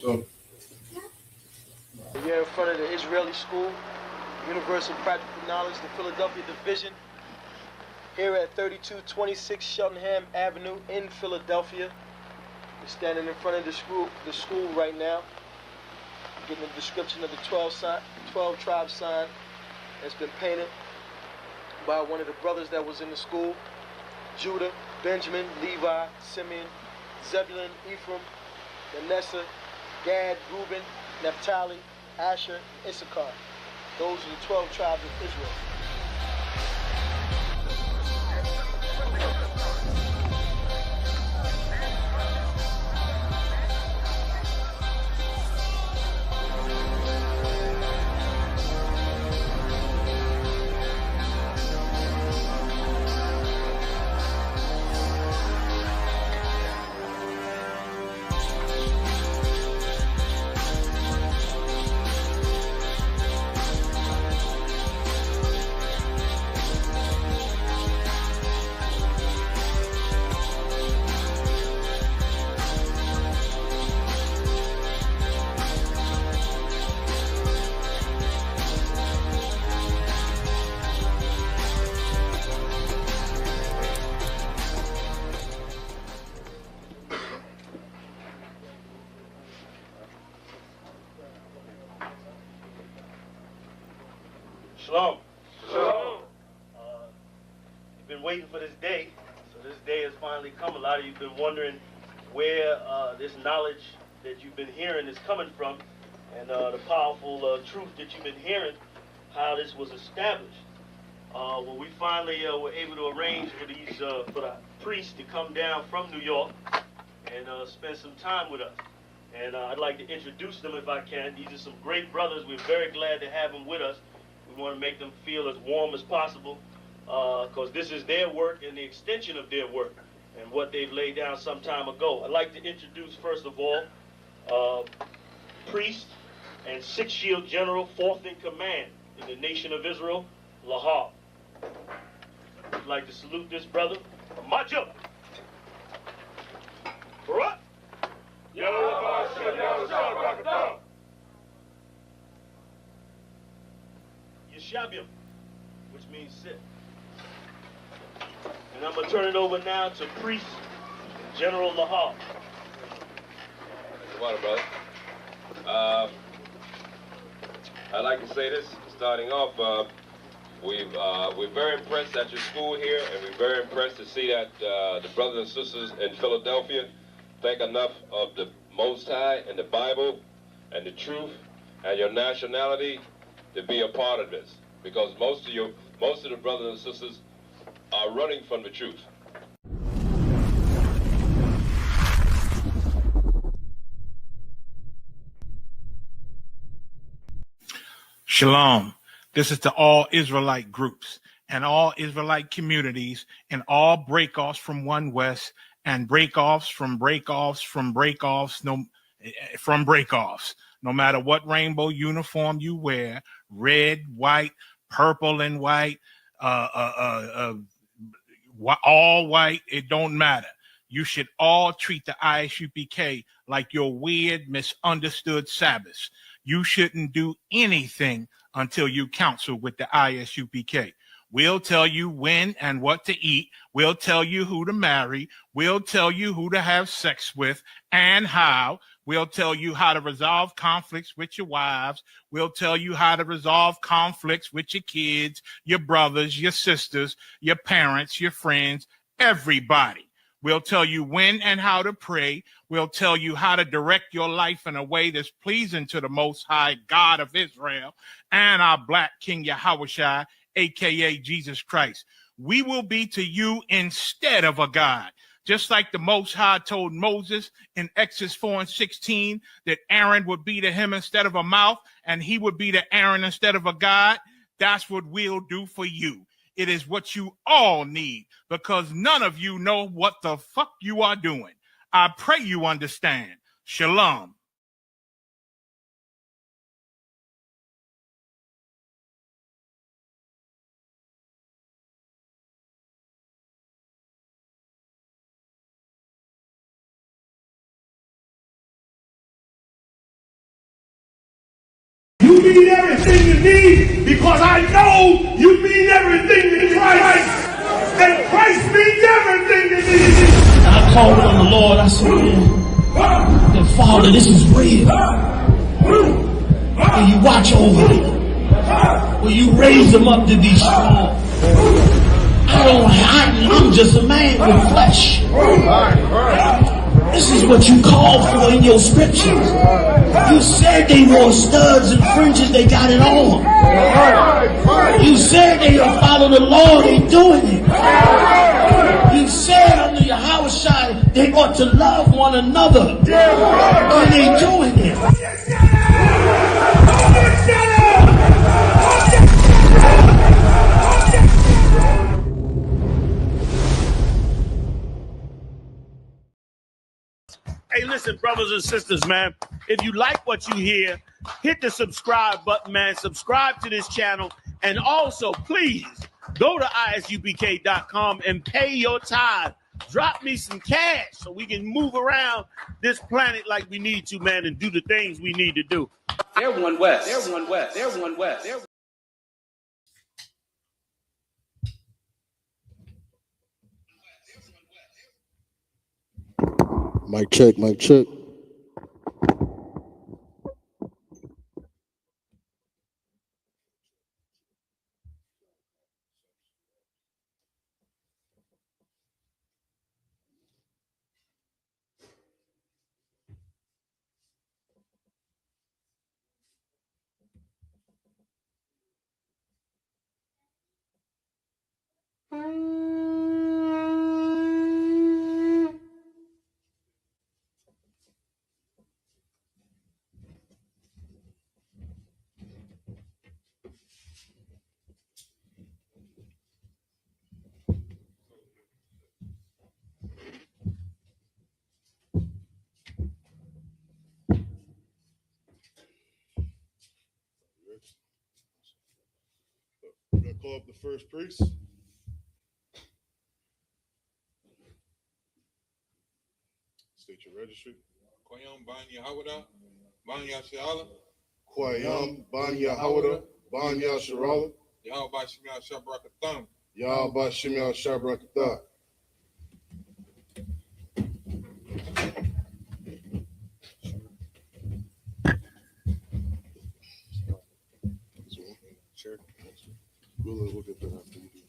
So, We're in front of the Israeli School, Universal Practical Knowledge, the Philadelphia Division, here at 3226 Cheltenham Avenue in Philadelphia. We're standing in front of the school right now, getting a description of the 12 tribe sign that's been painted by one of the brothers that was in the school: Judah, Benjamin, Levi, Simeon, Zebulun, Ephraim, Manasseh, Gad, Reuben, Naphtali, Asher, Issachar. Those are the 12 tribes of Israel. Shalom. Shalom. You've been waiting for this day, so this day has finally come. A lot of you have been wondering where this knowledge that you've been hearing is coming from, and the powerful truth that you've been hearing, how this was established. Well, we finally were able to arrange for the priests to come down from New York and spend some time with us. And I'd like to introduce them if I can. These are some great brothers. We're very glad to have them with us. We want to make them feel as warm as possible, because this is their work and the extension of their work and what they've laid down some time ago. I'd like to introduce, first of all, priest and Sixth Shield General, fourth in command in the nation of Israel, Lahab. I'd like to salute this brother, Majo. Barak. Yeshabim, which means sit. And I'm going to turn it over now to Priest General Lahab. Water, brother. I'd like to say this, starting off, we're very impressed at your school here, and we're very impressed to see that the brothers and sisters in Philadelphia think enough of the Most High and the Bible and the truth and your nationality to be a part of this, because most of the brothers and sisters are running from the truth. Shalom. This is to all Israelite groups and all Israelite communities and all breakoffs from One West and breakoffs from breakoffs from breakoffs from breakoffs. No matter what rainbow uniform you wear, red, white, purple and white, all white, it don't matter. You should all treat the Isupk like your weird, misunderstood Sabbath. You shouldn't do anything until you counsel with the Isupk. We'll tell you when and what to eat. We'll tell you who to marry. We'll tell you who to have sex with and how. We'll tell you how to resolve conflicts with your wives. We'll tell you how to resolve conflicts with your kids, your brothers, your sisters, your parents, your friends, everybody. We'll tell you when and how to pray. We'll tell you how to direct your life in a way that's pleasing to the Most High God of Israel and our Black King Yahushua, a.k.a. Jesus Christ. We will be to you instead of a God. Just like the Most High told Moses in Exodus 4:16 that Aaron would be to him instead of a mouth and he would be to Aaron instead of a God, that's what we'll do for you. It is what you all need, because none of you know what the fuck you are doing. I pray you understand. Shalom. You mean everything to me because I know you mean everything to Christ. And Christ means everything to me. I called on the Lord. I said, man, that Father, this is real. Will you watch over me? Will you raise them up to be strong? I'm just a man with flesh. This is what you called for in your scriptures. You said they wore studs and fringes, they got it on. You said they follow the law, they doing it. You said under your house shine, they ought to love one another. And they doing it. Hey, listen, brothers and sisters, man. If you like what you hear, hit the subscribe button, man. Subscribe to this channel. And also, please, go to isupk.com and pay your tithe. Drop me some cash so we can move around this planet like we need to, man, and do the things we need to do. They're one West. They're one West. They're one West. They're Mic check, mic check. We're gonna call up the first priest. State your registry. Koyam Banya Hawada, Banya Shala, Kwayam, Banya Hawada, Banya Sharala, Yahba Shimya Shabrakatham. Yahba Shimya Shabrakatah. We'll get that after you do.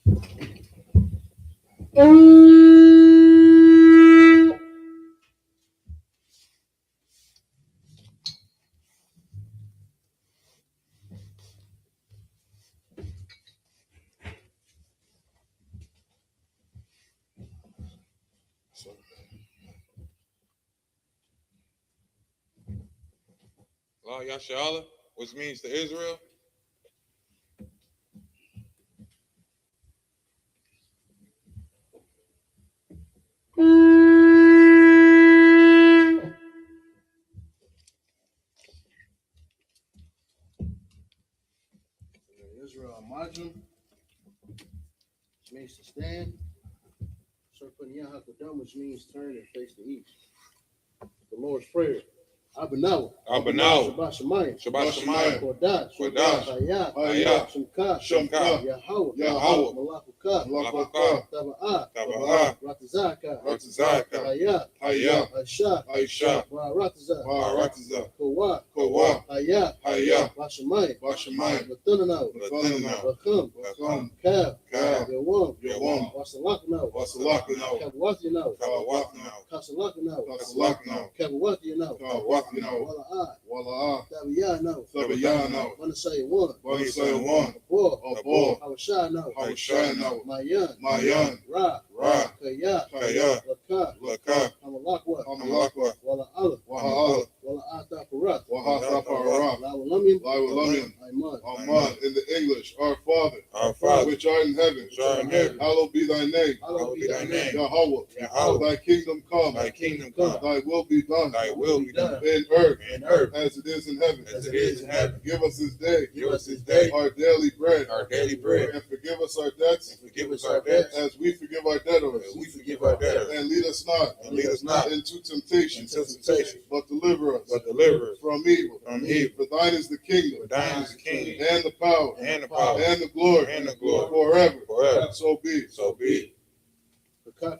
La Yashala, which means to Israel. Israel Majum, which means to stand. Serpent Hakadam, which means turn and face the east. The Lord's Prayer. Abanaw. Abanaw. Shabbat Shemayim. Shabbat Shemayim. Kodash. Kodash. Hayat. Hayat. Shemka. Shemka. Yahweh. Yahweh. Malakuka. Malakuka. Taba'ah. Taba'ah. Ratazaka. Ratazaka. Hayat. Hayat. Aisha. Aisha. Ratazah. Ratiza. Kowa. Kowa. Hayat. Hayat. Bashemayim. Bashemayim. Latunanaw. Latunanaw. Lakum. Lakum. Kav. Kav. Yawam. Yawam. Wasalakanaw. Wasalakanaw. Kabawatinaw. Kabawatinaw. Kasalakanaw. Kasalakanaw. Kabawatinaw. Kabawatinaw. Wala'ah. Tabiyanaw. Tabiyanaw. Wanasay one. Wanasay one. Abor. Abor. Hawashanaw. Hawashanaw. Mayan. Mayan. Ra. Ra. Kayat. Kayat. Lakah. Lakah. Hamalakwa. Hamalakwa. Wala'ala. Waha'ala. Wala'ataparat. Waha'ataparat. Lawalamin. Lawalamin. Amen. In the English, our Father, which art in heaven, Hallowed be thy name. Hallowed be thy name. Yahweh, Yahweh. thy kingdom come, Thy kingdom come. thy will be done, Thy will be done. in earth, In earth. as it is in heaven. As it is in heaven. Give us this day, Give us this day our daily bread, our daily bread. and forgive us our debts, And forgive us our debts as we forgive our debtors. as we forgive our debtors. And lead us not And lead us not into temptation, into temptation, but deliver us but deliver us from evil. from evil. For thine is the kingdom, For thine is the kingdom, and the power, and the power, and the glory, and the glory, forever. forever. So be it. So be it.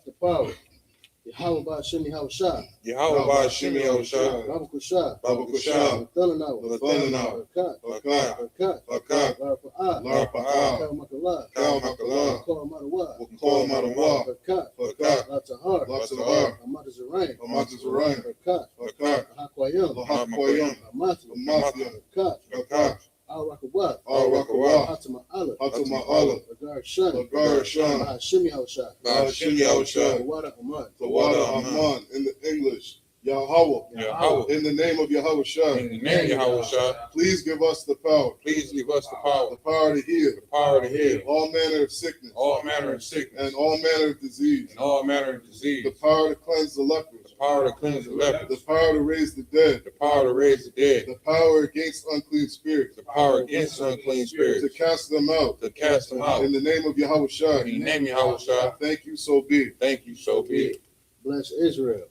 The power. Yahweh Ba'Shem Yahushua. Yahweh Ba'Shem Yahushua. Baba Kusha. Baba Kusha. Lathalanawa. Lathalanawa. Bakat. Bakat. Larpa'ah. Larpa'ah. Kal Makalah. Kal Makalah. Kal Matawa. Kal Matawa. Bakat. Bakat. Latahar. Latahar. Amata Zerain. Amata Zerain. Bakat. Bakat. Lahakwayam. Lahakwayam. Amathia. Amathia. Bakat. Bakat. Al-Rakawat. Al-Rakawat. Hatama Allah. Hatama Allah. Agar Shan. Agar Shan. Ba'Shem Yahushua. Ba'Shem Yahushua. Tawada Aman. Tawada Aman. In the English, Yahweh. Yahweh. In the name of Yahweh Shah. In the name of Yahushua. Please give us the power. Please give us the power. The power to heal. The power to heal. All manner of sickness. All manner of sickness. And all manner of disease. And all manner of disease. The power to cleanse the lepers. The power to cleanse the lepers. The power to raise the dead. The power to raise the dead. The power against unclean spirits. The power against unclean spirits. To cast them out. To cast them out. In the name of Yahweh Shah. In the name of Yahushua. Thank you, so be it. Thank you, so be it. Bless Israel.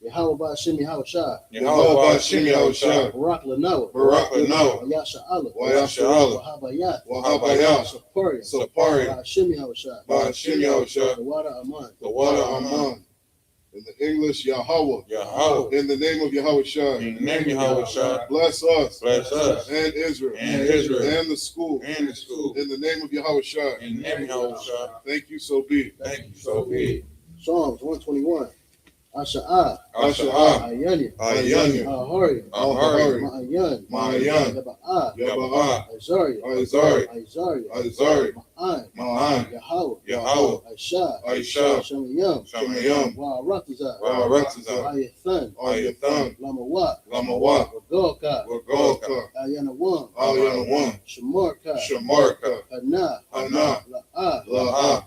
Yahweh Ba'Shem Yahushua. Yahweh Ba'Shem Yahushua. Barak Lanoah. Barak Lanoah. Wayasha Allah. Wayasha Allah. Wahabayat. Wahabayat. Saparia. Saparia. Ba'Shem Yahushua. Ba'Shem Yahushua. Tawada Aman. Tawada Aman. In the English, Yahweh. Yahweh. In the name of Yahweh Shah. In the name of Yahushua. Bless us. Bless us. And Israel. And Israel. And the school. And the school. In the name of Yahweh Shah. In the name of Yahushua. Thank you, so be it. Thank you, so be it. Psalms 121. Asha'ah. Asha'ah. Ayani. Ayani. Ahari. Ahari. Ma'ayan. Ma'ayan. Yaba'ah. Yaba'ah. Azaria. Azaria. Azaria. Azaria. Ma'an. Ma'an. Yahweh. Yahweh. Aisha. Aisha. Shemayam. Shemayam. Wa'aratazah. Wa'aratazah. Ayathan. Ayathan. Lamawat. Lamawat. Wagolka. Wagolka. Ayanawam. Ayanawam. Shamarka. Shamarka. Hana. Hana. La'ah. La'ah.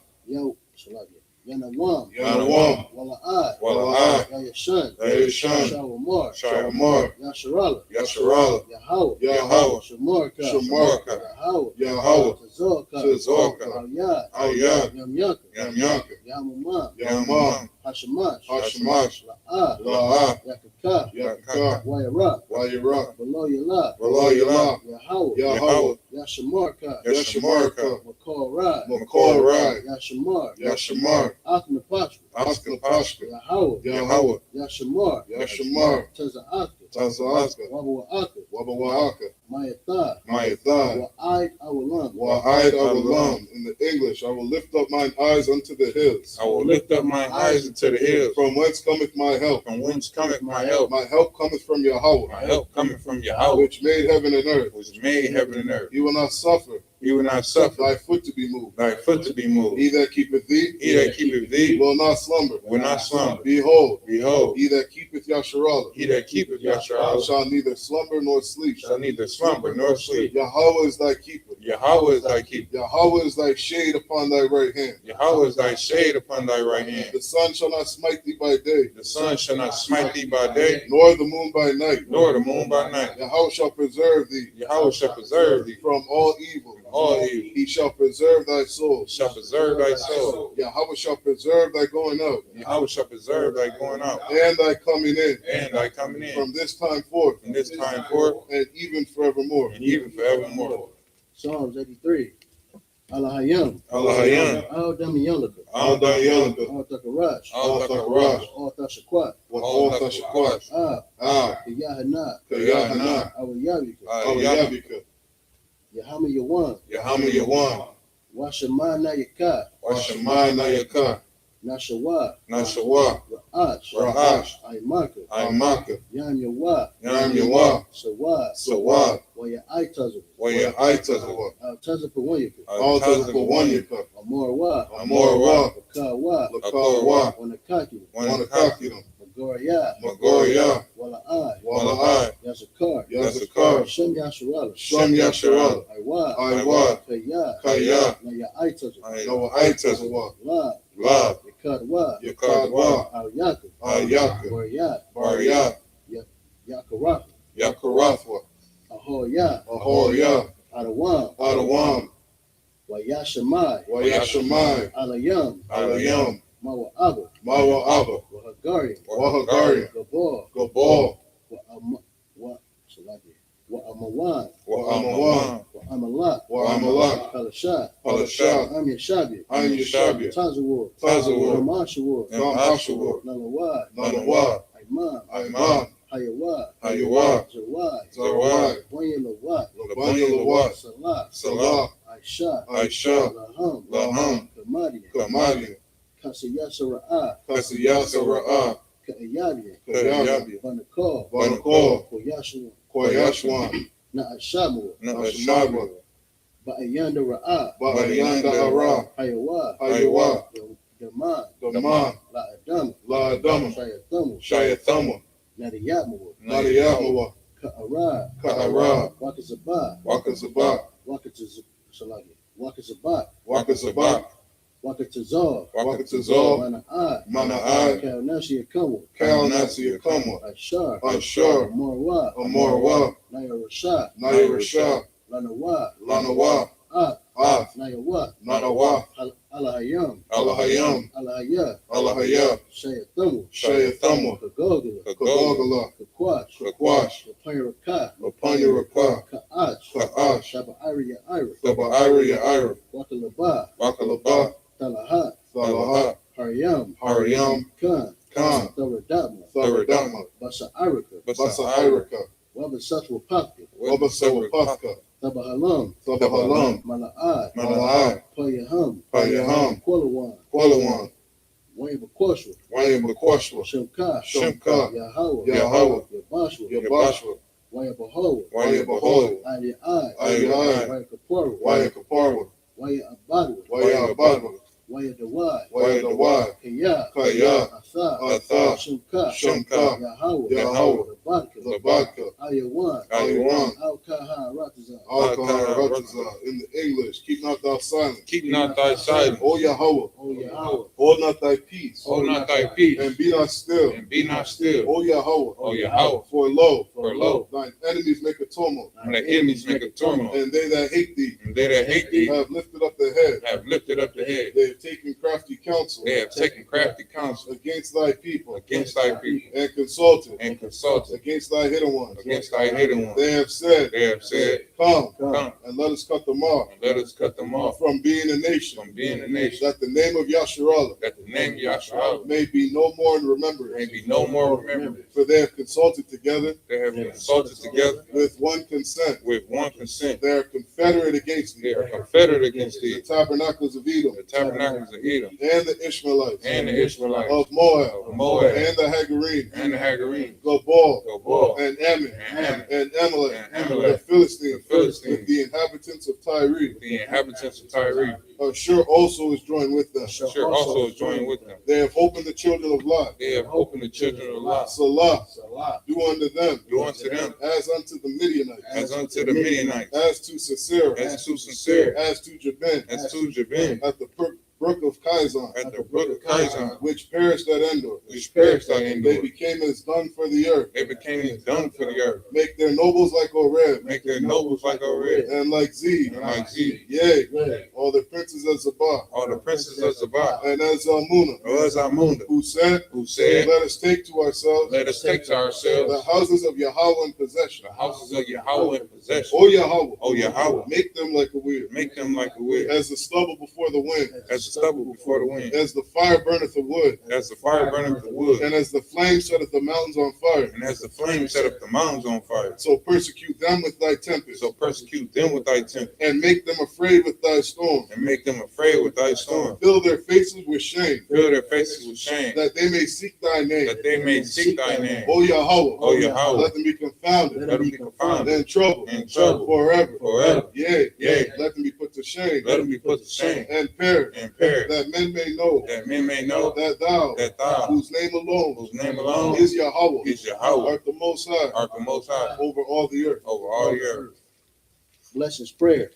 Salagia. Yanawam. Yanawam. Wala'ah. Wala'ah. Yayashan. Yayashan. Shawamar. Shawamar. Yasharala. Yasharala. Yahweh. Yahweh. Shamarka. Shamarka. Yahweh. Yahweh. Tazorka. Tazorka. Aliyah. Aliyah. Yamyanka. Yamyanka. Yamumam. Yamam. Hashamash. Hashamash. La'ah. La'ah. Yakaka. Yakaka. Wayara. Wayara. Below Yalah. Below Yalah. Yahweh. Yahweh. Yashamarka. Yashamarka. Makor Rai. Makor Rai. Yashamar. Yashamar. Akhna Pashka. Oscar Pashka. Yahweh. Yahweh. Yashamar. Yashamar. Taza'aka. Taza'aka. Wabawa'aka. Wabawa'aka. Mayatha. Mayatha. Wa'aid Awalam. Wa'aid Awalam. In the English, I will lift up mine eyes unto the hills. I will lift up mine eyes into the hills. From whence cometh my help? From whence cometh my help? My help cometh from Yahweh. My help cometh from Yahweh. Which made heaven and earth. Which made heaven and earth. He will not suffer. He will not suffer thy foot to be moved. Thy foot to be moved. He that keepeth thee. He that keepeth thee. Will not slumber. Will not slumber. Behold. Behold. He that keepeth Yasharallah. He that keepeth Yasharallah. Shall neither slumber nor sleep. Shall neither slumber nor sleep. Yahweh is thy keeper. Yahweh is thy keeper. Yahweh is thy shade upon thy right hand. Yahweh is thy shade upon thy right hand. The sun shall not smite thee by day. The sun shall not smite thee by day. Nor the moon by night. Nor the moon by night. Yahweh shall preserve thee. Yahweh shall preserve thee from all evil. All evil. He shall preserve thy soul. Shall preserve thy soul. Yahweh shall preserve thy going out. Yahweh shall preserve thy going out. And thy coming in. And thy coming in. From this time forth. From this time forth. And even forevermore. And even forevermore. Psalms 83. Allahayam. Allahayam. Al Damiyalaka. Al Damiyalaka. Al Takarash. Al Takarash. Al Tashakwat. All Tashakwat. Kayahana. Kayahana. Awiyabika. Awiyabika. Yahama Yawan. Yahama Yawan. Washamana Yaka. Washamana Yaka. Nashawa. Nashawa. Ra'ash. Ra'ash. Aimaka. Aimaka. Yam Yawa. Yam Yawa. Sawad. Sawad. Waya Aitazu. Waya Aitazu. Al Tazapawanyaka. Al Tazapawanyaka. Amorwa. Amorwa. Lakawa. Lakawa. Wanakaki. Wanakaki. Magoria, Magoria, Wala'ai, Wala'ai, Yazakar, Yazakar, Shem Yasharala, Shem Yasharala, Aiwa, Aiwa, Kaya, Kaya, Naya Aitaza, Noah Aitazawa, La, Lab, Yakadwa, Yakadwa, Al Yaka, Ayaka, Boryat, Baryat, Yakarath, Yakarathwa, Ahoya, Ahoya, Adawam, Adawam, Wayashamai, Wayashamai, Alayam, Alayam, Mawa Abba, Mawa Abba, Wahagari, Wahagari, Gabor, Gabal, Wa'amawan, Wa'amawan, Wa'amalak, Wa'amalak, Palashah, Palashah, Amya Shabia, Anya Shabia, Tazawar, Tazawar, Ramashawar, Dam Ashawar, Nalawad, Nalawa, Imam, Imam, Hayawad, Hayawad, Zawad, Zawad, Wanya Lawat, Labanya Lawat, Salah, Salah, Aisha, Aisha, Laham, Laham, Kamadia, Kamalia, Kasiyasara'ah, Kasiyasa Ra'ah, Ka'ayabia, Kayabi, Banakal, Banakal, Koyashua, Koyashwan, Na'ashamu, Nashmawa, Ba'ayanda Ra'ah, Ba'ayanda Ara, Hayawa, Hayawa, Daman, Daman, La'adam, La Adama, Shayathamu, Shayathama, Nadiyatmawa, Nadiyamawa, Ka'arad, Ka'ara, Wakazabat, Wakazabat, Wakazabat, Wakazabat, Wakatazar, Wakatazal, Mana'ai, Mana'ai, Kalnasi Akamu, Kalnasi Akama, Ashar, Ashar, Amorwa, Amorwa, Naya Rashad, Naya Rashah, Lanawa, Lanawa, Ak, Af, Nayawa, Nadawa, Alahayam, Alahayam, Alahaya, Alahaya, Shayathamu, Shayathama, Kagogala, Kagogala, Kakwash, Kakwash, Lapayaraka, Lapanya Ka'ach, Ka'ach, Shaba'ariya Ira, Saba'ariya Ira, Wakalaba, Wakalaba, Talahat, Salahat, Haryam, Haryam, Khan, Khan, Tharadama, Tharadama, Basa Irika, Basa Irika, Wabasatwa Paka, Wabasawa Pathka, Tabahalam, Sabahalam, Mala'ai, Mala'ai, Payaham, Payaham, Kwalawan, Kwalawan, Wayne Bakwashwa, Wayne Bakwashwa, Shemka, Shemka, Yahweh, Yahweh, Yabashwa, Yabashwa, Waya Bahoa, Waya Bahoa, Ali Ai, Ai, Waya Kaporu, Waya Kaparwa, Waya Abadwa, Waya Abadwa, Waya Dawai, Waya Dawai, Kaya, Kaya, Atha, Atha, Shemka, Shemka, Yahweh, Yahweh, Labadka, Labadka, Ayawan, Ayawan, Al-Kaha Ratazah, Al-Kahar Ratazah. In the English, keep not thou silent. Keep not thy silence. O Yahweh, O Yahweh, hold not thy peace. Hold not thy peace. And be not still. And be not still. O Yahweh, O Yahweh, for lo, for lo, thine enemies make a tumult, when the enemies make a turmoil, and they that hate thee and they that hate thee have lifted up their head. have lifted up the head. They have taken crafty counsel They have taken crafty counsel against thy people, against thy people, and consulted and consulted against thy hidden ones. against thy hidden ones. They have said, Come, Come, and let us cut them off and let us cut them off from being a nation, from being a nation, that the name of Yasharallah that the name of Yahshua may be no more in may remembrance. be no more remembered. For they have consulted together They have consulted together with one consent. with one consent. They are confederate against They thee, are confederate against the thee, tabernacles of Edom, the tabernacles of Edom, and the Ishmaelites, and the Israelites, of Moab, of Moab, and the Hagarenes, and the Hagarenes, Gabal, Gabal, and Ammon, and Ammon, and Amalek, and Amalek, the Philistines, the Philistines, with the inhabitants of Tyre. the inhabitants of Tyre. Ashur also is joined with them. Sure also is joined with them. They have opened the children of Lot. They have opened the children of Lot. Salah, do unto them, Do unto them as unto the Midianites, as unto the Midianites, as to Sisera, as to sincere, as to Jabin, as to Jabin, at the brook of Kizon, at the brook of Kizon, which perished at Endor. which perished at They Endor. became as dung for the earth. They became dung for the earth. Make their nobles like Oreb, Make their nobles like Oreb, and like Z, and like Z, yea, all the princes of Zabah, all the princes of Sabbath, and as Zalmunna, or as Amunda, who said, who said, Let us take to ourselves let us take to the ourselves houses of Yahweh in possession. the houses of Yahweh in possession. O Yahweh, O Yahweh, make them like a weir, make them like a wood, as the stubble before the wind, as the stubble before the wind, as the fire burneth the wood, as the fire burneth the wood, and as the flame setteth the mountains on fire. and as the flame set up the mountains on fire. So persecute them with thy tempest, So persecute them with thy temper, and make them afraid with thy storm. scorn. And make them afraid with thy scorn. Fill their faces with shame. Fill their faces with shame. That they may seek thy name. That they may seek thy name. O Yahweh. O Yahweh. Let them be confounded. Let them be confounded. In trouble. In trouble. Forever. Forever. Yea. Yea. Let them be put to shame. Let them be put to shame. And perish. And perish. That men may know. That men may know. That thou. Whose name alone. Is Yahweh. Is Yahweh. Art the Most High. Art the Most High. Over all the earth. Over all the earth. Blessings prayer.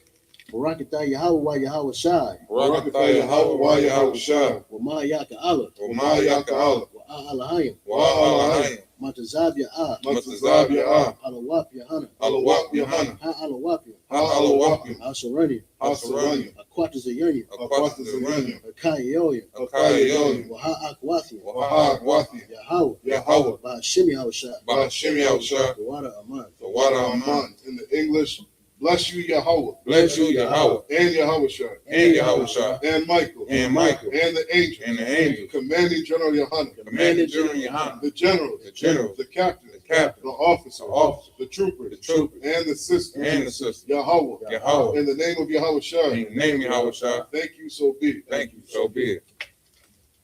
Barakatah Yahweh wa Yahweh Shai. Barakatah Yahweh wa Yahweh Shai. Wa ma yaka Allah. Wa ma yaka Allah. Wa alahayim. Wa alahayim. Matazab ya Matazab ya Alawap Yahana. Alawap Yahana. Ha alawap ya. Ha alawap ya. Asarani. Asarani. Aquatas Ayani. Aquatas Ayani. Akayoya. Akayoya. Wa ha akwathia. Wa ha akwathia. Yahweh. Yahweh. Ba'ashim Yahweh Shai. Ba'ashim Yahweh Shai. Wada Aman. Wada Aman. In the English, bless you, Yahweh. Bless you, Yahweh. And Yahweh Shai. And Yahweh Shai. And Michael. And Michael. And the angel. And the angel. Commanding General Yohanan. Commanding General Yohanan. The generals. The generals. The captain. The captain. The officer. The officer. The trooper. The trooper. And the sister. And the sister. Yahweh. Yahweh. In the name of Yahweh Shai. In the name of Yahweh Shai. Thank you, so be it. Thank you, so be it.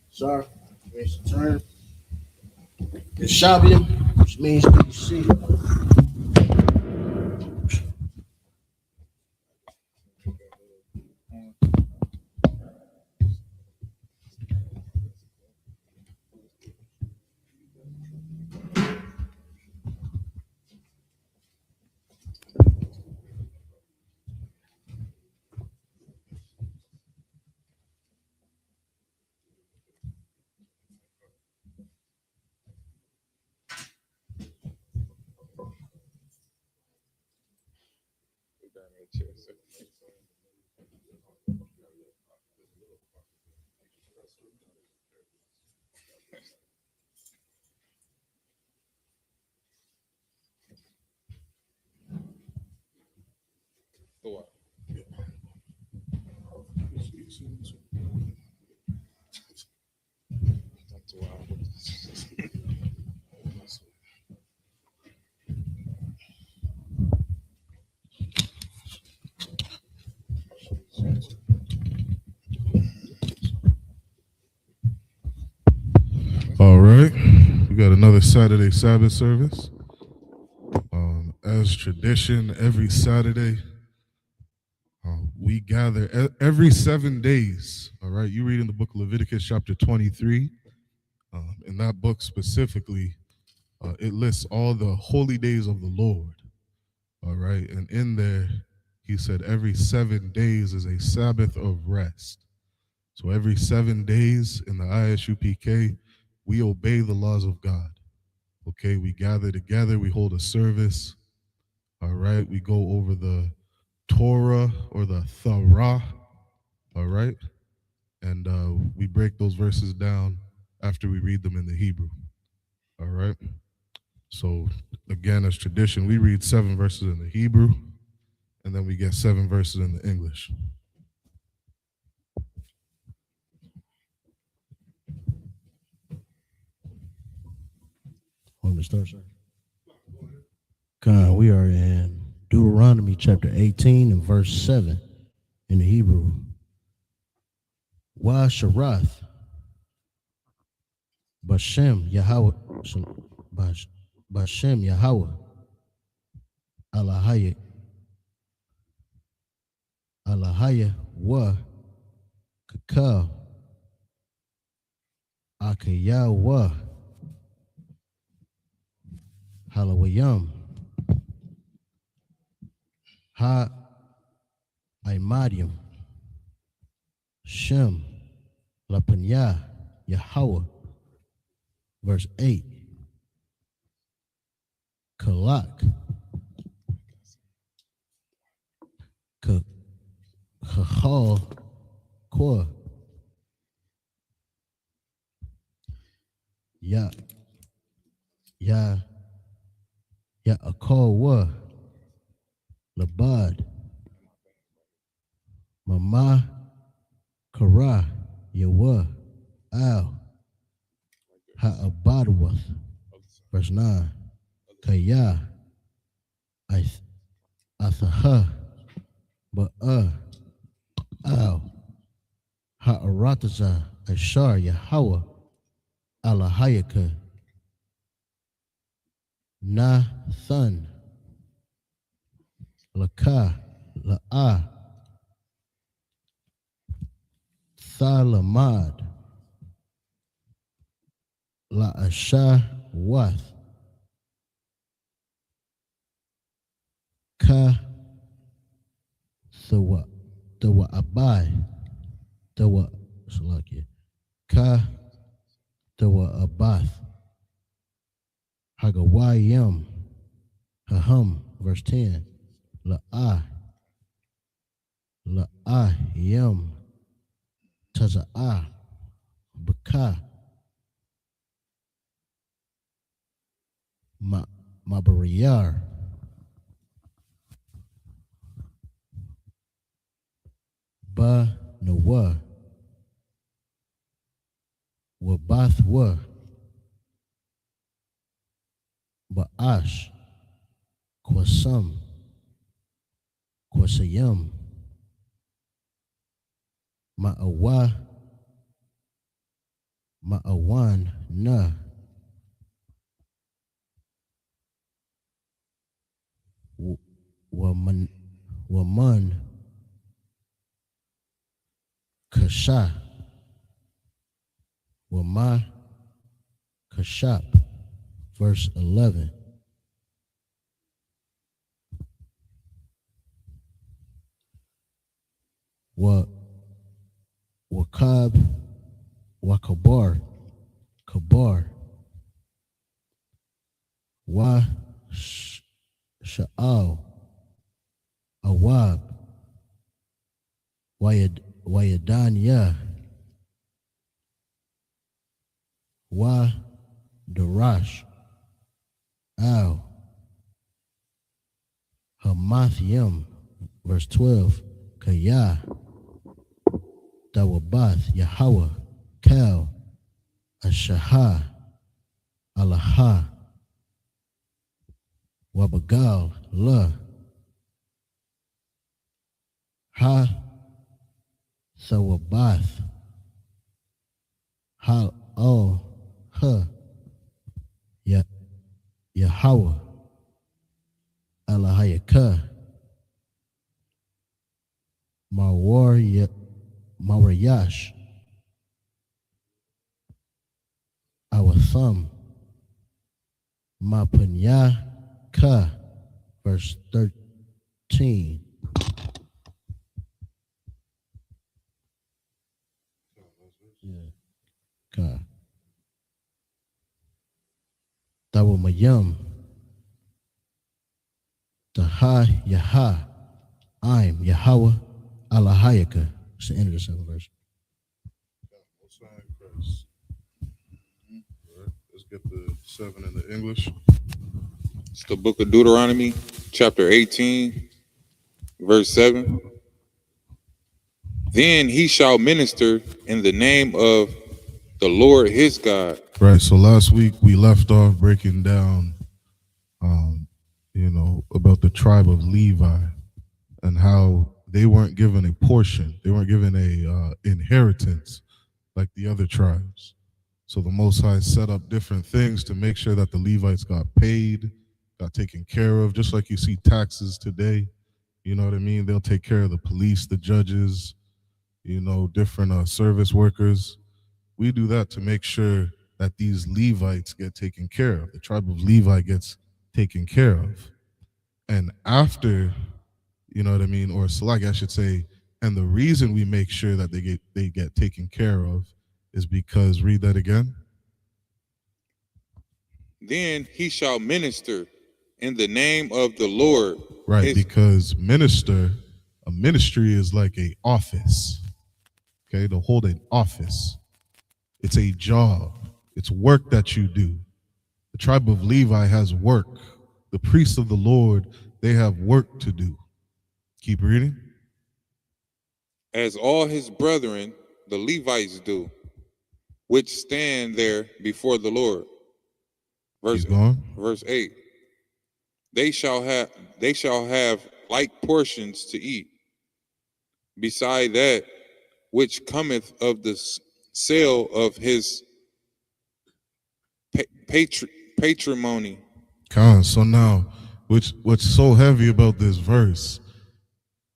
Sir, raise the turn. It's Shabian, which means PC. All right, we got another Saturday Sabbath service. As tradition, every Saturday, we gather every 7 days. All right, you read in the book of Leviticus, chapter 23. In that book specifically, it lists all the holy days of the Lord. All right, and in there, he said every 7 days is a Sabbath of rest. So every 7 days in the Isupk, we obey the laws of God. Okay, we gather together, we hold a service. All right, we go over the Torah or the Torah. All right, and we break those verses down after we read them in the Hebrew. All right, so again, as tradition, we read 7 verses in the Hebrew, and then we get 7 verses in the English. Want me to start, sir? God, we are in Deuteronomy chapter 18 and verse 7 in the Hebrew. Wa Sharath Bashem Yahweh Bashem Yahweh Alahaya wa Kakal Akayawa Halawayam Ha Imadium Shem Lapanya Yahweh. Verse 8. Kalak Kahal Kwa Ya Akal Wa Labad Mama Kara Yawa Al Ha'abadwath. Verse 9. Kaya Athaha Ba'a Al Ha'arataza Ashar Yahweh Alahayaka Nathan Laka La'a Thalamad La Asha Wath Ka Thawa Abai Tawa Salakia Ka Tawa Abath Hagawayim Haham verse 10 La'ah Yam Taza'ah Baka Mabariyar Ba Nawa Wabathwa Ba'ash Kwasam Kwasayam Ma'awan Na Waman Kasha Wama Kashap verse 11 Wakab Wakabar Kabar Wa Sha'al Awab Wayadanya Wa Darash Al Hamathyam verse 12 Kaya Dawabath Yahweh Kal Ashaha Alaha Wabagal La Ha Thawabath Ha O Ha Yahweh Alahayaka Mawariyash our thumb Mapanya Ka verse 13 Ka Tawamayam Taha Yaha I'm Yahweh Alahayaka. It's the end of the 7th verse. Let's get the 7 in the English. It's the book of Deuteronomy, chapter 18, verse 7. Then he shall minister in the name of the Lord his God. Right. So last week we left off breaking down, about the tribe of Levi and how they weren't given a portion. They weren't given a inheritance like the other tribes. So the Most High set up different things to make sure that the Levites got paid, got taken care of, just like you see taxes today. You know what I mean? They'll take care of the police, the judges, different service workers. We do that to make sure that these Levites get taken care of. The tribe of Levi gets taken care of. And after, or Salaki, I should say, and the reason we make sure that they get taken care of is because, read that again. Then he shall minister in the name of the Lord. Right, because a ministry is like a office. Okay, to hold an office. It's a job. It's work that you do. The tribe of Levi has work. The priests of the Lord, they have work to do. Keep reading. As all his brethren, the Levites do, which stand there before the Lord. Verse 8. They shall have like portions to eat. beside that which cometh of the sale of his patrimony. So now, what's so heavy about this verse,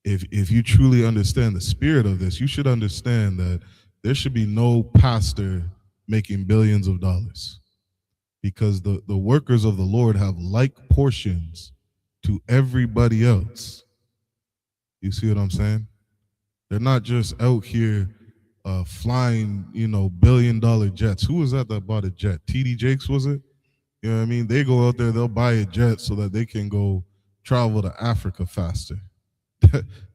if you truly understand the spirit of this, you should understand that there should be no pastor making billions of dollars, because the workers of the Lord have like portions to everybody else. You see what I'm saying? They're not just out here flying, billion-dollar jets. Who was that bought a jet? TD Jakes, was it? You know what I mean? They go out there, they'll buy a jet so that they can go travel to Africa faster.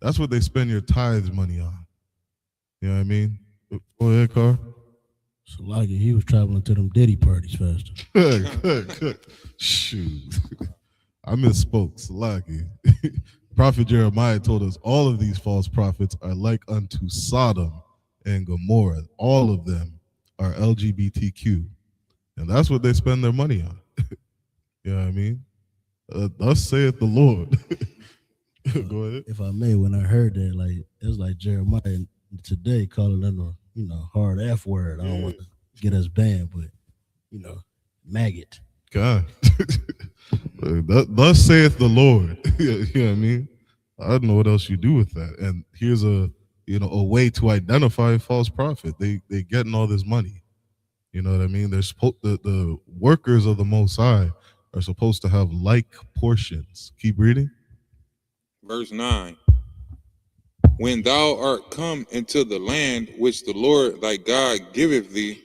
That's what they spend your tithes money on. You know what I mean? Go ahead, Carl. So like he was traveling to them Diddy parties faster. Good. Shoot. I misspoke. Salaki. Prophet Jeremiah told us all of these false prophets are like unto Sodom and Gomorrah. All of them are LGBTQ. And that's what they spend their money on. You know what I mean? Thus saith the Lord. Go ahead. If I may, when I heard that, like it was like Jeremiah today calling them a hard F word. I don't want to get us banned, but maggot. God. Thus saith the Lord. You know what I mean? I don't know what else you do with that. And here's a way to identify a false prophet. They getting all this money. You know what I mean? They're the workers of the Most High are supposed to have like portions. Keep reading. Verse 9. When thou art come into the land which the Lord thy God giveth thee,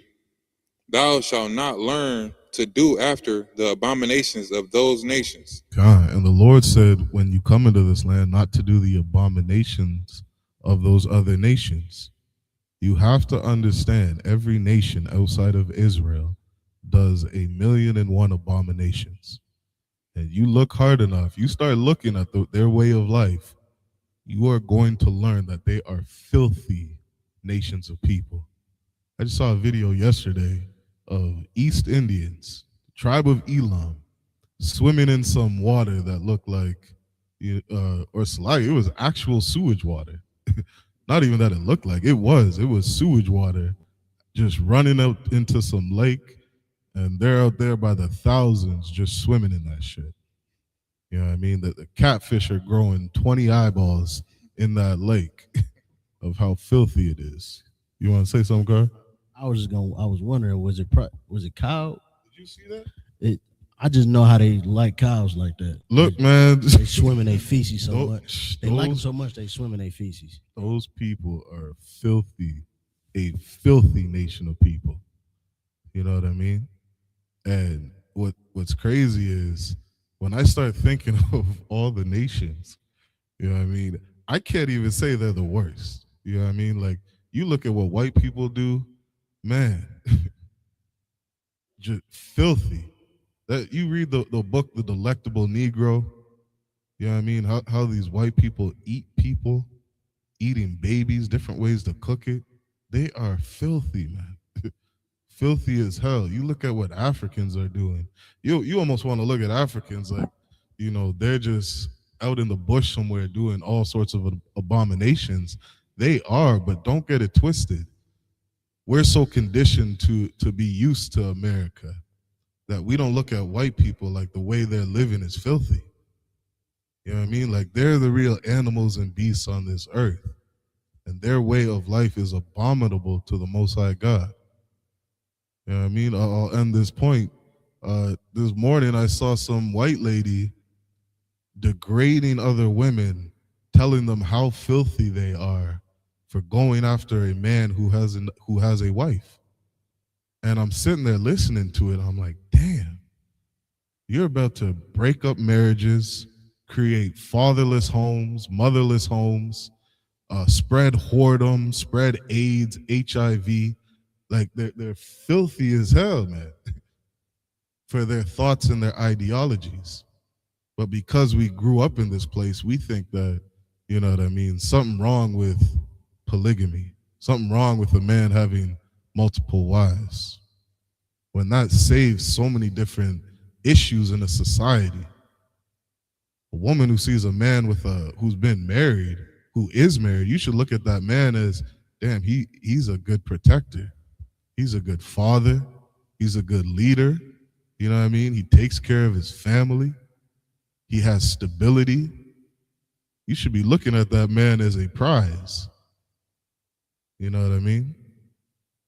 thou shalt not learn to do after the abominations of those nations. God, and the Lord said, when you come into this land, not to do the abominations of those other nations. You have to understand, every nation outside of Israel does 1,000,001 abominations. And you look hard enough, you start looking at their way of life, you are going to learn that they are filthy nations of people. I just saw a video yesterday of East Indians, tribe of Elam, swimming in some water that looked like, it was actual sewage water. Not even that it looked like, it was sewage water just running out into some lake, and they're out there by the thousands just swimming in that shit. You know what I mean? The catfish are growing 20 eyeballs in that lake of how filthy it is. You want to say something, Carl? I was wondering, was it cow? Did you see that? I just know how they like cows like that. Look, man. They swim in their feces so much. They like them so much they swim in their feces. Those people are filthy, a filthy nation of people. You know what I mean? And what's crazy is when I start thinking of all the nations, you know what I mean? I can't even say they're the worst. You know what I mean? Like, you look at what white people do, man, just filthy. That you read the book, The Delectable Negro, you know what I mean? How these white people eat people, eating babies, different ways to cook it. They are filthy, man. Filthy as hell. You look at what Africans are doing. You almost want to look at Africans like, they're just out in the bush somewhere doing all sorts of abominations. They are, but don't get it twisted. We're so conditioned to be used to America that we don't look at white people like the way they're living is filthy. You know what I mean? Like, they're the real animals and beasts on this earth, and their way of life is abominable to the Most High God. You know what I mean? I'll end this point. This morning I saw some white lady degrading other women, telling them how filthy they are for going after a man who has a wife. And I'm sitting there listening to it. I'm like, damn, you're about to break up marriages, create fatherless homes, motherless homes, spread whoredom, spread AIDS, HIV. Like, they're filthy as hell, man, for their thoughts and their ideologies. But because we grew up in this place, we think that, you know what I mean, something wrong with polygamy, something wrong with a man having multiple wives, when that saves so many different issues in a society. A woman who sees a man who's been married who is married, you should look at that man as, damn, he's a good protector. He's a good father. He's a good leader. You know what I mean? He takes care of his family. He has stability. You should be looking at that man as a prize. You know what I mean?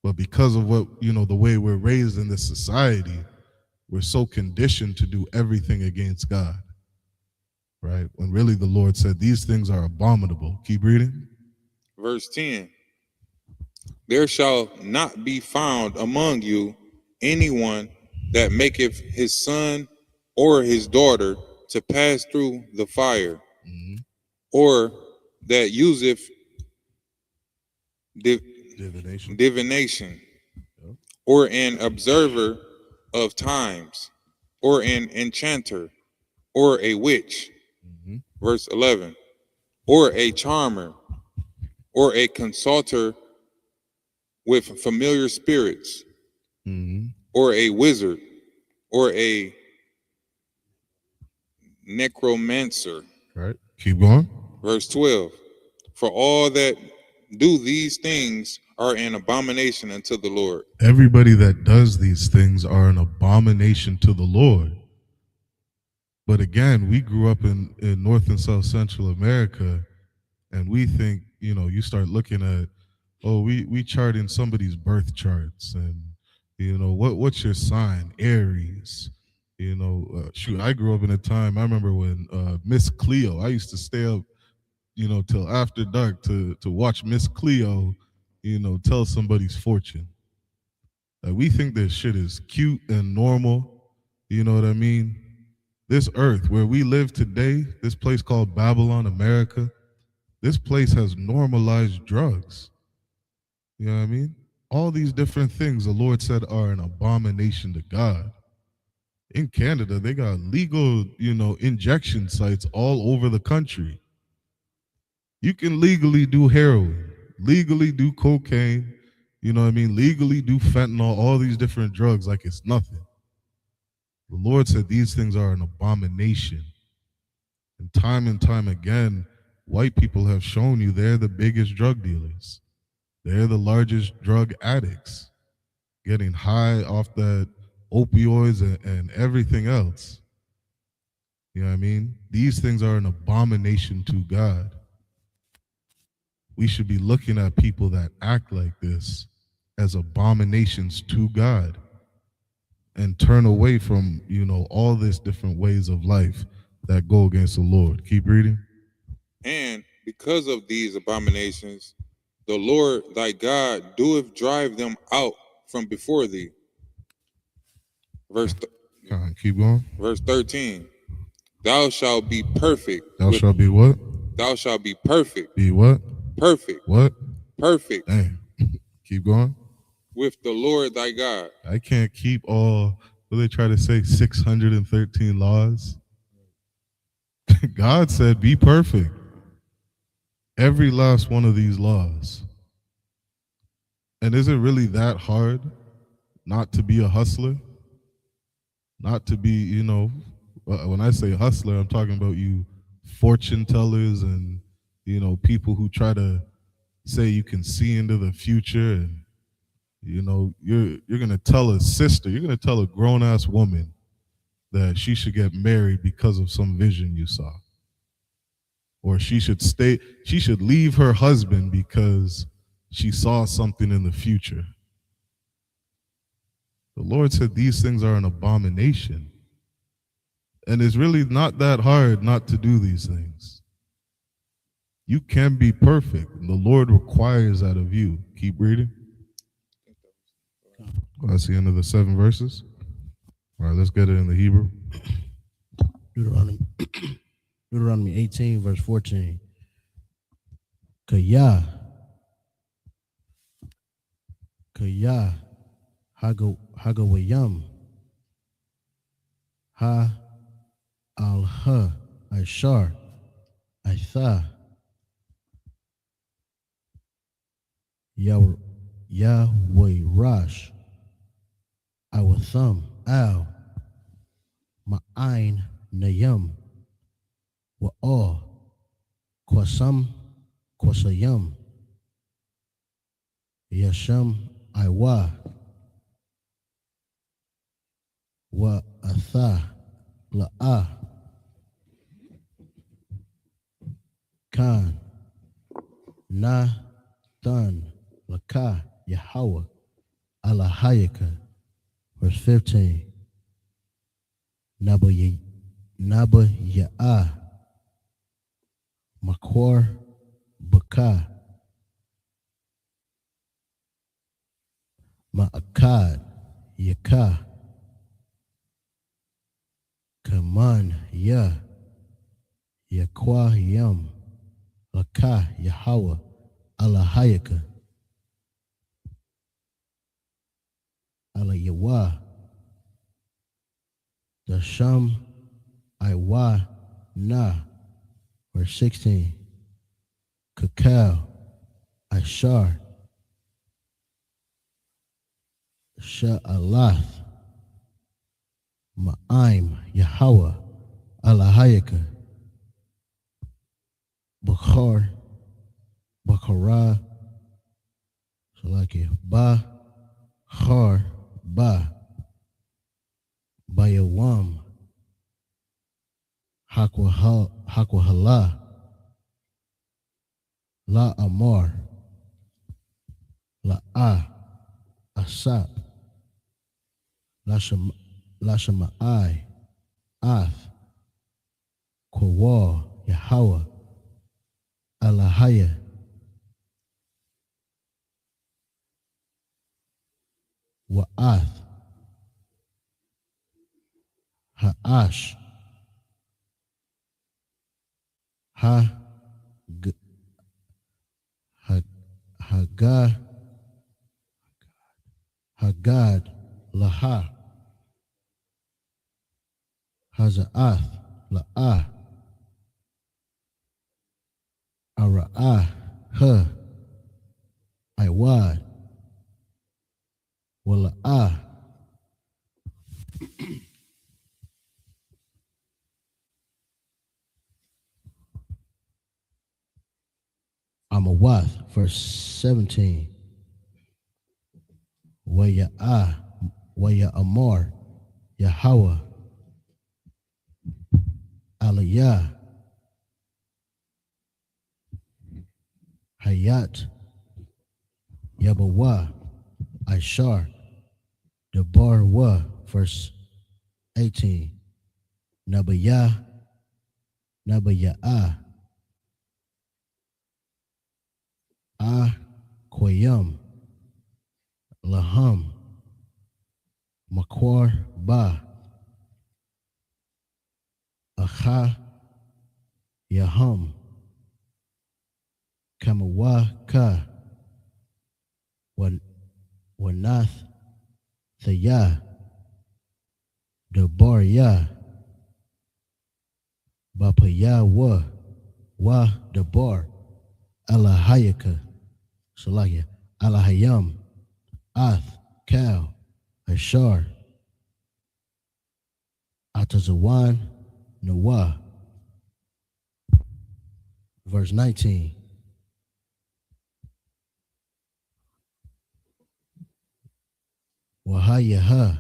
But because of what, the way we're raised in this society, we're so conditioned to do everything against God. Right? When really the Lord said these things are abominable. Keep reading. Verse 10. There shall not be found among you anyone that maketh his son or his daughter to pass through the fire, or that useth divination, or an observer of times, or an enchanter, or a witch. Verse 11. Or a charmer, or a consulter with familiar spirits, or a wizard, or a necromancer. Right. Keep going. Verse 12. For all that do these things are an abomination unto the Lord. Everybody that does these things are an abomination to the Lord. But again, we grew up in North and South Central America, and we think, you start looking at, we chart in somebody's birth charts, and what's your sign? Aries. Shoot, I grew up in a time, I remember when Miss Cleo, I used to stay up, till after dark to watch Miss Cleo, tell somebody's fortune. We think this shit is cute and normal. You know what I mean? This earth where we live today, this place called Babylon, America, this place has normalized drugs. You know what I mean? All these different things the Lord said are an abomination to God. In Canada, they got legal, injection sites all over the country. You can legally do heroin, legally do cocaine, legally do fentanyl, all these different drugs like it's nothing. The Lord said these things are an abomination. And time again, white people have shown you they're the biggest drug dealers. They're the largest drug addicts, getting high off that opioids and everything else. You know what I mean? These things are an abomination to God. We should be looking at people that act like this as abominations to God and turn away from, all these different ways of life that go against the Lord. Keep reading. And because of these abominations, the Lord thy God doeth drive them out from before thee. Keep going. Verse 13. Thou shalt be perfect. Thou shalt be what? Thou shalt be perfect. Be what? Perfect. What? Perfect. Dang. Keep going. With the Lord thy God. I can't keep all, what they try to say, 613 laws. God said, be perfect. Every last one of these laws. And is it really that hard not to be a hustler? Not to be, when I say hustler, I'm talking about you fortune tellers and, people who try to say you can see into the future, and, you're going to tell a sister, you're going to tell a grown-ass woman that she should get married because of some vision you saw. Or she should leave her husband because she saw something in the future. The Lord said these things are an abomination. And it's really not that hard not to do these things. You can be perfect. The Lord requires that of you. Keep reading. Well, that's the end of the 7 verses. All right, let's get it in the Hebrew. Deuteronomy 18, verse 14. Kaya Hagawayam Ha Al-Ha Ashar Aitha Yahweh Rash Awatham Al Ma'ain Nayam Wa'ah Kwasam Kwasayam, Yasham Iwa, Wa Atha, La'a, Khan, Na, Than, Laka, Yahweh, Alahayaka. Verse 15. Naba Ya'a, Makwar, Baka, Ma'akad, Yaka, Kaman, Ya, Yakwa, Yam, Laka, Yahweh, Alahayaka, Alayawa, Dasham, Iwa, Na, verse 16. Kakao, Ashar, Sha'alath, Ma'aim, Yahweh, Alahayaka, Bukhar, Bakhara, Salaki, Ba, Khar, Ba, Bayawam, Hakwahala, La Amar, La Asap, La Shama'ai, Af, Kwawa, Yahweh, Alahaya, Wa'ath, Ha'ash, Hagad, Hagad, Laha, Haza'ath, La'ah, Ara'ah, Ha, Iwad, Wala'ah, Amawath, verse 17. Waya'ah, Waya'amar, Yahweh, Aliyah, Hayat, Yabawa, Ishar, Debar Wa, verse 18. Nabayah, Nabaya'ah, Koyam, Laham, Makwar Ba, Acha, Yaham, Kamawa Ka, Wanath, Thaya, Debar Ya, Bapaya Wa Debar, Alahayaka, Salaya, Alahayam, Ath, Kal, Ashar, Atazawan, Nawa. Verse 19. Wahayaha,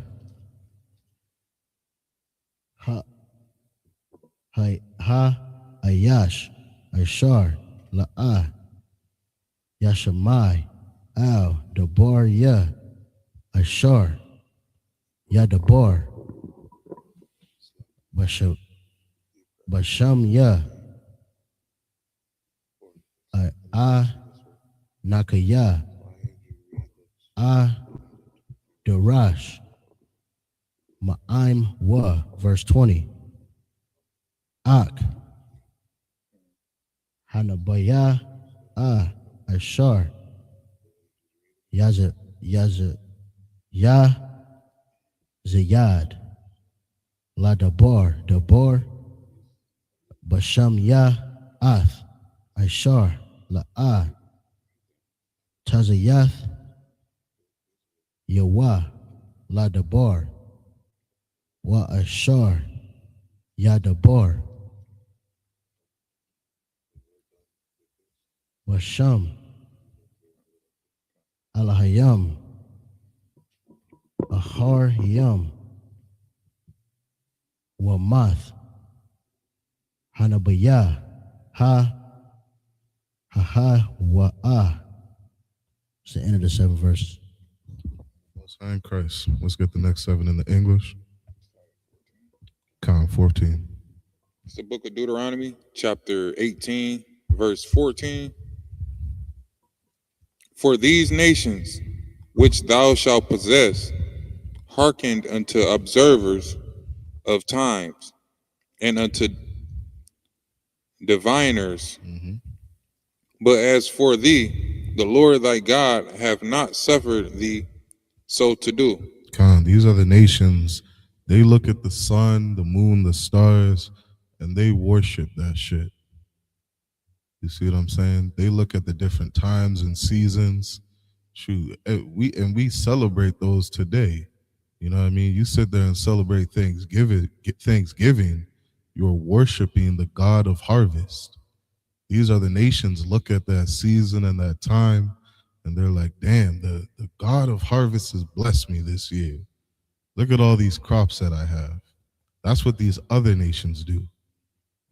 Ayash, Ashar, La'ah, Yashamai, Al, Dabar Ya, Ashar, Yadabar, Basham Ya, Nakaya, Darash, Ma'im Wa, verse 20. Ak, Hanabaya, Ashar, Zayad, La Dabar, Basham Ya, Ath, Ashar, La'ah, Tazayath, Yawa, La Dabar, Wa Ashar, Yadabar. Washam, Alahayam, Ahar Yam, Wamath, Hanabaya, Ha, Wa'ah. It's the end of the 7 verses. Most High in Christ. Let's get the next 7 in the English. Con 14. It's the book of Deuteronomy, chapter 18, verse 14. For these nations which thou shalt possess hearkened unto observers of times and unto diviners. But as for thee, the Lord thy God hath not suffered thee so to do. Con, these are the nations. They look at the sun, the moon, the stars, and they worship that shit. You see what I'm saying? They look at the different times and seasons. Shoot, we celebrate those today. You know what I mean? You sit there and celebrate Thanksgiving, you're worshiping the God of harvest. These are the nations look at that season and that time, and they're like, damn, the God of harvest has blessed me this year. Look at all these crops that I have. That's what these other nations do.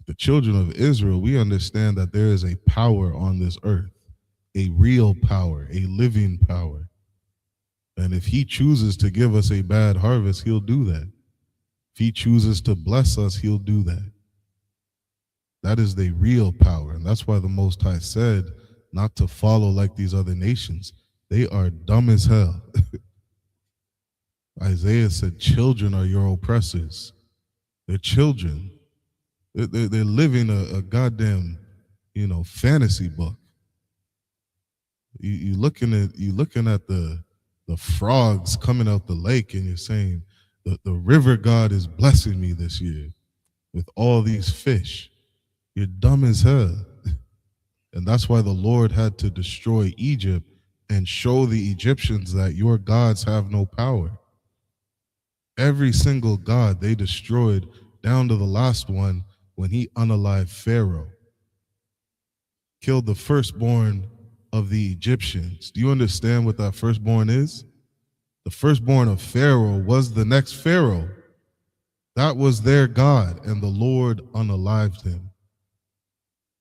The children of Israel, we understand that there is a power on this earth, a real power, a living power. And if he chooses to give us a bad harvest, he'll do that. If he chooses to bless us, he'll do that. That is the real power. And that's why the Most High said not to follow like these other nations. They are dumb as hell. Isaiah said, children are your oppressors. They're children. They're living a goddamn, fantasy book. You looking at the frogs coming out the lake, and you're saying the river god is blessing me this year with all these fish. You're dumb as hell. And that's why the Lord had to destroy Egypt and show the Egyptians that your gods have no power. Every single god they destroyed down to the last one when he unalived Pharaoh. Killed the firstborn of the Egyptians. Do you understand what that firstborn is? The firstborn of Pharaoh was the next Pharaoh. That was their God, and the Lord unalived him.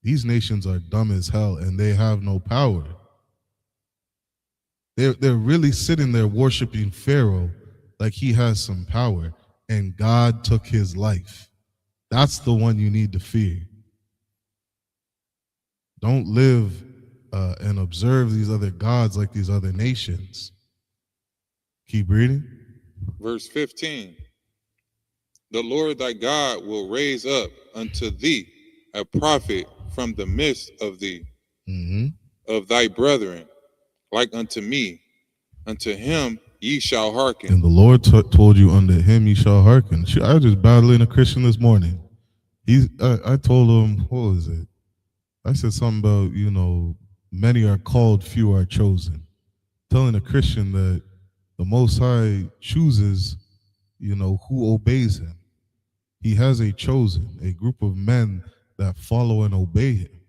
These nations are dumb as hell, and they have no power. They're really sitting there worshiping Pharaoh like he has some power, and God took his life. That's the one you need to fear. Don't live and observe these other gods like these other nations. Keep reading. Verse 15. The Lord thy God will raise up unto thee a prophet from the midst of thee, of thy brethren, like unto me. Unto him ye shall hearken. And the Lord told you, unto him ye shall hearken. I was just battling a Christian this morning. I told him, what was it? I said something about, many are called, few are chosen. Telling a Christian that the Most High chooses, who obeys him. He has a chosen, a group of men that follow and obey him.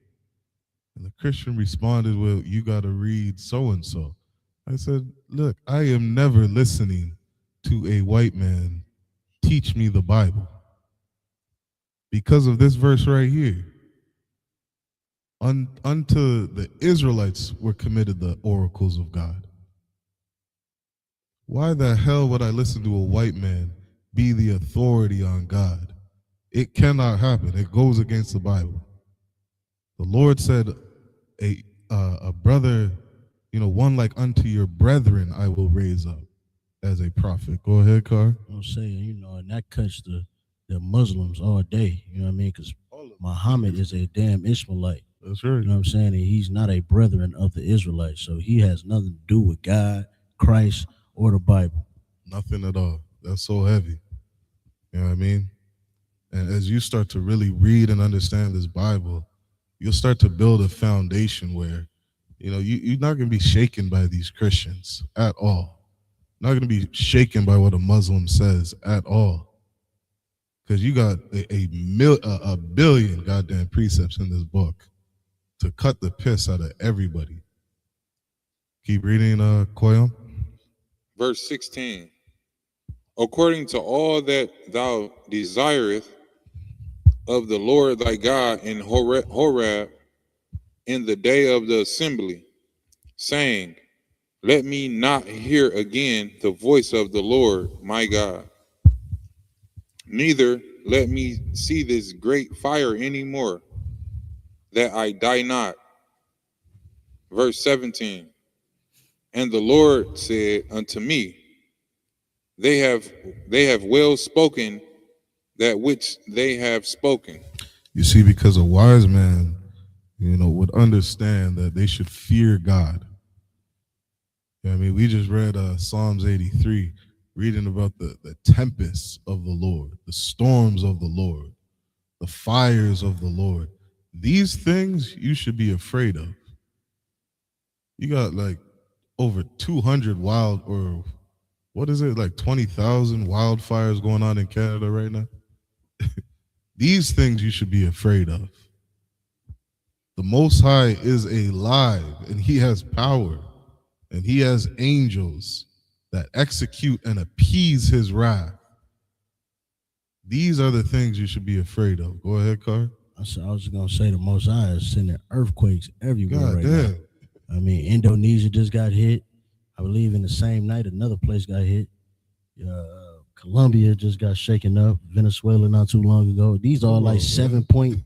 And the Christian responded, well, you got to read so-and-so. I said, look, I am never listening to a white man teach me the Bible. Because of this verse right here. Unto the Israelites were committed the oracles of God. Why the hell would I listen to a white man be the authority on God? It cannot happen. It goes against the Bible. The Lord said, a brother, one like unto your brethren I will raise up as a prophet. Go ahead, Car. I'm saying, and that cuts the Muslims all day. You know what I mean? Because Muhammad is a damn Ishmaelite. That's right. You know what I'm saying? And he's not a brethren of the Israelites. So he has nothing to do with God, Christ, or the Bible. Nothing at all. That's so heavy. You know what I mean? And as you start to really read and understand this Bible, you'll start to build a foundation where, you're not going to be shaken by these Christians at all. Not going to be shaken by what a Muslim says at all. Because you got a billion goddamn precepts in this book to cut the piss out of everybody. Keep reading, Koyam. Verse 16. According to all that thou desireth of the Lord thy God in Horeb in the day of the assembly, saying, let me not hear again the voice of the Lord my God, neither let me see this great fire any more, that I die not. Verse 17. And the Lord said unto me, they have well spoken that which they have spoken. You see, because a wise man, would understand that they should fear God. I mean, we just read Psalms 83, reading about the tempests of the Lord, the storms of the Lord, the fires of the Lord. These things you should be afraid of. You got like over 200 wild, or what is it, like 20,000 wildfires going on in Canada right now? These things you should be afraid of. The Most High is alive, and he has power, and he has angels that execute and appease his wrath. These are the things you should be afraid of. Go ahead, Car. I was going to say the Most High is sending earthquakes everywhere God right damn. now. I mean, Indonesia just got hit. I believe in the same night, another place got hit. Colombia just got shaken up. Venezuela not too long ago. These are like 7 point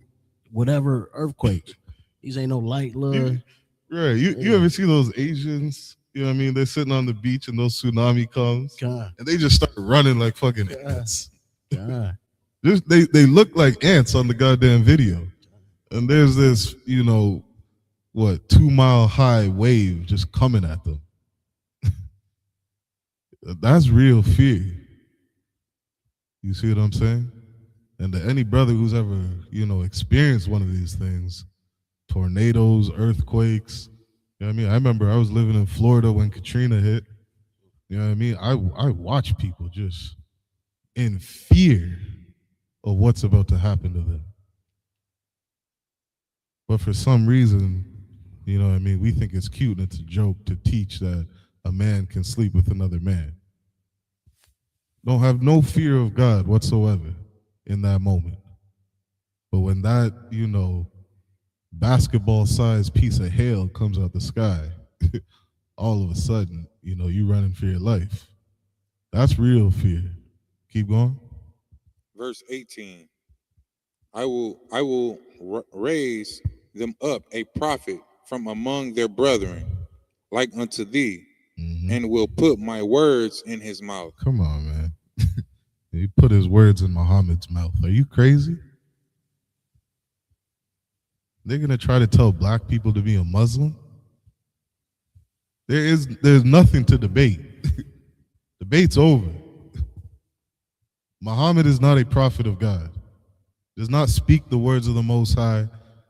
whatever earthquakes. These ain't no light little. Right. You ever see those Asians? You know what I mean? They're sitting on the beach and those tsunami comes. God. And they just start running like fucking ants. God. They look like ants on the goddamn video. And there's this, 2-mile high wave just coming at them. That's real fear. You see what I'm saying? And to any brother who's ever, experienced one of these things, tornadoes, earthquakes, you know what I mean? I remember I was living in Florida when Katrina hit. You know what I mean? I watch people just in fear of what's about to happen to them. But for some reason, you know what I mean, we think it's cute and it's a joke to teach that a man can sleep with another man. Don't have no fear of God whatsoever in that moment. But when that, basketball-sized piece of hail comes out the sky, all of a sudden, you running for your life. That's real fear. Keep going. Verse 18. I will raise them up a prophet from among their brethren, like unto thee, and will put my words in his mouth. Come on, man. He put his words in Muhammad's mouth. Are you crazy? They're going to try to tell black people to be a Muslim? There's nothing to debate. Debate's over. Muhammad is not a prophet of God. Does not speak the words of the Most High.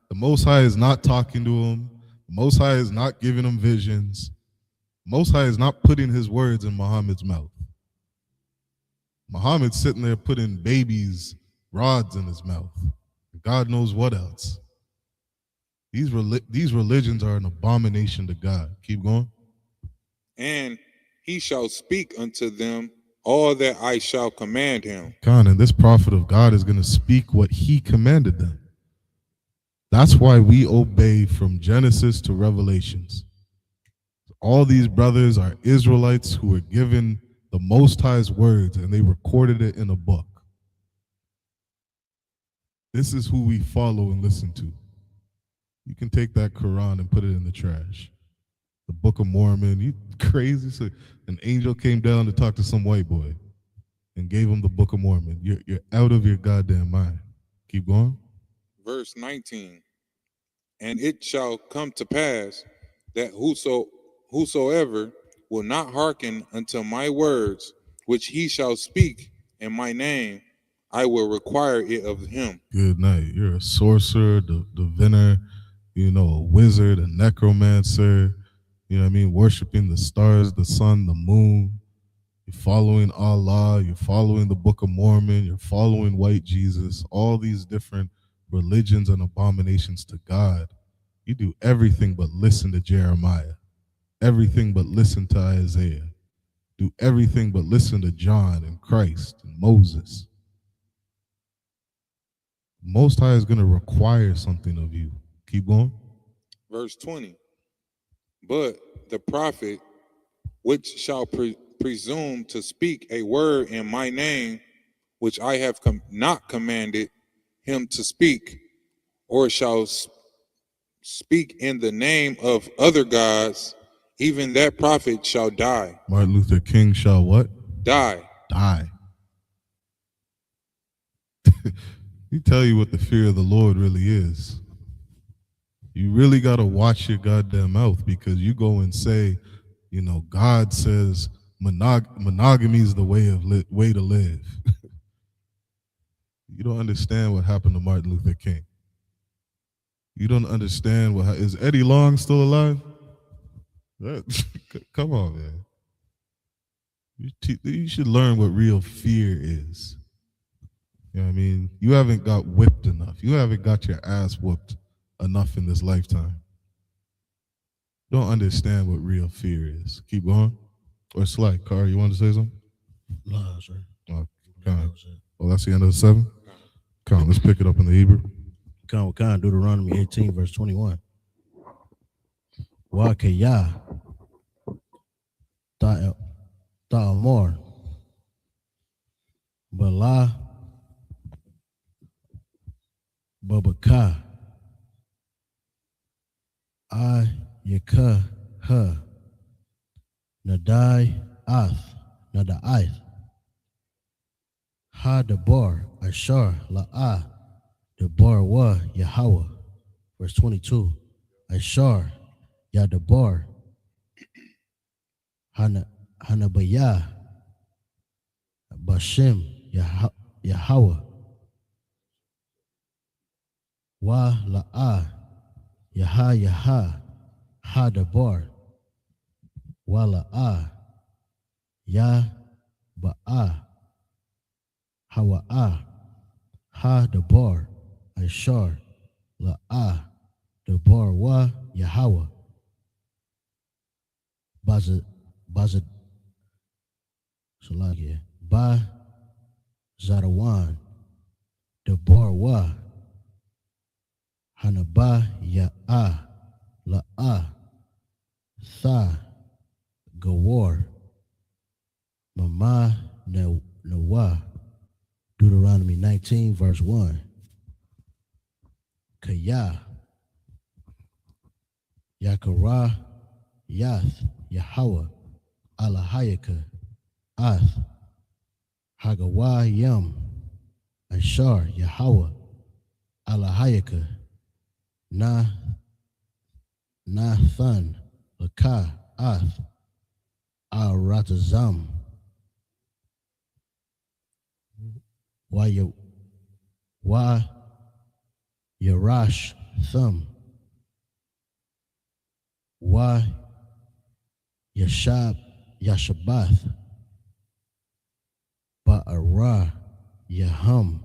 The Most High is not talking to him. The Most High is not giving him visions. The Most High is not putting his words in Muhammad's mouth. Muhammad's sitting there putting babies' rods in his mouth. God knows what else. These religions are an abomination to God. Keep going. And he shall speak unto them all that I shall command him. God, and this prophet of God is going to speak what he commanded them. That's why we obey from Genesis to Revelations. All these brothers are Israelites who were given the Most High's words, and they recorded it in a book. This is who we follow and listen to. You can take that Quran and put it in the trash. The Book of Mormon, you crazy? So an angel came down to talk to some white boy and gave him the Book of Mormon. You're out of your goddamn mind. Keep going. Verse 19. And it shall come to pass that whosoever will not hearken unto my words, which he shall speak in my name, I will require it of him. Good night. You're a sorcerer, diviner, a wizard, a necromancer, worshiping the stars, the sun, the moon. You're following Allah, you're following the Book of Mormon, you're following white Jesus, all these different religions and abominations to God. You do everything but listen to Jeremiah, everything but listen to Isaiah, do everything but listen to John and Christ and Moses. Most High is going to require something of you. Keep going. Verse 20. But the prophet, which shall presume to speak a word in my name, which I have not commanded him to speak, or shall speak in the name of other gods, even that prophet shall die. Martin Luther King shall what? Die. Die. He tell you what the fear of the Lord really is. You really got to watch your goddamn mouth, because you go and say, you know, God says monogamy is the way to live. You don't understand what happened to Martin Luther King. You don't understand is Eddie Long still alive? Come on, man. You should learn what real fear is. You know what I mean? You haven't got whipped enough. You haven't got your ass whooped enough in this lifetime. You don't understand what real fear is. Keep going. Or Sly, Car, you want to say something? No, sir. Oh, well, that's the end of the 7? Come on, let's pick it up in the Hebrew. Come, Deuteronomy 18, verse 21. Wa kaya ta'amor bala babaka yaka ha nadai ha dabar ashar la'a dabar wa Yahweh. Verse 22. Ashar ya dabar hanabaya bashem Yahweh wa la'a yaha ha dabar wa la'a ya ba'a hawa'a ha dabar ashar la'a dabar wa Yahweh bazad Salagia ba Zarawan dabar wa hanaba ya'a la'a tha gawar mama nawa. Deuteronomy 19, verse 1. Kaya Yakara Yath Yahweh Alahayaka Ath Hagawa Yam Ashar Yahweh Alahayaka Nathan Laka Ath Aratazam Wa Yarash Thumb Wa Yashabath Ba'ara Yaham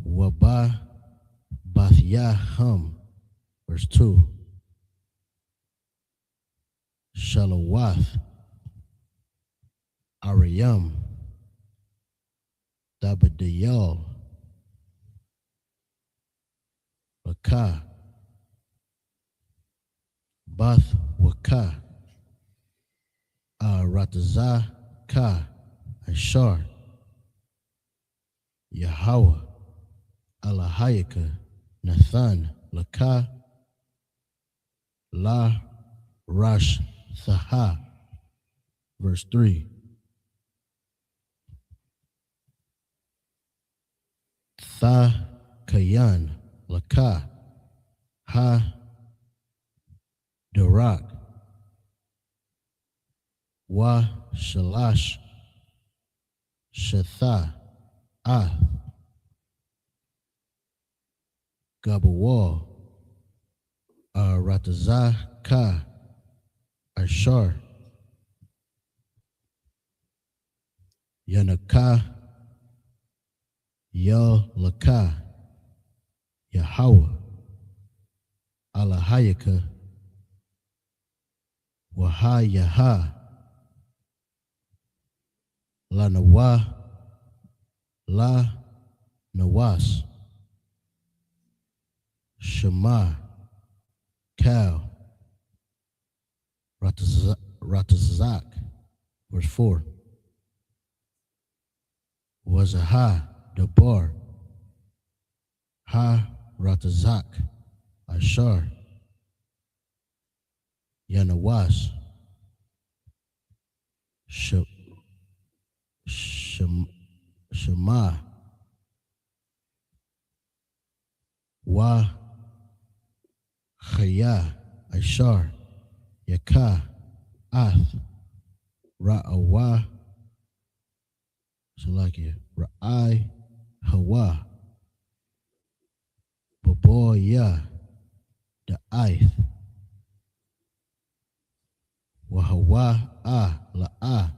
Waba Bathyaham. Verse 2. Shalawath Ariyam Dabadayal Waka Bath Waka Ratazah Ka Ashar Yahweh Alahayaka Nathan Laka La Rash Saha. Verse 3. Tha Kayan Laka Ha Darak Wa Shalash Shatha Ah Gabawal Ratazah Ka Ashar Yanaka Yal Laka Yahweh Wahayaka, Wahayaha, La Nawa, La Nawas, Shema, Kal, Ratazak, verse 4. Wazaha, Dabar, Ha, Ratazak, Ashar, Yanawas, Shema, Wa, Chaya, Ashar, Yaka, Ath, Ra'awa, Salakia, Ra'ai, Hawa, Baboya, Da'aith, Wahawa, La'a,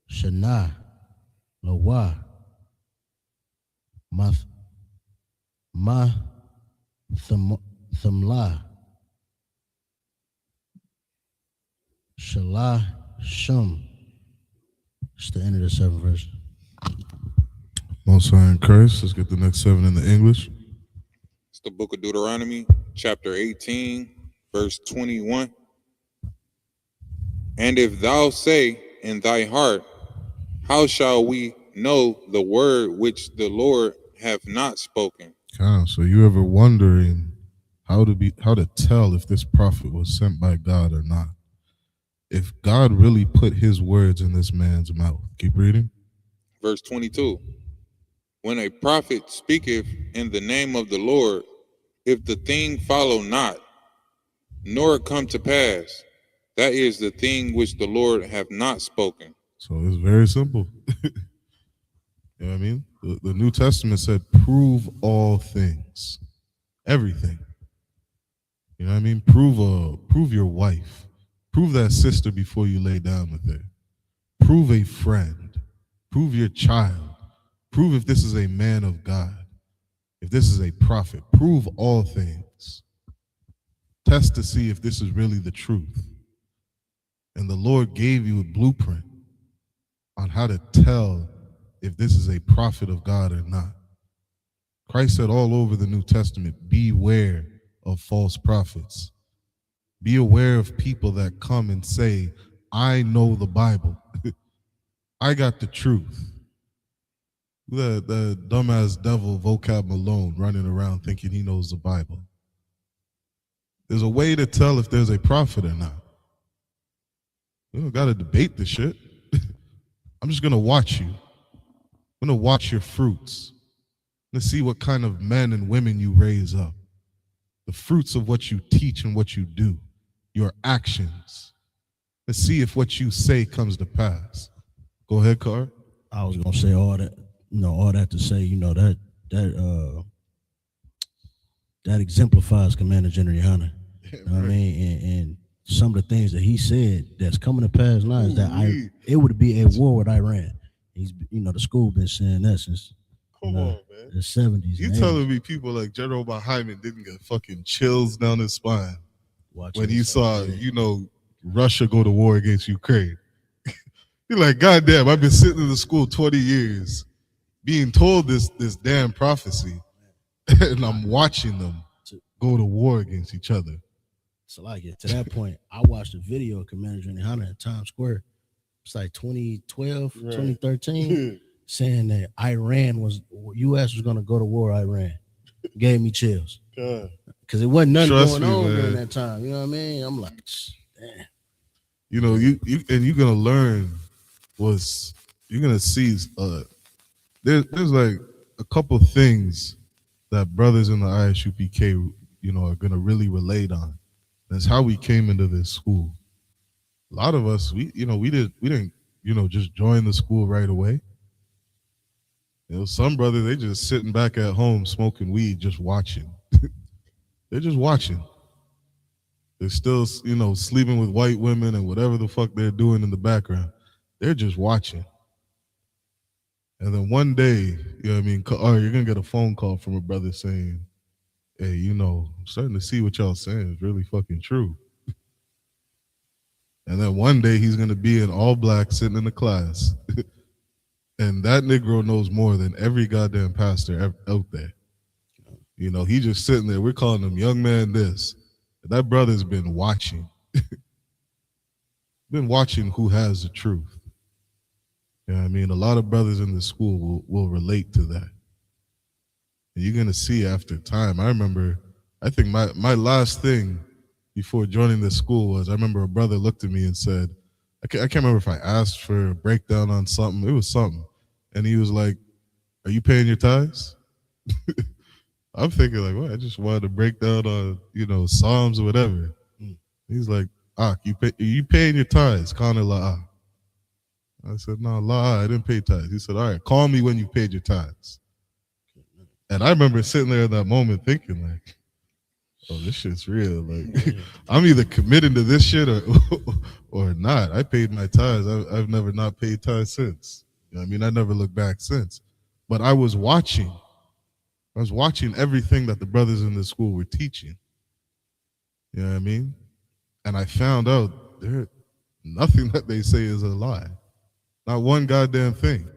Shana, Lawa, Ma, Thamla, Shalah, Shum. It's the end of the 7th verse. Most High in Christ. Let's get the next 7 in the English. It's the book of Deuteronomy, chapter 18, verse 21. And if thou say in thy heart, how shall we know the word which the Lord hath not spoken? So you ever wondering how to tell if this prophet was sent by God or not? If God really put his words in this man's mouth. Keep reading. Verse 22. When a prophet speaketh in the name of the Lord, if the thing follow not, nor come to pass, that is the thing which the Lord hath not spoken. So it's very simple. You know what I mean? The New Testament said, prove all things, everything. You know what I mean? Prove your wife. Prove that sister before you lay down with her. Prove a friend. Prove your child. Prove if this is a man of God. If this is a prophet. Prove all things. Test to see if this is really the truth. And the Lord gave you a blueprint on how to tell if this is a prophet of God or not. Christ said all over the New Testament, beware of false prophets. Be aware of people that come and say, I know the Bible. I got the truth. The dumbass devil vocab Malone running around thinking he knows the Bible. There's a way to tell if there's a prophet or not. You don't got to debate the shit. I'm just going to watch you. I'm going to watch your fruits. Let's see what kind of men and women you raise up. The fruits of what you teach and what you do. Your actions. Let's see if what you say comes to pass. Go ahead, Car. I was going to say all that to say, that exemplifies Commander General Hunter. You know what I mean? And some of the things that he said that's coming to pass now is that it would be a war with Iran. He's, the school been saying that since man. The 70s. You telling me people like General Hyman didn't get fucking chills down his spine when he saw, Russia go to war against Ukraine? You're like, God damn, I've been sitting in the school 20 years being told this damn prophecy, and I'm watching them go to war against each other. So to that point, I watched a video of Commander General Hunter in Times Square. It's like 2012, 2013, saying that U.S. was going to go to war with Iran. Gave me chills. Because it wasn't nothing going on during that time. You know what I mean? I'm like, damn. You're going to learn you're going to see, there's like a couple things that brothers in the ISUPK, are going to really relate on. That's how we came into this school. A lot of us, we didn't just join the school right away. Some brothers, they just sitting back at home smoking weed, just watching. They're just watching. They're still, sleeping with white women and whatever the fuck they're doing in the background. They're just watching. And then one day, you're going to get a phone call from a brother saying, hey, I'm starting to see what y'all saying is really fucking true. And then one day he's gonna be in all black sitting in the class. And that Negro knows more than every goddamn pastor out there. He just sitting there. We're calling him young man this. That brother's been watching. Been watching who has the truth. I mean? A lot of brothers in the school will relate to that. And you're going to see after time. I remember, I think my last thing before joining this school was, I remember a brother looked at me and said, I can't remember if I asked for a breakdown on something. It was something. And he was like, are you paying your tithes? I'm thinking like, well, I just wanted to break down on, Psalms or whatever. He's like, you paying your tithes? Kana la. I said, no, la, I didn't pay tithes. He said, all right, call me when you paid your tithes. And I remember sitting there in that moment thinking like, oh, this shit's real. Like, I'm either committing to this shit or not. I paid my tithes. I've never not paid tithes since. I mean, I never looked back since. But I was watching everything that the brothers in the school were teaching. You know what I mean? And I found out nothing that they say is a lie. Not one goddamn thing.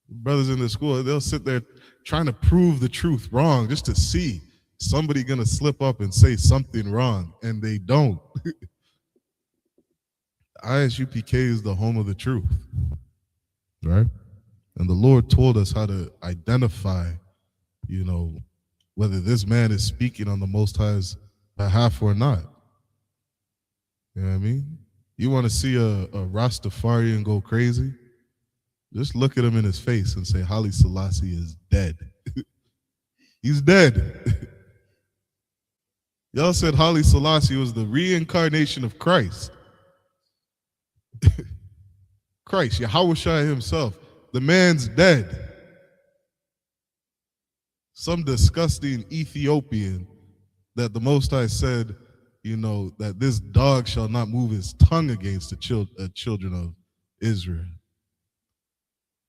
Brothers in the school, they'll sit there trying to prove the truth wrong just to see somebody gonna slip up and say something wrong, and they don't. ISUPK is the home of the truth, right? And the Lord told us how to identify, whether this man is speaking on the Most High's behalf or not. You know what I mean? You want to see a Rastafarian go crazy? Just look at him in his face and say, Haile Selassie is dead. He's dead. Y'all said Haile Selassie was the reincarnation of Christ. Christ, Yahushua himself. The man's dead. Some disgusting Ethiopian that the Most High said, that this dog shall not move his tongue against the children of Israel.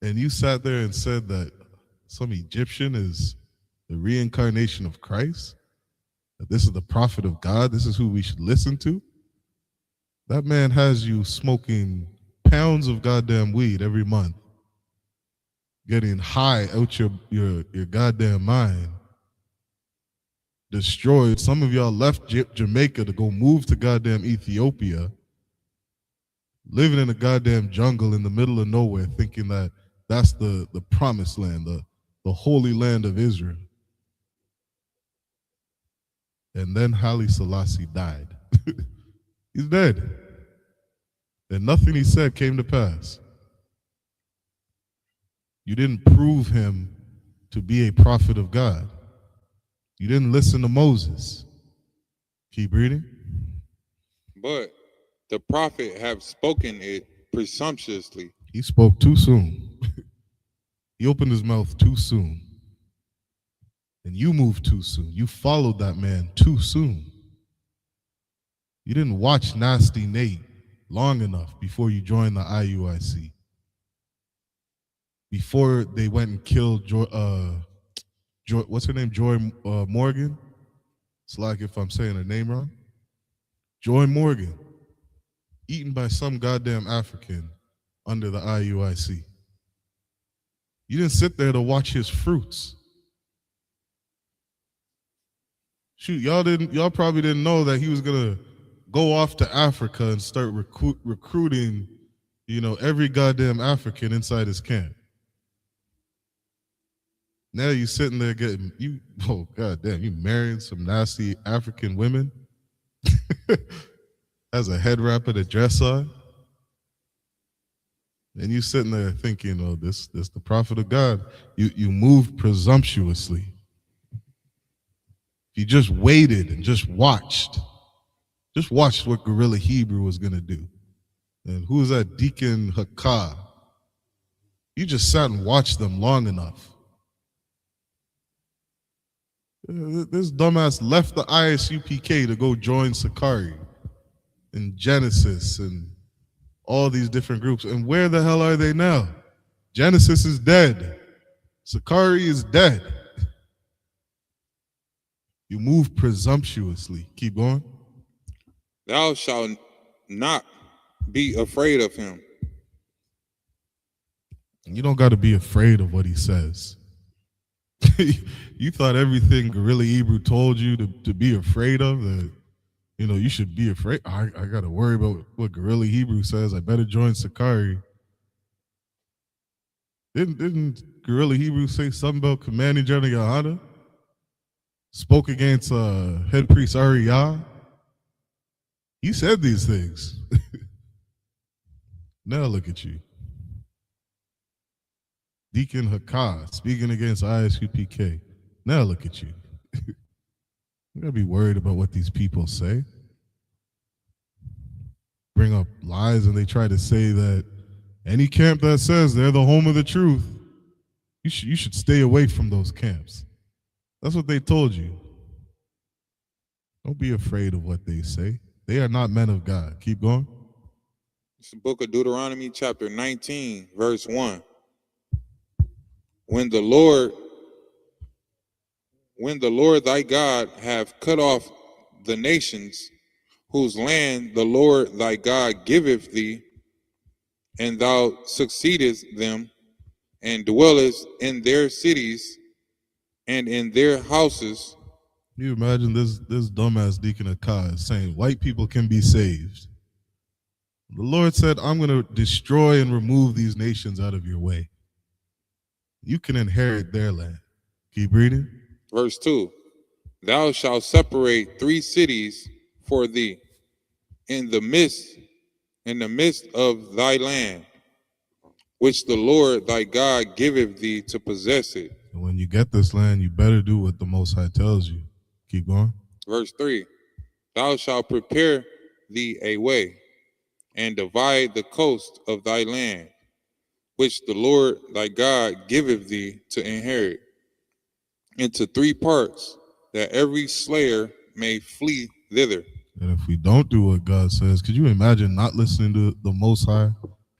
And you sat there and said that some Egyptian is the reincarnation of Christ? That this is the prophet of God? This is who we should listen to? That man has you smoking pounds of goddamn weed every month, getting high out your goddamn mind, destroyed. Some of y'all left Jamaica to go move to goddamn Ethiopia, living in a goddamn jungle in the middle of nowhere, thinking that that's the promised land, the holy land of Israel. And then Haile Selassie died. He's dead. And nothing he said came to pass. You didn't prove him to be a prophet of God. You didn't listen to Moses. Keep reading. But the prophet have spoken it presumptuously. He spoke too soon. He opened his mouth too soon. And you moved too soon. You followed that man too soon. You didn't watch Nasty Nate long enough before you joined the IUIC. Before they went and killed what's her name? Joy Morgan? It's like if I'm saying her name wrong. Joy Morgan. Eaten by some goddamn African under the IUIC. You didn't sit there to watch his fruits. Shoot, y'all probably didn't know that he was gonna go off to Africa and start recruiting, every goddamn African inside his camp. Now you sitting there oh goddamn, you marrying some nasty African women? Has a head wrap and a dress on? And you sitting there thinking, oh, this the prophet of God. You moved presumptuously. If you just waited and just watched what Guerrilla Hebrew was going to do. And who was that? Deacon Hakah. You just sat and watched them long enough. This dumbass left the ISUPK to go join Sakari and Genesis and all these different groups. And where the hell are they now? Genesis is dead. Sakari is dead. You move presumptuously. Keep going. Thou shalt not be afraid of him. You don't got to be afraid of what he says. You thought everything Gorilla Hebrew told you to be afraid of, that, you know, you should be afraid. I got to worry about what Gorilla Hebrew says. I better join Sakari. Didn't Gorilla Hebrew say something about commanding General Yohana? Spoke against head priest Ariyah. He said these things. Now look at you. Deacon Hakah speaking against ISUPK. Now look at you. You gotta be worried about what these people say. Bring up lies and they try to say that any camp that says they're the home of the truth, you should stay away from those camps. That's what they told you. Don't be afraid of what they say. They are not men of God. Keep going. It's the book of Deuteronomy, chapter 19, verse 1. When the Lord thy God have cut off the nations whose land the Lord thy God giveth thee, and thou succeedest them, and dwellest in their cities and in their houses. You imagine this dumbass Deacon Hakah is saying white people can be saved. The Lord said, I'm going to destroy and remove these nations out of your way. You can inherit their land. Keep reading. Verse 2. Thou shalt separate 3 cities for thee in the midst of thy land, which the Lord thy God giveth thee to possess it. And when you get this land, you better do what the Most High tells you. Keep going. Verse 3. Thou shalt prepare thee a way, and divide the coast of thy land, which the Lord thy God giveth thee to inherit, into 3 parts, that every slayer may flee thither. And if we don't do what God says, could you imagine not listening to the Most High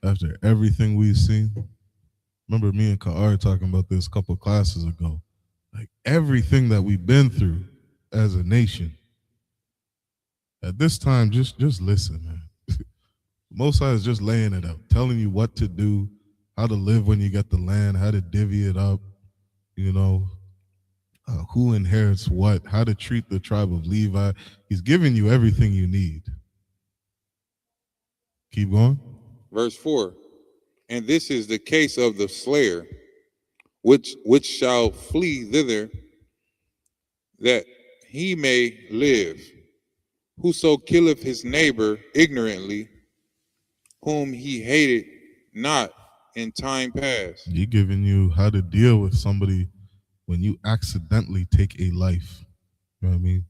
after everything we've seen? Remember me and Ka'ar talking about this a couple classes ago. Like everything that we've been through as a nation. At this time, just listen, man. Most High is just laying it out, telling you what to do, how to live when you get the land, how to divvy it up, you know, who inherits what, how to treat the tribe of Levi. He's giving you everything you need. Keep going. Verse 4. And this is the case of the slayer, which shall flee thither, that he may live. Whoso killeth his neighbor ignorantly, whom he hated not in time past. He's giving you how to deal with somebody when you accidentally take a life. You know what I mean?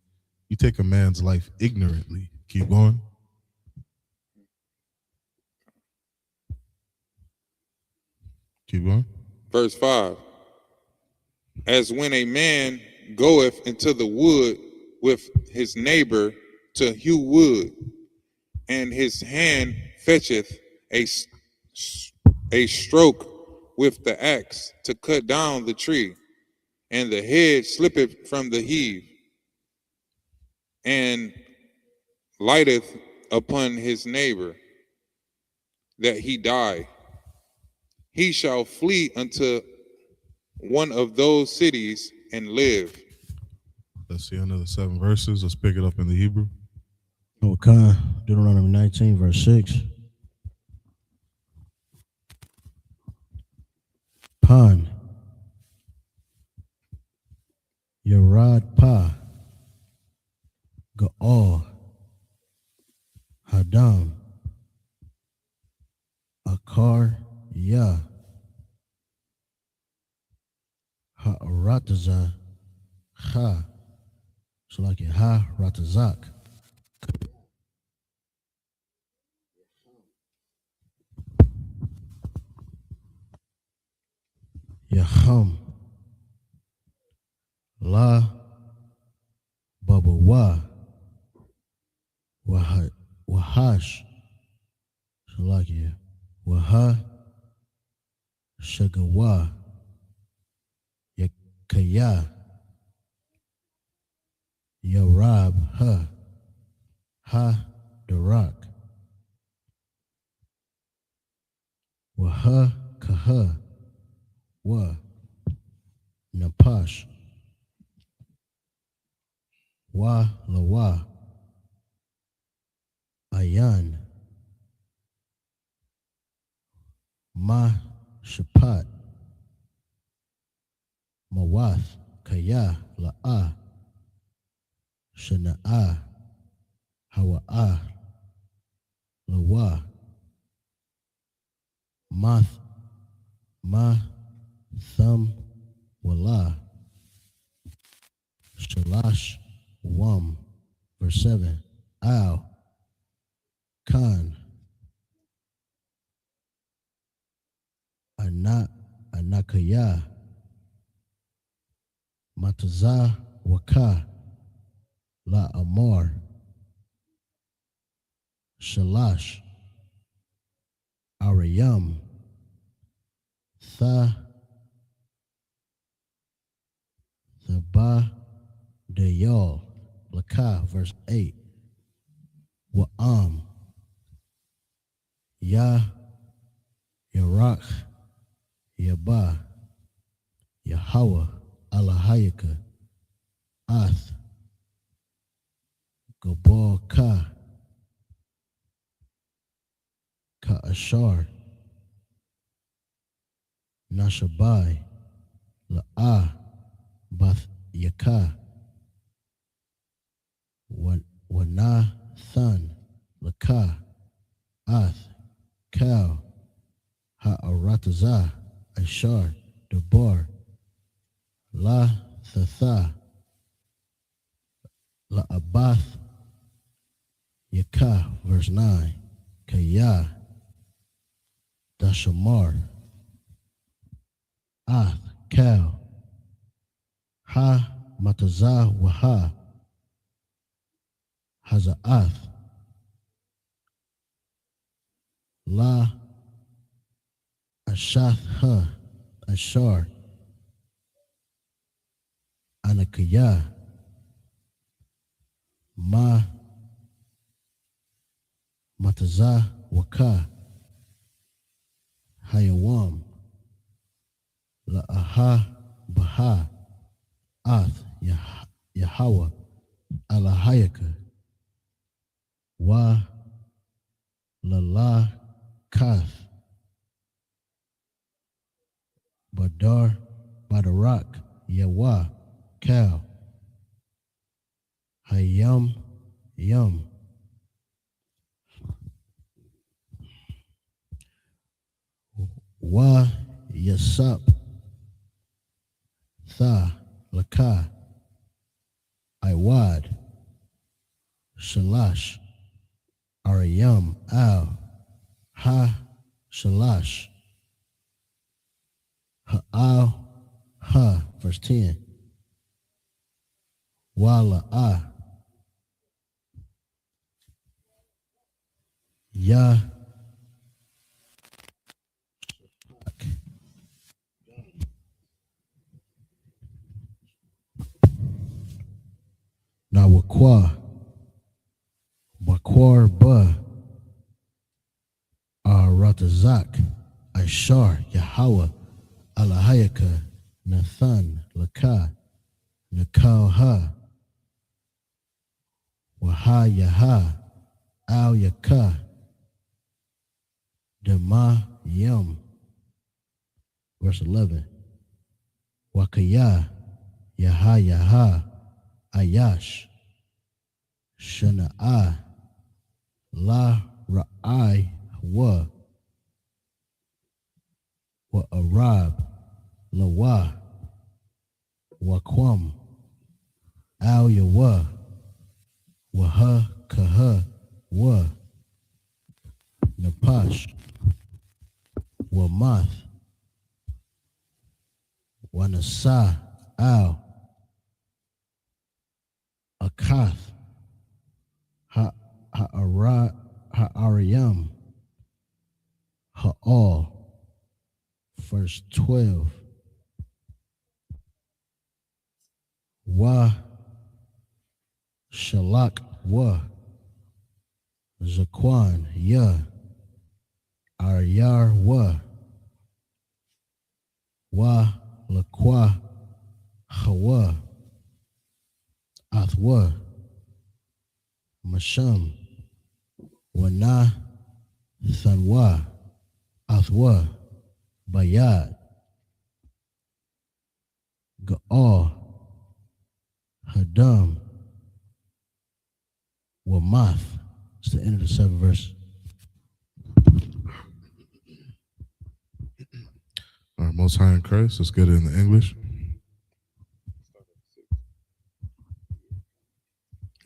You take a man's life ignorantly. Keep going. Keep going. Verse 5. As when a man goeth into the wood with his neighbor to hew wood, and his hand fetcheth a stroke with the axe to cut down the tree, and the head slippeth from the heave, and lighteth upon his neighbor, that he die. He shall flee unto one of those cities and live. Let's see another 7 verses. Let's pick it up in the Hebrew. Okay, Deuteronomy 19, verse 6. Pan, Yerad Pa, Ga'al, Hadam, Akar, Ya, Ha'rataza, Ha, so like it, Ha-ratazak. Yaham, La, Babawa, Wahash, Shalakia, Waha, Shagawa, Yakaya, Wa Lawa, Ayan, Ma Shapat, Mawath, Kaya, La'a, Shana'a, Hawa'a, Lawa, Math, Ma, Thum, Wala, Shalash, Wam. Verse 7. Al, Khan, Anakaya, Mataza, Waka, La Amar, Shalash, Arayam, Tha, Thaba, Deyal, Laka, verse 8. Wa'am, Ya, Yarak, Yaba, Yahweh, Alahayaka, Ath, Gabal Ka, Ka'ashar, Nashabai, La'a, Bath Yaka, Wana Than, Laka, Ath, Kal, Ha'arataza, Ashar, Debar, La Thatha, La Abath, Yaka, verse 9, Kaya, Dashamar, Ath, Kal, Ha, Mataza, Waha, Haza'ath, La, Ashath, Ha, Ashar, Anakaya, Ma, Mataza, Waka, Hayawam, La'aha, Baha, Ath, Yahweh, Alahayaka, Wa, Lala, Kath, Badar, Badarak, Yawa, Kal, Hayam, Yum, Wa, Yasup, Tha, Laka, Iwad, Shalash, Arayam, Al, Ha, Shalash, Ha'al, Ha, verse 10, Wala'ah, Ya, Nawakwa, Bakwar Ba, Ratazak, Ashar, Yahweh, Alahayaka, Nathan, Laka, Nakal Ha, Waha Yaha, Al Yaka, Dema Yum, verse 11. Wakaya, Yaha Yaha, Ayash, Shana'ah, La Ra'ai Wa, Arab, Lawa, Wakwam, Al Yawa, Waha Kaha Wa, Napash, Wamath, Wanasa, Al, Akath, Ha'arayam, Ha'al, verse 12. Wa, Shalak, Wa, Zakwan, Ya, Aryar, Wa, Lakwa, Hawa, Athwa, Masham, Wana, Sanwa, Athwa, Bayad, Ga'al, Hadam, Wamath. It's the end of the 7th verse. All right, Most High in Christ. Let's get it in the English.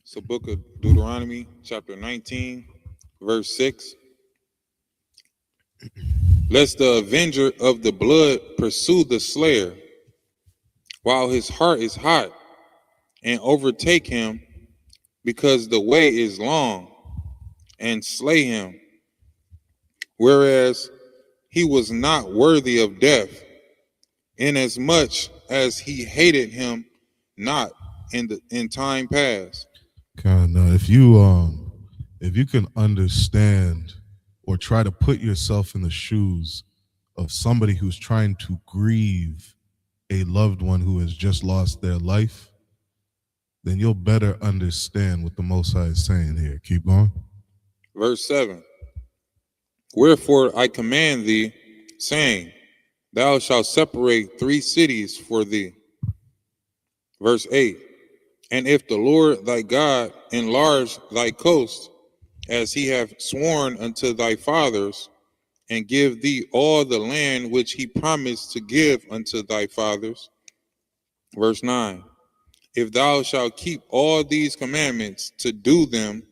It's the book of Deuteronomy, chapter 19, verse 6. Lest the avenger of the blood pursue the slayer, while his heart is hot, and overtake him, because the way is long, and slay him, whereas he was not worthy of death, inasmuch as he hated him not in time past. Kind of, if you can understand or try to put yourself in the shoes of somebody who's trying to grieve a loved one who has just lost their life, then you'll better understand what the Most High is saying here. Keep going. Verse 7. Wherefore I command thee, saying, thou shalt separate 3 cities for thee. Verse 8. And if the Lord thy God enlarge thy coast, as he hath sworn unto thy fathers, and give thee all the land which he promised to give unto thy fathers. Verse 9. If thou shalt keep all these commandments to do them,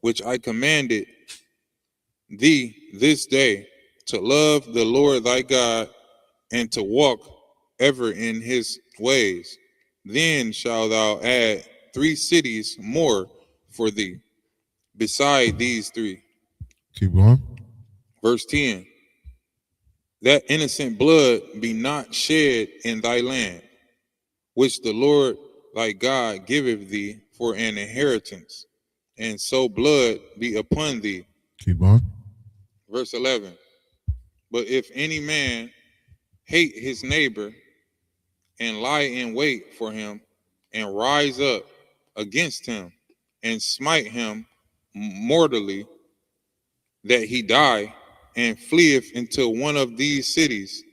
which I commanded thee this day, to love the Lord thy God, and to walk ever in his ways, then shalt thou add 3 cities more for thee, beside these 3. Keep going. Verse 10. That innocent blood be not shed in thy land, which the Lord thy God giveth thee for an inheritance, and so blood be upon thee. Keep on. Verse 11. But if any man hate his neighbor, and lie in wait for him, and rise up against him, and smite him mortally, that he die, and fleeth into one of these cities.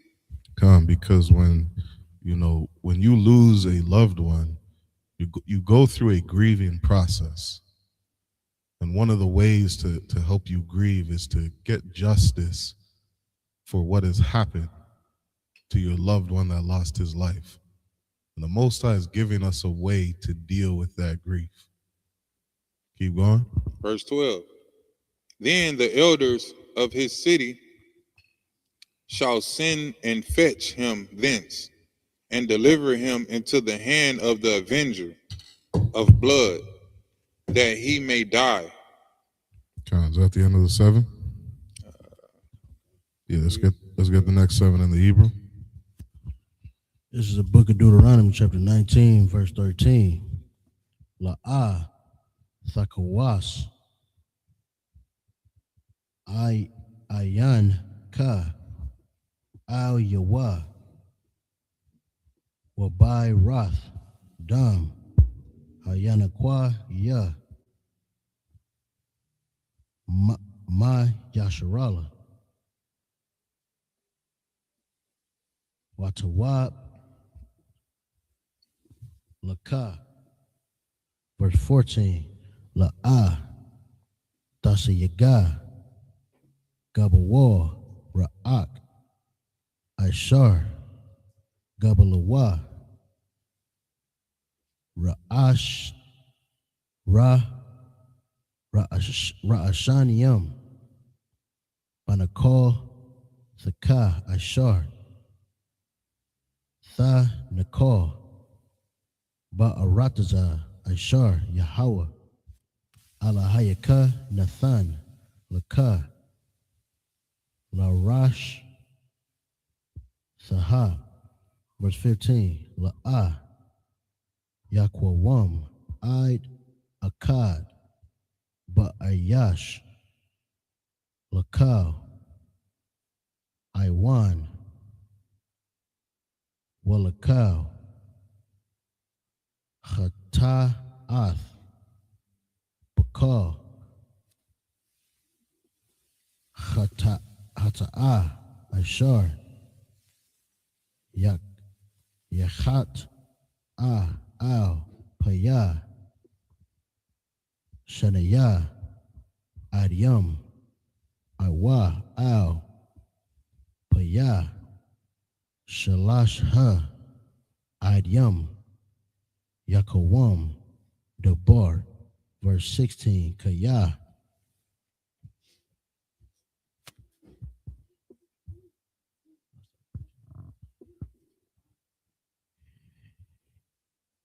Because when you lose a loved one, you go through a grieving process. And one of the ways to help you grieve is to get justice for what has happened to your loved one that lost his life. And the Most High is giving us a way to deal with that grief. Keep going. Verse 12. Then the elders of his city shall send and fetch him thence, and deliver him into the hand of the avenger of blood, that he may die. Is that the end of the 7? Yeah, let's get the next 7 in the Hebrew. This is the book of Deuteronomy, chapter 19, verse 13. La'ah, thakawas, ayan ka, al yawa, wabai rath, dam, ayanakwa ya, ma yasharala, watawab, laka. Verse 14. La'ah, tasayaga, gabawa, ra'ak, ashar, gabalawa, ra'ash, ra'ashaniyam, banakal, thaka, ashar, tha, nakal, ba'arataza, ashar, Yahweh, Alahayaka, Nathan, Laka, Larash, Sahab. Verse 15. La'ah, Yakwawam, Id, Akkad, Ba'ayash, Lakal, Iwan, Walakal, Chata'ath, Ka. Hata'a Ashar. Yak Yachat Al Paya. Shanaya Adyam Awa Al Paya Shalash Ha Adyam Yakawam Debar. Verse 16 Kaya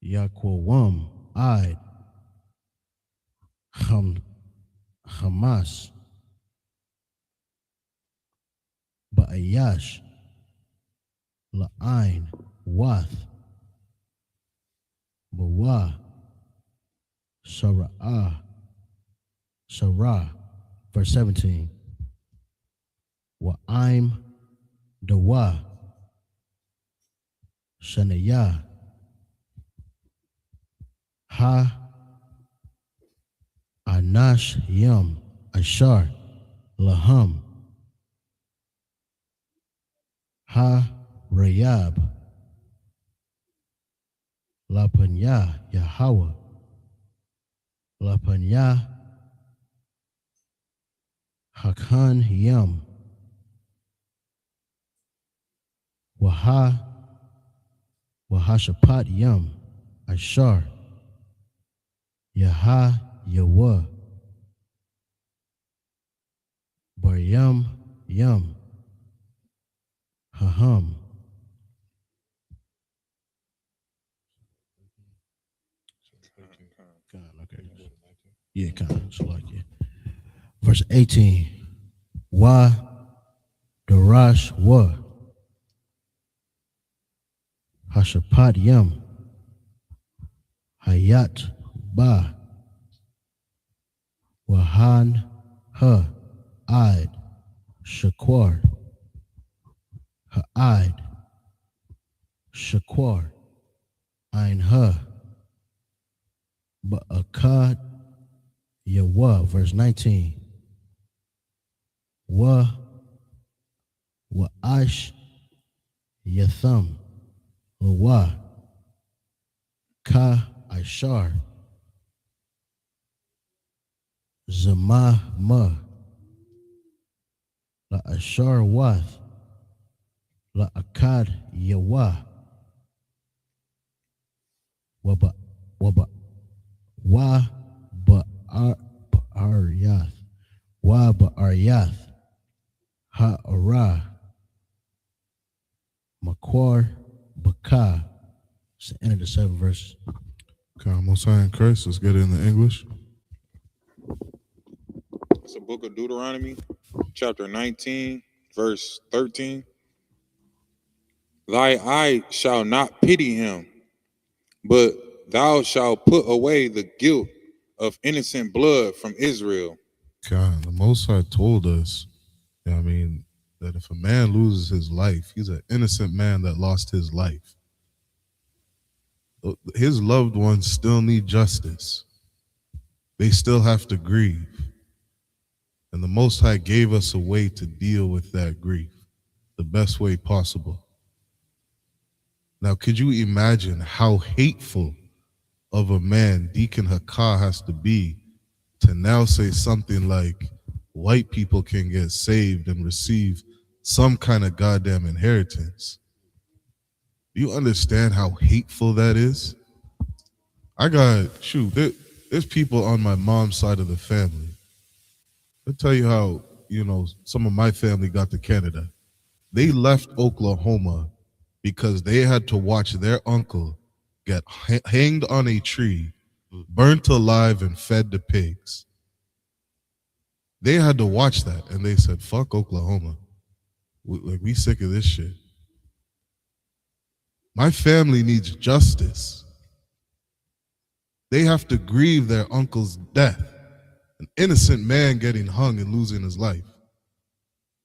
Yakwawam Ad Hamas Ba'ayash La'ain Wath Bawa Sarah, verse 17. Wa'aim Dawa Shanaya Ha Anash Yam Ashar Laham Ha Rayab Lapanya Yahweh Lapanya Hakan Yam Wahashapat Yam Ashar Yaha Yawa Baryam Yam Haham. Okay. Yeah, kind of. So like, yeah. Verse 18. Wa Darash Wa Hashapat Yam Hayat Ba Wahan Ha Id Shakwar Ha'id Shakwar Ein Ha Ba'akad Yawa. Verse 19. Wa'ash Yatham Lawa Ka Ashar Zamah Ma La Ashar Wath La Akad Yawa Waba Wa Ba'aryath Wa Ba'aryath Ha'ara Makwar Baka. It's the end of the 7 verses. Okay, Most High in Christ. Let's get it in the English. It's the book of Deuteronomy, chapter 19, verse 13. Thy eye shall not pity him, but thou shalt put away the guilt of innocent blood from Israel. God, the Most High told us, that if a man loses his life, he's an innocent man that lost his life. His loved ones still need justice. They still have to grieve. And the Most High gave us a way to deal with that grief, the best way possible. Now, could you imagine how hateful of a man Deacon Hakah has to be to now say something like white people can get saved and receive some kind of goddamn inheritance? Do you understand how hateful that is? There's people on my mom's side of the family. I'll tell you how, some of my family got to Canada. They left Oklahoma because they had to watch their uncle get hanged on a tree, burnt alive, and fed to pigs. They had to watch that, and they said, fuck Oklahoma. We sick of this shit. My family needs justice. They have to grieve their uncle's death. An innocent man getting hung and losing his life.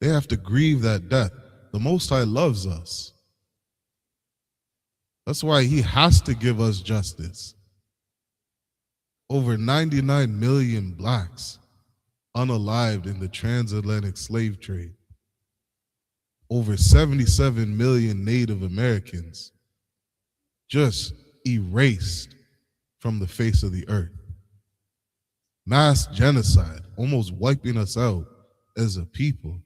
They have to grieve that death. The Most High loves us. That's why he has to give us justice. Over 99 million blacks unalived in the transatlantic slave trade. Over 77 million Native Americans just erased from the face of the earth. Mass genocide, almost wiping us out as a people.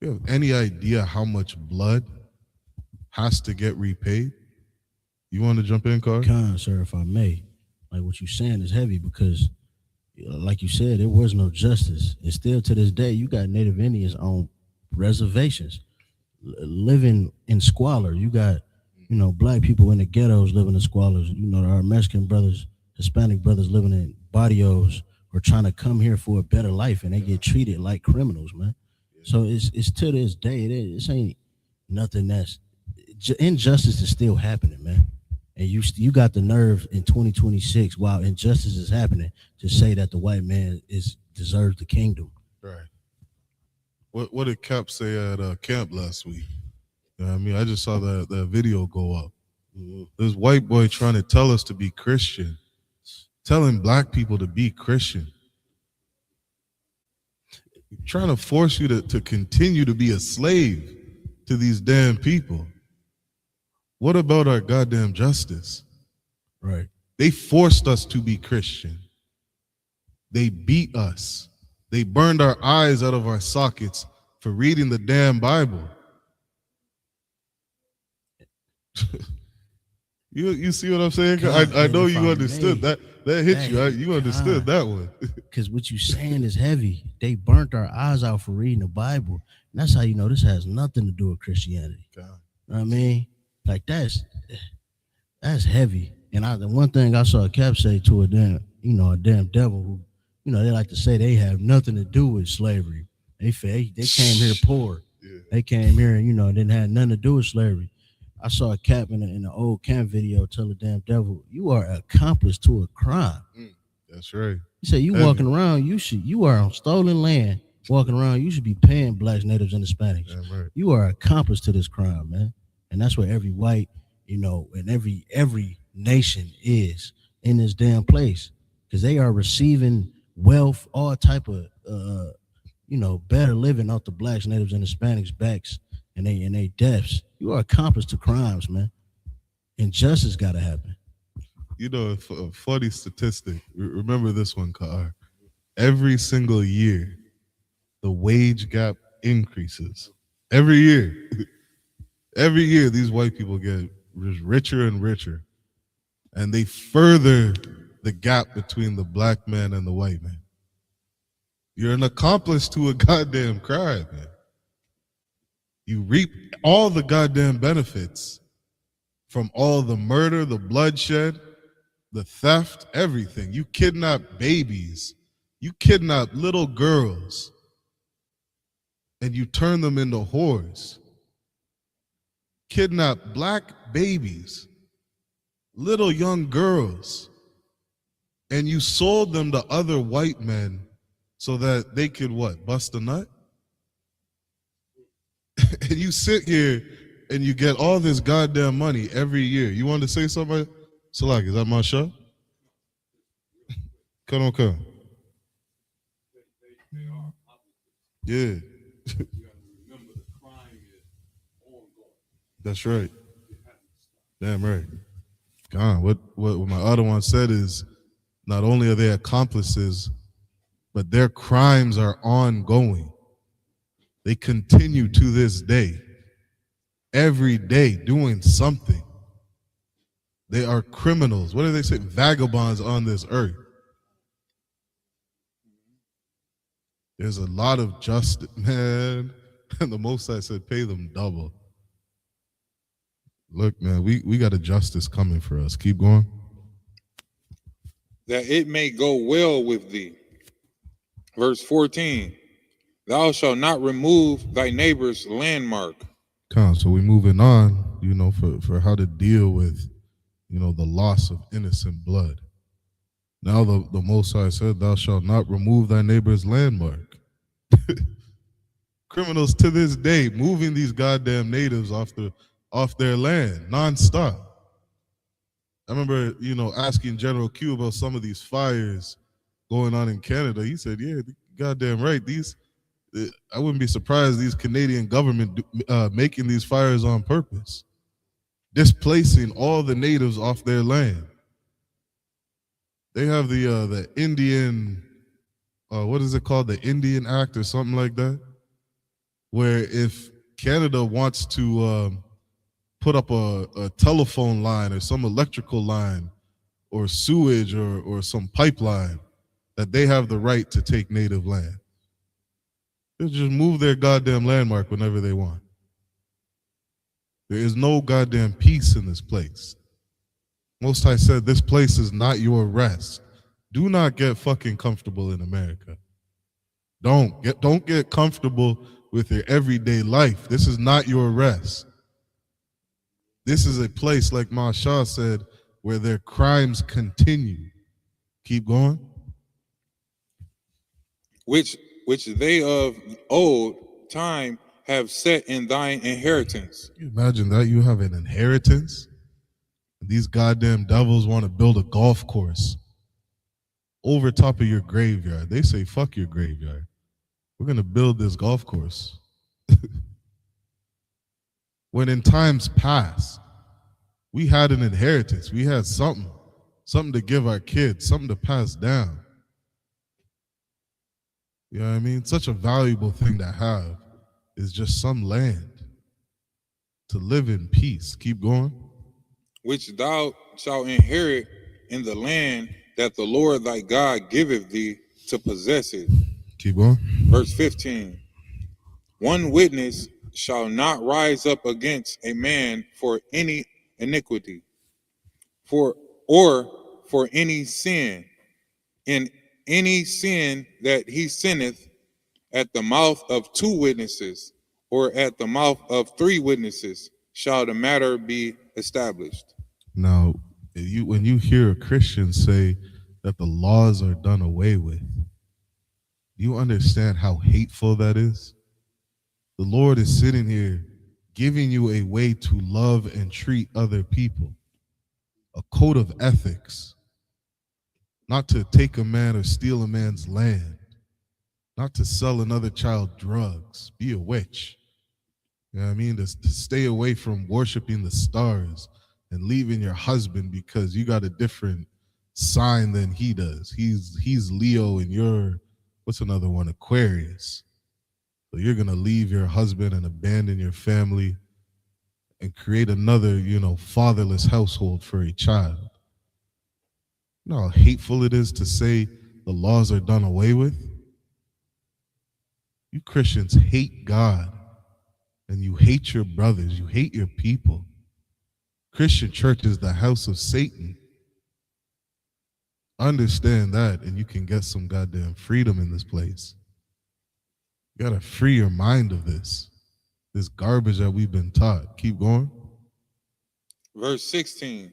You have any idea how much blood has to get repaid? You want to jump in, Carl? Sir, if I may. Like what you're saying is heavy because, like you said, there was no justice. And still to this day, you got Native Indians on reservations living in squalor. You got, black people in the ghettos living in squalors. Our Mexican brothers, Hispanic brothers living in barrios or trying to come here for a better life, and they get treated like criminals, man. So it's to this day, this ain't nothing that's injustice is still happening, man. And you got the nerve in 2026 while injustice is happening to say that the white man deserves the kingdom. Right. What did Cap say at camp last week? You know what I mean, I just saw that video go up. Mm-hmm. This white boy trying to tell us to be Christian, telling black people to be Christian, trying to force you to continue to be a slave to these damn people. What about our goddamn justice? Right. They forced us to be Christian. They beat us. They burned our eyes out of our sockets for reading the damn Bible. You see what I'm saying? I know you understood that. That hit you. You understood that one. Because what you saying is heavy. They burnt our eyes out for reading the Bible. And that's how you know this has nothing to do with Christianity. God. You know what I mean? Like that's heavy. And the one thing I saw Cap say to a damn devil who, they like to say they have nothing to do with slavery. They came here poor. Yeah. They came here and didn't have nothing to do with slavery. I saw a Cap in an old camp video tell a damn devil, "You are accomplice to a crime." That's right. He said, "You walking around, you are on stolen land. Walking around, you should be paying blacks, natives, and Hispanics. Right. You are accomplice to this crime, man." And that's where every white, and every nation is in this damn place, because they are receiving wealth, all type of, better living off the blacks, natives, and Hispanics' backs, and they deaths. You are accomplice to crimes, man. And justice got to happen. A funny statistic. Remember this one, Car. Every single year, the wage gap increases. Every year. Every year, these white people get richer and richer, and they further the gap between the black man and the white man. You're an accomplice to a goddamn crime, man. You reap all the goddamn benefits from all the murder, the bloodshed, the theft, everything. You kidnap babies. You kidnap little girls, and you turn them into whores. Kidnap black babies, little young girls, and you sold them to other white men so that they could what? Bust a nut? And you sit here and you get all this goddamn money every year. You want to say something? Salak, is that my show? Come. Yeah. That's right. Damn right. God, what my other one said is, not only are they accomplices, but their crimes are ongoing. They continue to this day, every day doing something. They are criminals. What do they say? Vagabonds on this earth. There's a lot of justice, man. And the Most High said, pay them double. Look, man, we got a justice coming for us. Keep going. That it may go well with thee. Verse 14. Thou shalt not remove thy neighbor's landmark. So we're moving on, for how to deal with, the loss of innocent blood. Now the Most High said, thou shalt not remove thy neighbor's landmark. Criminals to this day moving these goddamn natives off their land nonstop. I remember, asking General Q about some of these fires going on in Canada. He said, "Yeah, goddamn right. I wouldn't be surprised these Canadian government making these fires on purpose, displacing all the natives off their land. They have the Indian, what is it called, the Indian Act or something like that, where if Canada wants to put up a telephone line or some electrical line or sewage or some pipeline, that they have the right to take native land. They'll just move their goddamn landmark whenever they want. There is no goddamn peace in this place. Most High said, this place is not your rest. Do not get fucking comfortable in America. Don't get comfortable with your everyday life. This is not your rest. This is a place, like Masha said, where their crimes continue. Keep going. Which they of old time have set in thine inheritance. Can you imagine that? You have an inheritance. These goddamn devils want to build a golf course over top of your graveyard. They say, fuck your graveyard. We're going to build this golf course. When in times past, we had an inheritance. We had something to give our kids, something to pass down. You know what I mean? Such a valuable thing to have is just some land to live in peace. Keep going. Which thou shalt inherit in the land that the Lord thy God giveth thee to possess it. Keep going. Verse 15. One witness shall not rise up against a man for any iniquity, or for any sin, in any sin that he sinneth at the mouth of two witnesses, or at the mouth of three witnesses, shall the matter be established. Now, when you hear a Christian say that the laws are done away with, do you understand how hateful that is? The Lord is sitting here giving you a way to love and treat other people, a code of ethics, not to take a man or steal a man's land, not to sell another child drugs, be a witch. You know what I mean? To stay away from worshiping the stars and leaving your husband because you got a different sign than he does. He's Leo and you're, what's another one? Aquarius. So you're going to leave your husband and abandon your family and create another, fatherless household for a child. You know how hateful it is to say the laws are done away with? You Christians hate God and you hate your brothers. You hate your people. Christian church is the house of Satan. Understand that and you can get some goddamn freedom in this place. You gotta free your mind of this garbage that we've been taught. Keep going. Verse 16.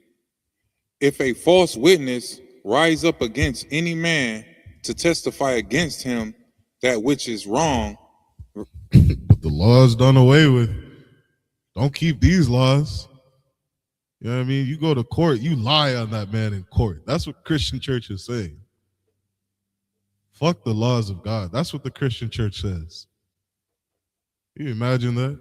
If a false witness rise up against any man to testify against him that which is wrong. But the law's done away with. Don't keep these laws. You know what I mean? You go to court, you lie on that man in court. That's what Christian church is saying. Fuck the laws of God. That's what the Christian church says. Can you imagine that?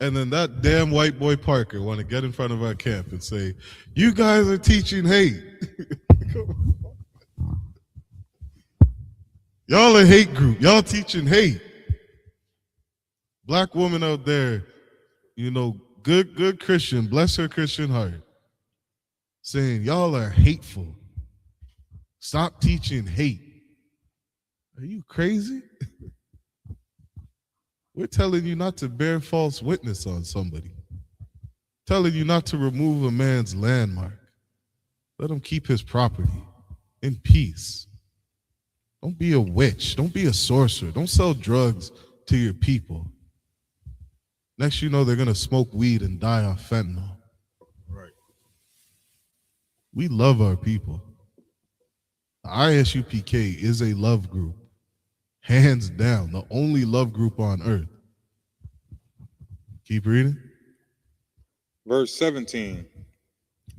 And then that damn white boy Parker want to get in front of our camp and say, you guys are teaching hate. Y'all a hate group. Y'all teaching hate. Black woman out there, good Christian, bless her Christian heart, saying y'all are hateful. Stop teaching hate. Are you crazy? We're telling you not to bear false witness on somebody. Telling you not to remove a man's landmark. Let him keep his property in peace. Don't be a witch. Don't be a sorcerer. Don't sell drugs to your people. Next you know they're going to smoke weed and die off fentanyl. Right. We love our people. The ISUPK is a love group. Hands down, the only love group on earth. Keep reading. Verse 17.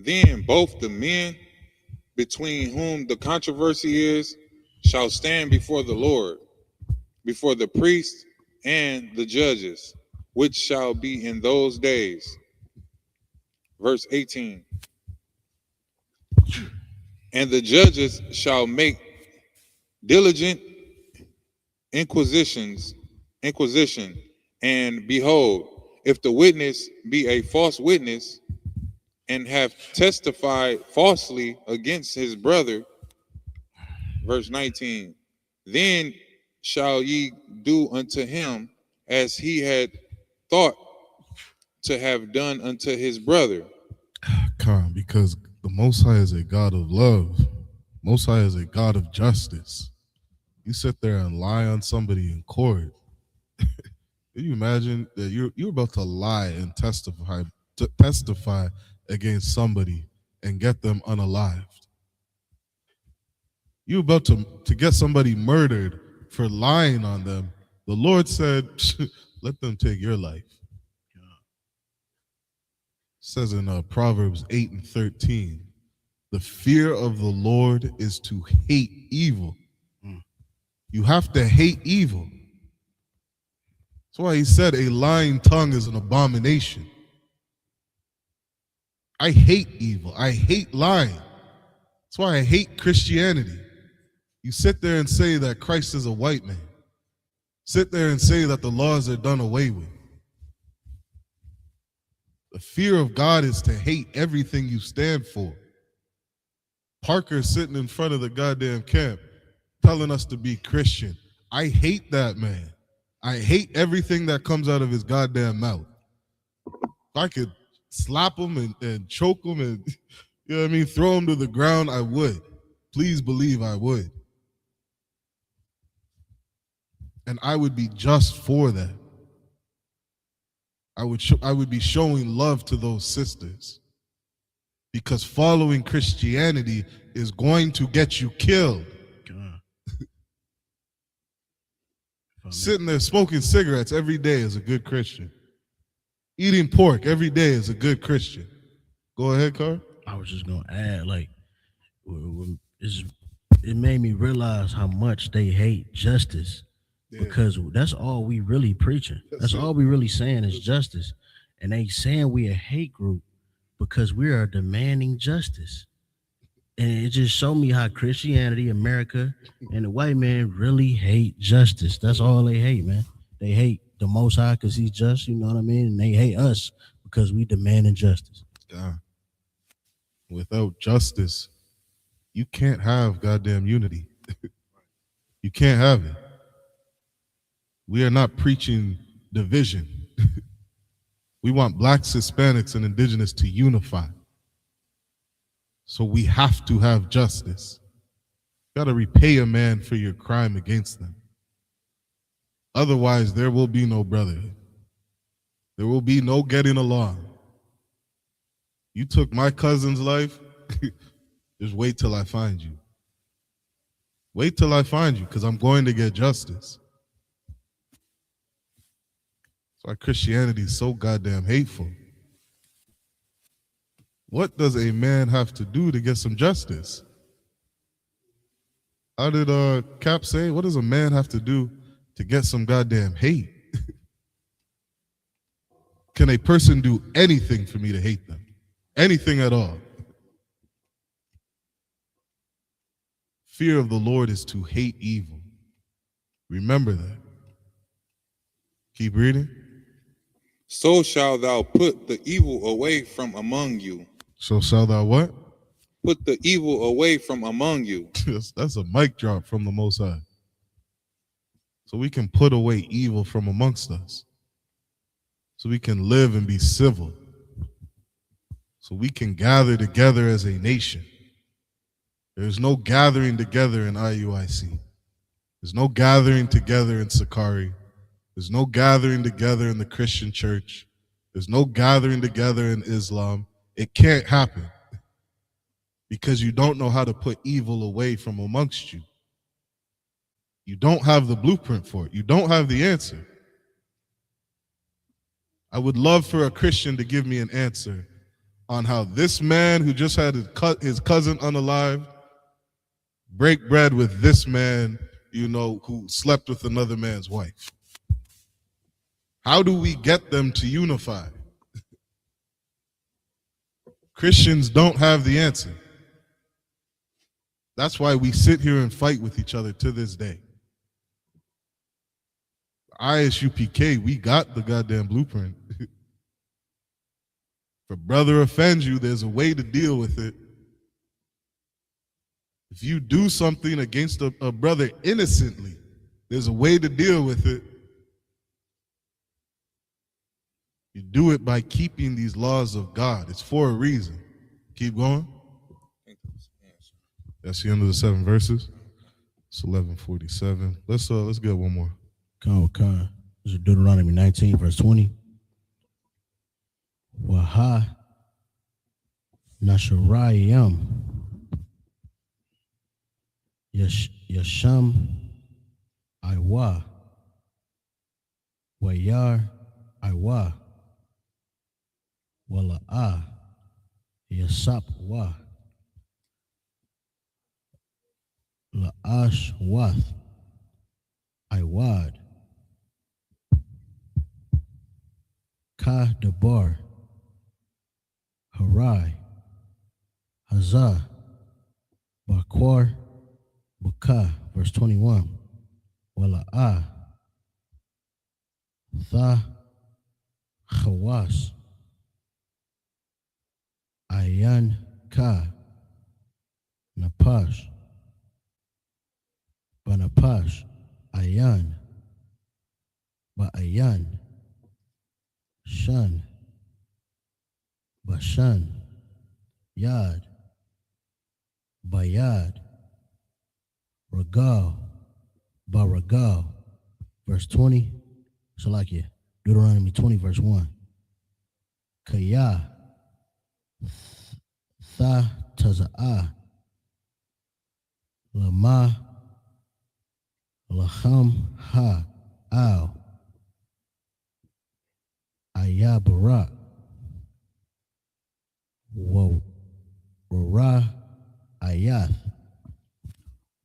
Then both the men between whom the controversy is shall stand before the Lord, before the priests and the judges, which shall be in those days. Verse 18. And the judges shall make diligent inquisition, and behold, if the witness be a false witness, and have testified falsely against his brother, verse 19, then shall ye do unto him as he had thought to have done unto his brother. Come, because the Most High is a God of love. Most High is a God of justice. You sit there and lie on somebody in court. Can you imagine that you're about to lie and testify against somebody and get them unalived? You're about to get somebody murdered for lying on them. The Lord said, let them take your life. It says in Proverbs 8:13, the fear of the Lord is to hate evil. You have to hate evil. That's why he said a lying tongue is an abomination. I hate evil. I hate lying. That's why I hate Christianity. You sit there and say that Christ is a white man. Sit there and say that the laws are done away with. The fear of God is to hate everything you stand for. Parker sitting in front of the goddamn camp telling us to be Christian. I hate that man. I hate everything that comes out of his goddamn mouth. If I could slap him and choke him and, you know what I mean, throw him to the ground, I would. Please believe I would. And I would be just for that. I would be showing love to those sisters. Because following Christianity is going to get you killed. Sitting there smoking cigarettes every day is a good Christian. Eating pork every day is a good Christian. Go ahead, Carl. I was just going to add, like, it made me realize how much they hate justice. Yeah. Because that's all we really preaching. That's all we really saying is justice. And they saying we a hate group because we are demanding justice. And it just showed me how Christianity, America, and the white man really hate justice. That's all they hate, man. They hate the Most High because he's just, you know what I mean? And they hate us because we demanding justice. God. Without justice, you can't have goddamn unity. You can't have it. We are not preaching division. We want blacks, Hispanics, and indigenous to unify. So we have to have justice. You got to repay a man for your crime against them. Otherwise, there will be no brotherhood. There will be no getting along. You took my cousin's life, just wait till I find you. Wait till I find you, because I'm going to get justice. That's why Christianity is so goddamn hateful. What does a man have to do to get some justice? How did Cap say? What does a man have to do to get some goddamn hate? Can a person do anything for me to hate them? Anything at all? Fear of the Lord is to hate evil. Remember that. Keep reading. So shalt thou put the evil away from among you. So shall thou what? Put the evil away from among you. That's a mic drop from the Most High. So we can put away evil from amongst us. So we can live and be civil. So we can gather together as a nation. There's no gathering together in IUIC. There's no gathering together in Sakari. There's no gathering together in the Christian church. There's no gathering together in Islam. It can't happen because you don't know how to put evil away from amongst you. You don't have the blueprint for it. You don't have the answer. I would love for a Christian to give me an answer on how this man who just had his cousin unalived break bread with this man, who slept with another man's wife? How do we get them to unify? Christians don't have the answer. That's why we sit here and fight with each other to this day. Isupk, we got the goddamn blueprint. If a brother offends you, there's a way to deal with it. If you do something against a brother innocently, there's a way to deal with it. You do it by keeping these laws of God. It's for a reason. Keep going. That's the end of the 7 verses. It's 11:47. Let's get one more. This is Deuteronomy 19, verse 20. Waha Nasharayam Yasham Iwa Wayar Iwa Wala'a Yasap Wa La'ash Wath Iwad Ka Dabar Harai Hazah Bakwar Buka, verse 21. Wala'ah Tha Khawas Ayan Ka Napash Banapash Ayan Ba'ayan Shan Bashan Yad Bayad Ragal Baragal, verse 20. Salakia, Deuteronomy 20, verse 1. Kaya Tha Taza'ah Lama Lacham Ha Al Ayabarak Wara Ayath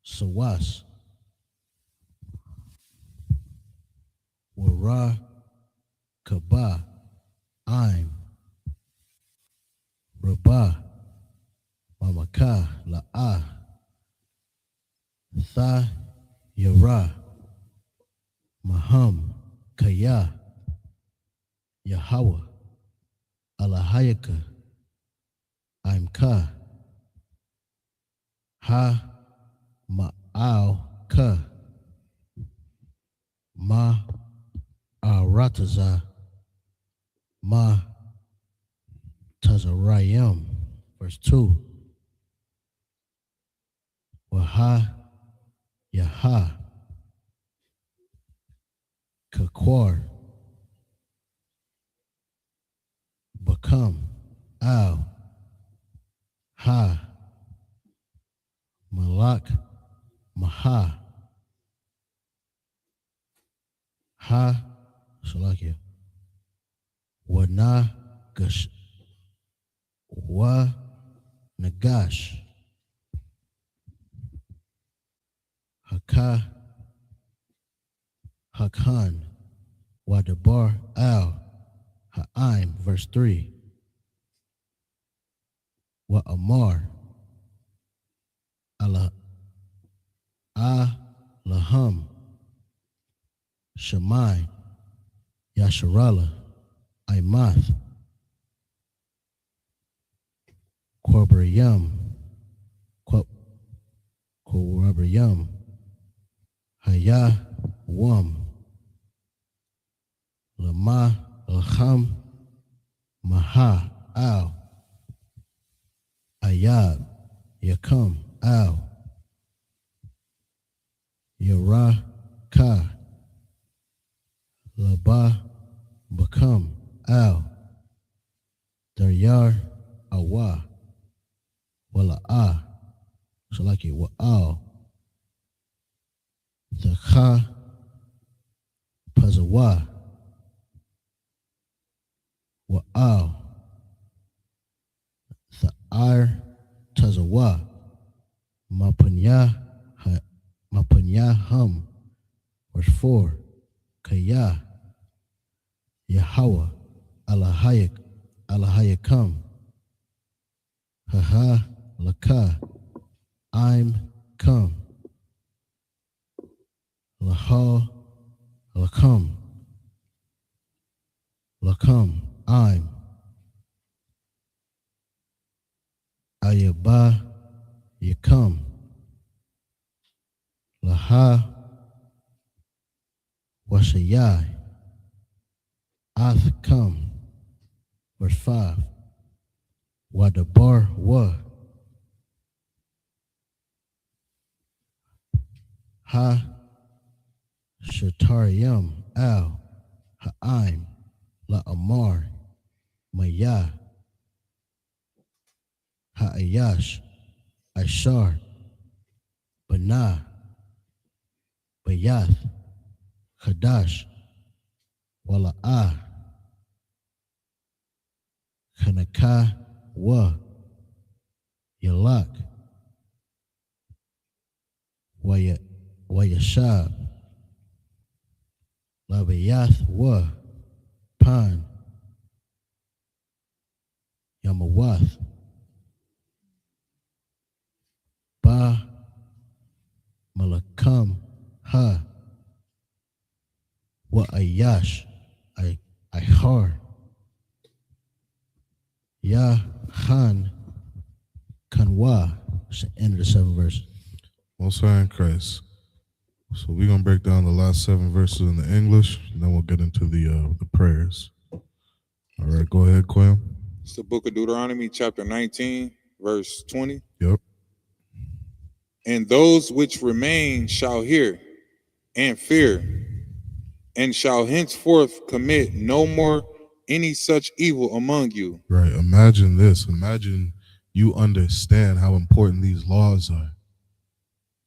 Sawas Wara Kaba Aim Rabah Mamaka La'ah Tha Yara Maham Kaya Yahweh Alahayaka Imka Ha Ma'al Ka Ma Arataza Ma Tazarayam, verse 2. Waha Yaha Kakwar Bakam Al Ha Malak Maha Ha Salakia Wana Gash Wa Nagash Haka Hakan Wadabar Al Ha'im, verse 3. Wa Amar Allah Laham Shemai Yasharala Aimath Korbariyam Korbariyam Haya Wam Lama Lacham Maha Al Ayab Yakam Al Yara Ka Laba Bakam Al Daryar Awa Wala'ah Salaki Wa'al Thakha Pazawa Wa'al Sha'ar Tazawa Mapunya Hum. Verse 4. Kaya Yahweh Alahayakam Haha Laka I'm come Laha Lakam I'm Ayaba Yakam Laha Washayai Ath come. Verse 5. Wadabar wa Ha Shatariyam Al Ha'im La Amar Maya Ha'ayash Ashar Bana Bayath Hadash Wala'ah Kanaka Wa Yalak Wayashab Labayath Wa Pan Yamawath Ba Malakam Ha Wa Ayash Ihar Ya Khan Kanwa. It's the end of the 7 verses. Most High in Christ. So we're gonna break down the last 7 verses in the English, and then we'll get into the prayers. All right, go ahead, Quam. It's the book of Deuteronomy, chapter 19, verse 20. Yep. And those which remain shall hear and fear, and shall henceforth commit no more any such evil among you. Right. Imagine this. Imagine you understand how important these laws are.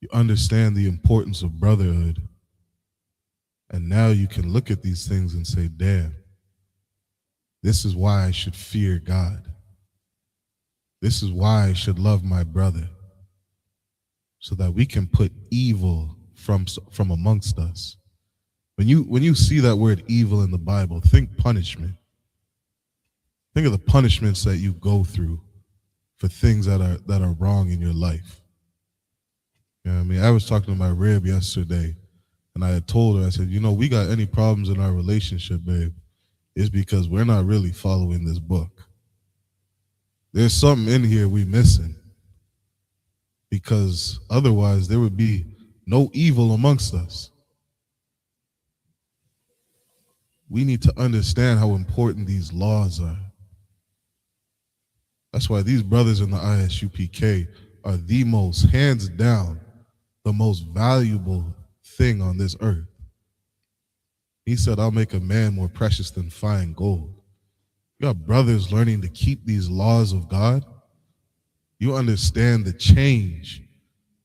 You understand the importance of brotherhood. And now you can look at these things and say, damn, this is why I should fear God. This is why I should love my brother. So that we can put evil from amongst us. When you see that word evil in the Bible, think punishment. Think of the punishments that you go through for things that are wrong in your life. You know what I mean? I was talking to my rib yesterday, and I had told her, I said, we got any problems in our relationship, babe, it's because we're not really following this book. There's something in here we missing. Because otherwise there would be no evil amongst us. We need to understand how important these laws are. That's why these brothers in the ISUPK are the most, hands down, the most valuable thing on this earth. He said, I'll make a man more precious than fine gold. You got brothers learning to keep these laws of God. You understand the change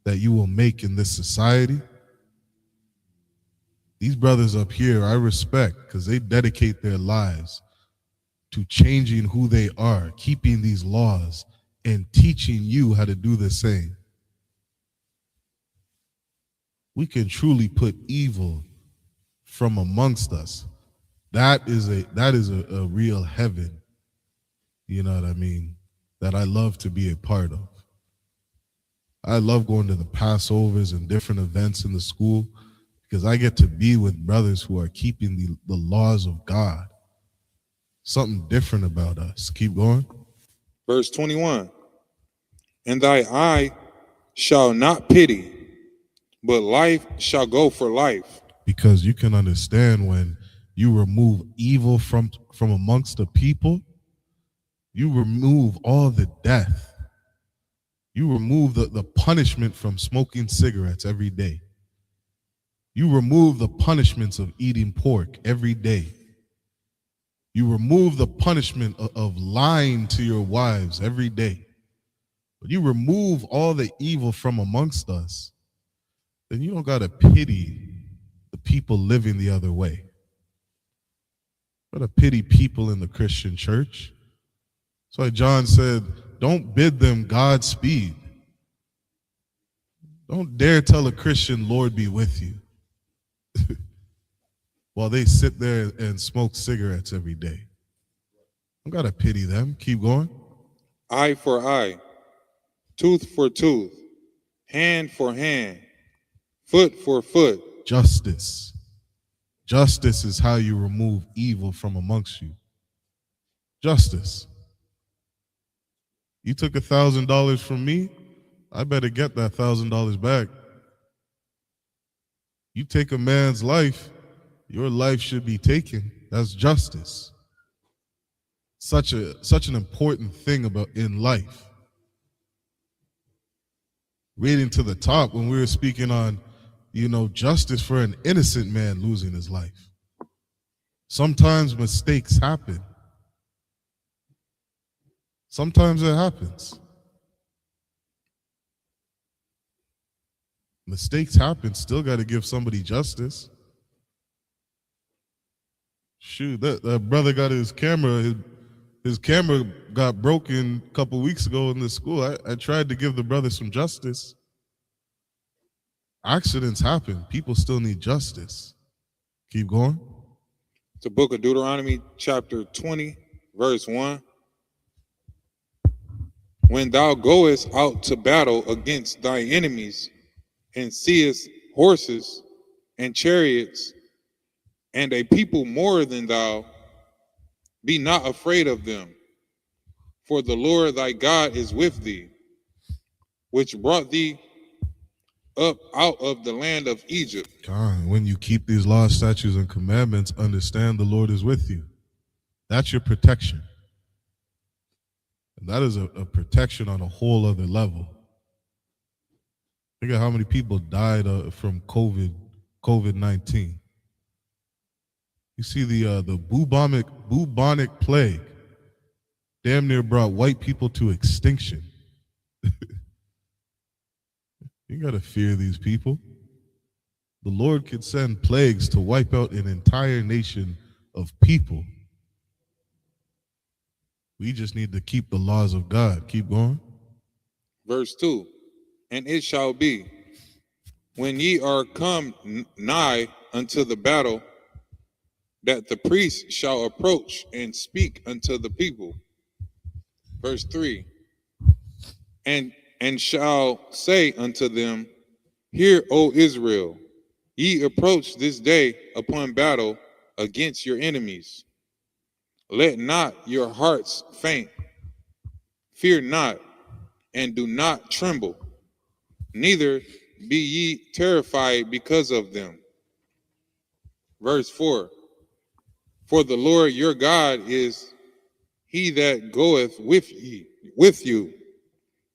that you will make in this society. These brothers up here, I respect because they dedicate their lives to changing who they are, keeping these laws, and teaching you how to do the same. We can truly put evil from amongst us. That is a real heaven, you know what I mean, that I love to be a part of. I love going to the Passovers and different events in the school because I get to be with brothers who are keeping the laws of God. Something different about us. Keep going. Verse 21. And thy eye shall not pity, but life shall go for life. Because you can understand when you remove evil from amongst the people, you remove all the death. You remove the punishment from smoking cigarettes every day. You remove the punishments of eating pork every day. You remove the punishment of lying to your wives every day. But you remove all the evil from amongst us, then you don't got to pity the people living the other way. You got to pity people in the Christian church. That's why John said, don't bid them Godspeed. Don't dare tell a Christian, Lord be with you, while they sit there and smoke cigarettes every day. I gotta pity them. Keep going. Eye for eye, tooth for tooth, hand for hand, foot for foot. Justice. Justice is how you remove evil from amongst you. Justice. You took $1,000 from me, I better get that $1,000 back. You take a man's life, your life should be taken. That's justice. Such an important thing about in life. Reading to the top when we were speaking on, justice for an innocent man losing his life. Sometimes mistakes happen. Sometimes it happens. Mistakes happen, still got to give somebody justice. Shoot, that brother got his camera got broken a couple weeks ago in the school. I tried to give the brother some justice. Accidents happen. People still need justice. Keep going. The book of Deuteronomy, chapter 20, verse 1. When thou goest out to battle against thy enemies, and seest horses and chariots, and a people more than thou, be not afraid of them. For the Lord thy God is with thee, which brought thee up out of the land of Egypt. God, when you keep these laws, statutes, and commandments, understand the Lord is with you. That's your protection. And that is a protection on a whole other level. Think of how many people died from COVID-19. You see the bubonic plague damn near brought white people to extinction. You gotta fear these people. The Lord could send plagues to wipe out an entire nation of people. We just need to keep the laws of God. Keep going. Verse 2. And it shall be, when ye are come nigh unto the battle, that the priest shall approach and speak unto the people. Verse 3. And shall say unto them, Hear, O Israel, ye approach this day upon battle against your enemies. Let not your hearts faint. Fear not, and do not tremble. Neither be ye terrified because of them. Verse 4. For the Lord your God is he that goeth with you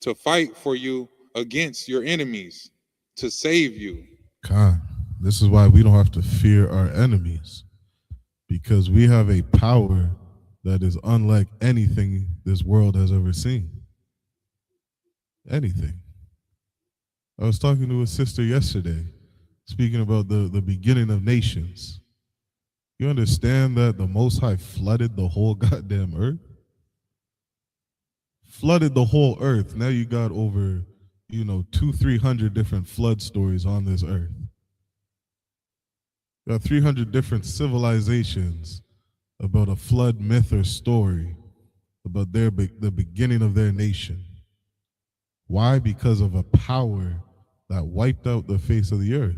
to fight for you against your enemies, to save you. God, this is why we don't have to fear our enemies, because we have a power that is unlike anything this world has ever seen. Anything. I was talking to a sister yesterday, speaking about the beginning of nations. You understand that the Most High flooded the whole goddamn earth? Flooded the whole earth. Now you got over, 200-300 different flood stories on this earth. You got 300 different civilizations about a flood myth or story about the beginning of their nation. Why? Because of a power that wiped out the face of the earth.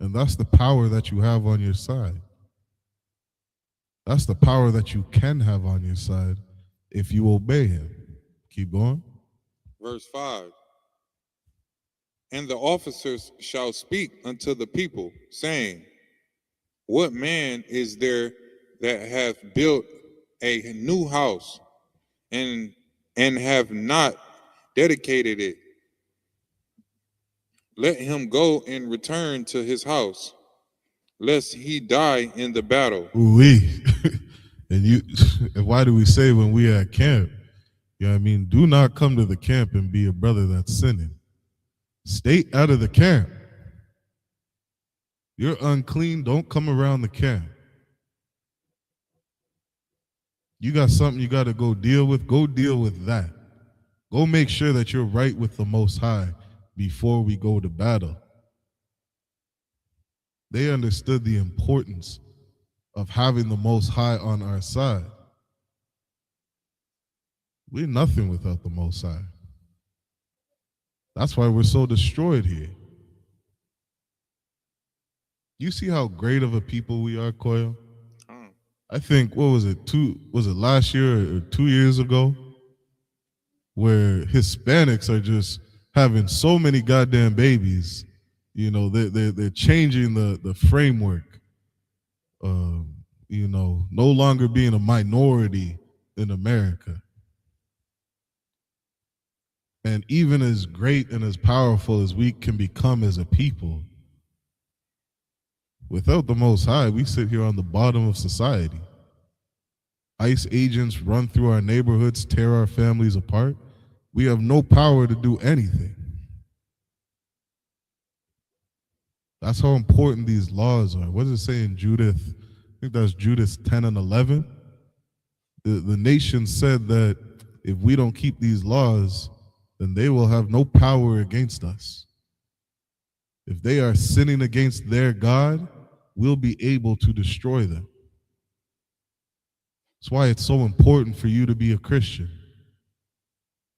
And that's the power that you have on your side. That's the power that you can have on your side if you obey him. Keep going. Verse 5. And the officers shall speak unto the people, saying, What man is there that hath built a new house and have not dedicated it? Let him go and return to his house, lest he die in the battle. Ooh-wee. And why do we say when we are at camp, do not come to the camp and be a brother that's sinning. Stay out of the camp. You're unclean, don't come around the camp. You got something you got to go deal with that. Go make sure that you're right with the Most High before we go to battle. They understood the importance of having the Most High on our side. We're nothing without the Most High. That's why we're so destroyed here. You see how great of a people we are, Koyo? I think, what was it, last year or 2 years ago? Where Hispanics are just having so many goddamn babies. You know, they're changing the framework. You know, no longer being a minority in America. And even as great and as powerful as we can become as a people, without the Most High, we sit here on the bottom of society. ICE agents run through our neighborhoods, tear our families apart. We have no power to do anything. That's how important these laws are. What does it say in Judith? I think that's Judith 10 and 11. The nation said that if we don't keep these laws, then they will have no power against us. If they are sinning against their God, we'll be able to destroy them. That's why it's so important for you to be a Christian.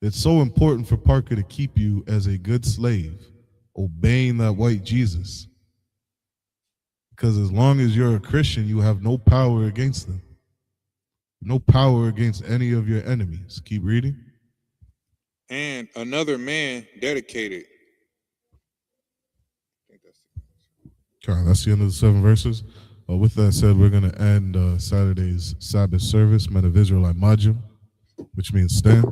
It's so important for Parker to keep you as a good slave, obeying that white Jesus. Because as long as you're a Christian, you have no power against them. No power against any of your enemies. Keep reading. And another man dedicated. Okay, that's the end of the 7 verses. With that said, we're going to end Saturday's Sabbath service, Men of Israel Majim, which means stand.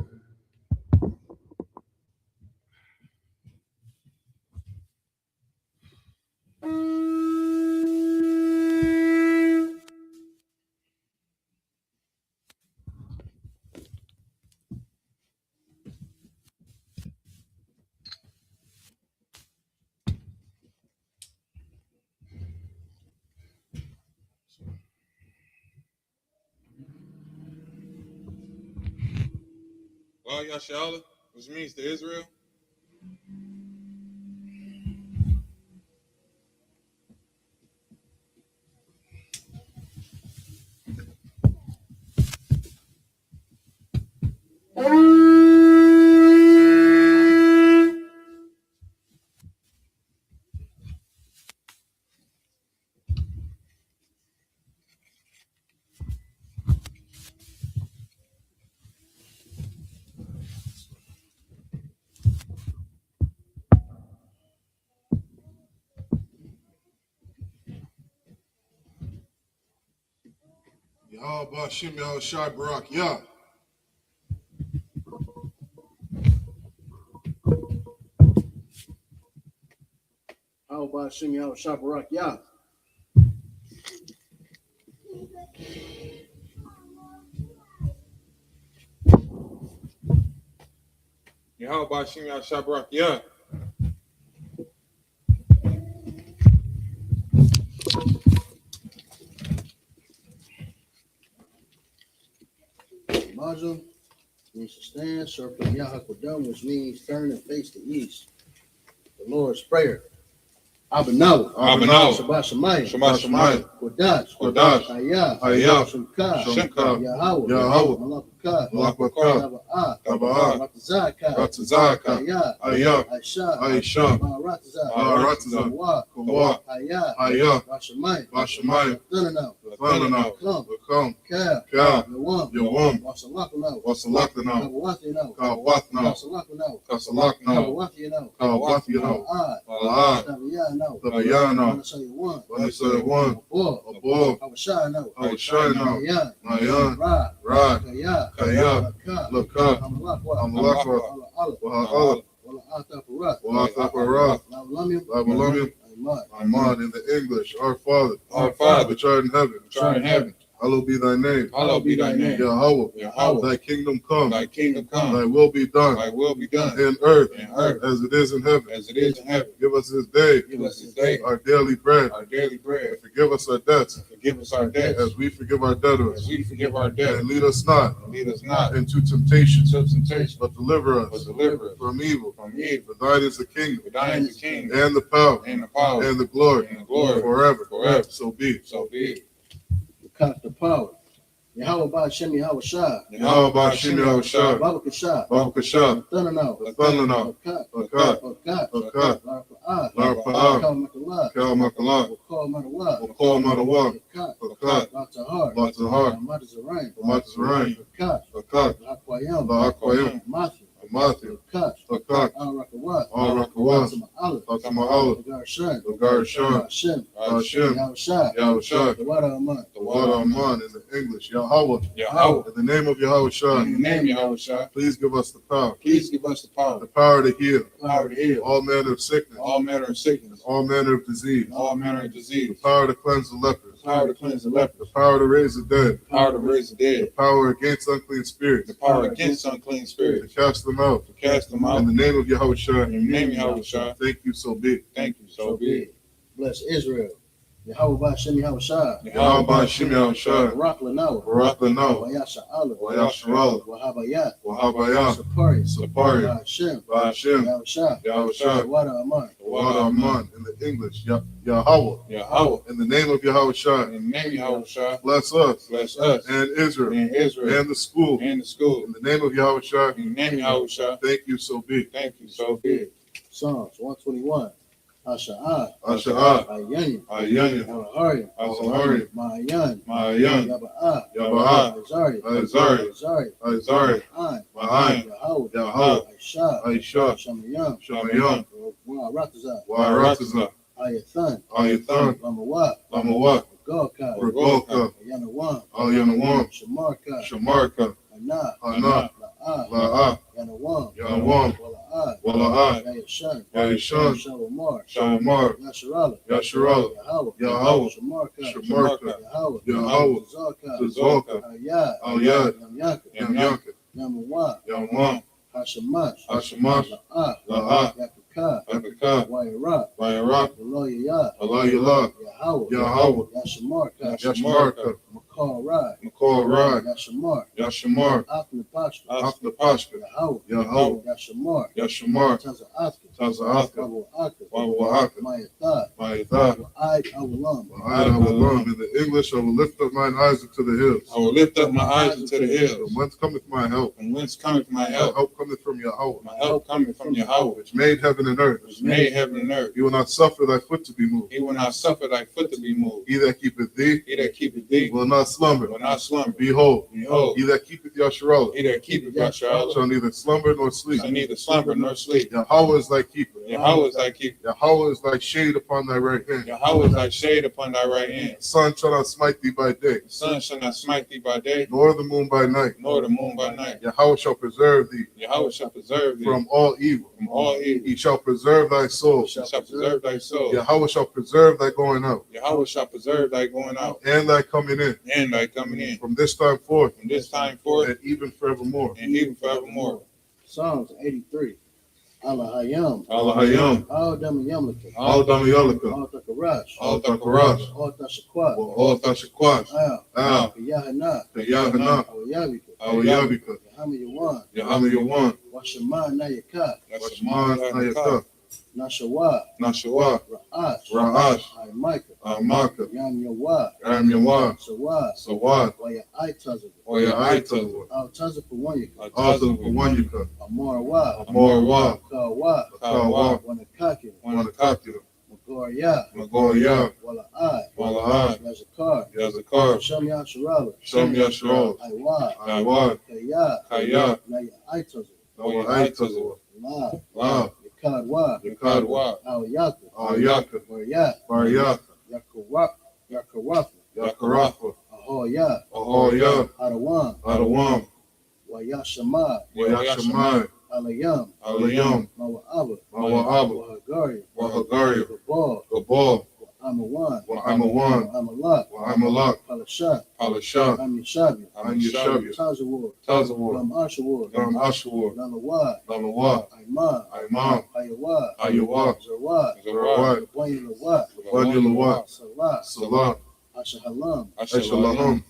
Well, Yashala, which means to Israel. Yahweh Shem Yahweh Shai Barak Yah. Yahweh Shem Yahweh Shai Barak Yah. Yahweh Shem Yahweh Shai Barak Yah. Majum means to stand, circling Yahakadam, which means turn and face the east. The Lord's Prayer. Abanawa. Shabbat Shemayim. Kodash. Hayah. Shemka. Yahweh. Malakakah. Ratazaka. Hayah. Aisha. Maharatazah. Kawah. Hayah. Vashemayim. Come. Kal. Yawam. Wasalakana. Kawatna. Kawathina. Ayana, Vanessa above, Awashana, Mayan, Rad, Kaya, Laka, Amalakwa, Wa'ataparat, Labalamim, Ahmad in the English, our Father, which art in heaven, Hallowed be thy name. Hallowed be thy name. Yahweh. Yahweh. Thy kingdom come. Thy kingdom come. Thy will be done. Thy will be done. In earth. In earth. As it is in heaven. As it is in heaven. Give us this day. Give us this day. Our daily bread. Our daily bread. And forgive us our debts. And forgive us our debts. As we forgive our debtors. As we forgive our debtors. And lead us not. And lead us not into temptation. into temptation. But deliver us. But deliver us from evil. from evil. For thine is the kingdom. For thine is the kingdom. And the power. And the power. And the glory. And the glory. Forever. Forever. So be it. So be it. The power. Yahweh Ba'Shem Yahweh Shah. Yahweh Ba'Shem Yahweh Shah. Baba Kashah. Baba Kashah. Thunanau. Thunanau. Akat. Akat. Larpa'ah. Kal Makalah. Wakal Matawa. Wakal Matawa. Akat. Latahar. Latahar. Matazarain. Matazarain. Akat. Akat. La'akwayam. La'akwayam. Matthew. Matthew. Akat. Akat. Al-Rakawat. Al-Rakawat. Fatima Fatima Garshan. Garshan. Hashem. Hashem. Yahweh Shah. Yahweh Shah. The water Aman. The water Aman in the English. Yahweh. Yahweh. In the name of Yahweh Shah. In the name of Yahweh Shah. Please give us the power. Please give us the power. The power to heal. Power to heal. All manner of sickness. All manner of sickness. All manner of disease. All manner of disease. The power to cleanse the lepers. The power to cleanse the lepers. The power to raise the dead. The power to raise the The dead. power against unclean spirits. The power against unclean To spirits. cast them out. To cast them out. In the name of Yahweh Shah. In the name of Yahweh Shah. Thank you, so be it. Thank you. So be it. Bless Israel. Yahweh Ba'Shem Yahweh Shah. Yahweh Ba'Shem Yahweh Shah. Barak Lanawa. Barak Lanawa. Wayasha Allah. Wayasha Allah. Wahabayat. Wahabayah. Sapari. Sapari. Ba'Shem. Ba'Shem. Yahweh Shah. Yahweh Shah. The water Aman. The water Aman in the English. Yahweh. Yahweh. In the name of Yahweh Shah. In the name of Yahweh Shah. Bless us. Bless us. And Israel. And Israel. And the school. And the school. In the name of Yahweh Shah. In the name of Yahweh Shah. Thank you, so be it. Thank you. So be it. Psalms 121. Asha'ah. Asha'ah. Ayanya. Ayanya. Alahari. Alahari. Ma'ayan. Ma'ayan. Yaba'ah. Yaba'ah. Azari. Azari. Azari. Azari. Ma'an. Ma'an. Yahweh. Yahweh. Aisha. Aisha. Shamayam. Shamayam. Wa'aratazah. Wa'aratazah. Ayathan. Ayathan. Lamawa. Lamawa. Gorka. Regolka. Yanawam. Yanawam. Shamarka. Shamarka. Ana. Ana. La'ah. La'ah. Yanawam. Yanawam. Wala'ah. Wala'ah. Yayashan. Yayashan. Shalomar. Shalomar. Yasharala. Yasharala. Yahweh. Yahweh. Shamarka. Shamarka. Yahweh. Yahweh. Zalka. Tazalka. Ayad. Ayad. Yamyaka. Yamyaka. Yamawa. Yamwam. Hashamash. Hashamash. La'ah. La'ah. Yakaka. Yakaka. Wayara. Wayara. Eloyah. Allah Yallah. Yahweh. Yahweh. Yashamarka. Yashamarka. Makal Rai. Makal Rai. Yashamar. Yashamar. After Pashka. After Pashka. Yahweh. Yahweh. Yashamar. Yashamar. Taza Atka. Taza'atka. Wabu Aka. Wa'aka. Mayatha. Ma'itha. I Awalam. I will in the English, I will lift up mine eyes into the hills. I will lift up my eyes into the hills. From whence cometh my help? From whence cometh my My help? help cometh from Yahweh, My help cometh from Yahweh, which made heaven and earth. which made heaven and earth. He will not suffer thy foot to be moved. He will not suffer thy foot to be moved. He that keepeth thee He that keepeth thee will not slumber. will not slumber. Behold, Behold, he that keepeth Yasharallah he that keepeth Yasharallah shall neither slumber nor sleep. shall neither slumber nor sleep. Yahweh is thy keeper. Yahweh is thy keeper. Yahweh is thy shade upon thy right hand. Yahweh is thy shade upon thy right hand. The sun shall not smite thee by day, The sun shall not smite thee by day, nor the moon by night. nor the moon by night. Yahweh shall preserve thee Yahweh shall preserve thee from all evil. from all evil. He shall preserve thy soul. He shall preserve thy soul. Yahweh shall preserve thy going out Yahweh shall preserve thy going out and thy coming in and thy coming in from this time forth from this time forth and even forevermore. and even forevermore. Psalms 83. Allahayam. Allahayam. All Dama Yamlika. All Damayalika. All Takarash. All Takarash. All Tashakwat. All Tashakwash. Al. Yahana. Yahana. Awayavika. Awayabika. Yahama Yawan. Yahama Yawan. Washama Nayaka. Washman Nayaka. Nashawa. Nashawa. Ra'ash. Ra'ash. Aimika. Amaka. Yam Yawa. Ram Yawan. Sawad. Sawad. Waya Aitazaka. Oya Aitazwa. Al Tazaka Wanyaka. Also Wanyuka. Amarwa. Amorwa. Kawa. Kawa. Wanakaki. Wanakakira. Magoria. Magoya. Wala I. Wala'ai. Yazakar. Yazakar. Sham Yasharala. Sham Yasharal. Aiwa. Iwad. Kaya. Kaya. Naya Aitazaka. Oya Aitazwa. La. La. Yakadwa. Yakadwa. Al Yaka. Ayaka. Maria. Baryaka. Yakarafa. Yakarafa. Ahoya. Ahoya. Adawan. Adawam. Wayashama. Wayashamai. Alayam. Alayam. Mawa'aba. Mawa'aba. Wahagari. Wahagari. Gabal. Gabal. Amawan. Wa'amawan. Amalak. Wa'amalak. Palashah, I'm Amishabia, Yeshabia, Tazawar, Tazawar, Ram Ashawar, Ashawar, Lalawad, Lalawad, Imam, Imam, Hayawad, Zawad, Zarwad, Lawad, Lawad, Salah, Salah, Ashahalam, Ashalaham,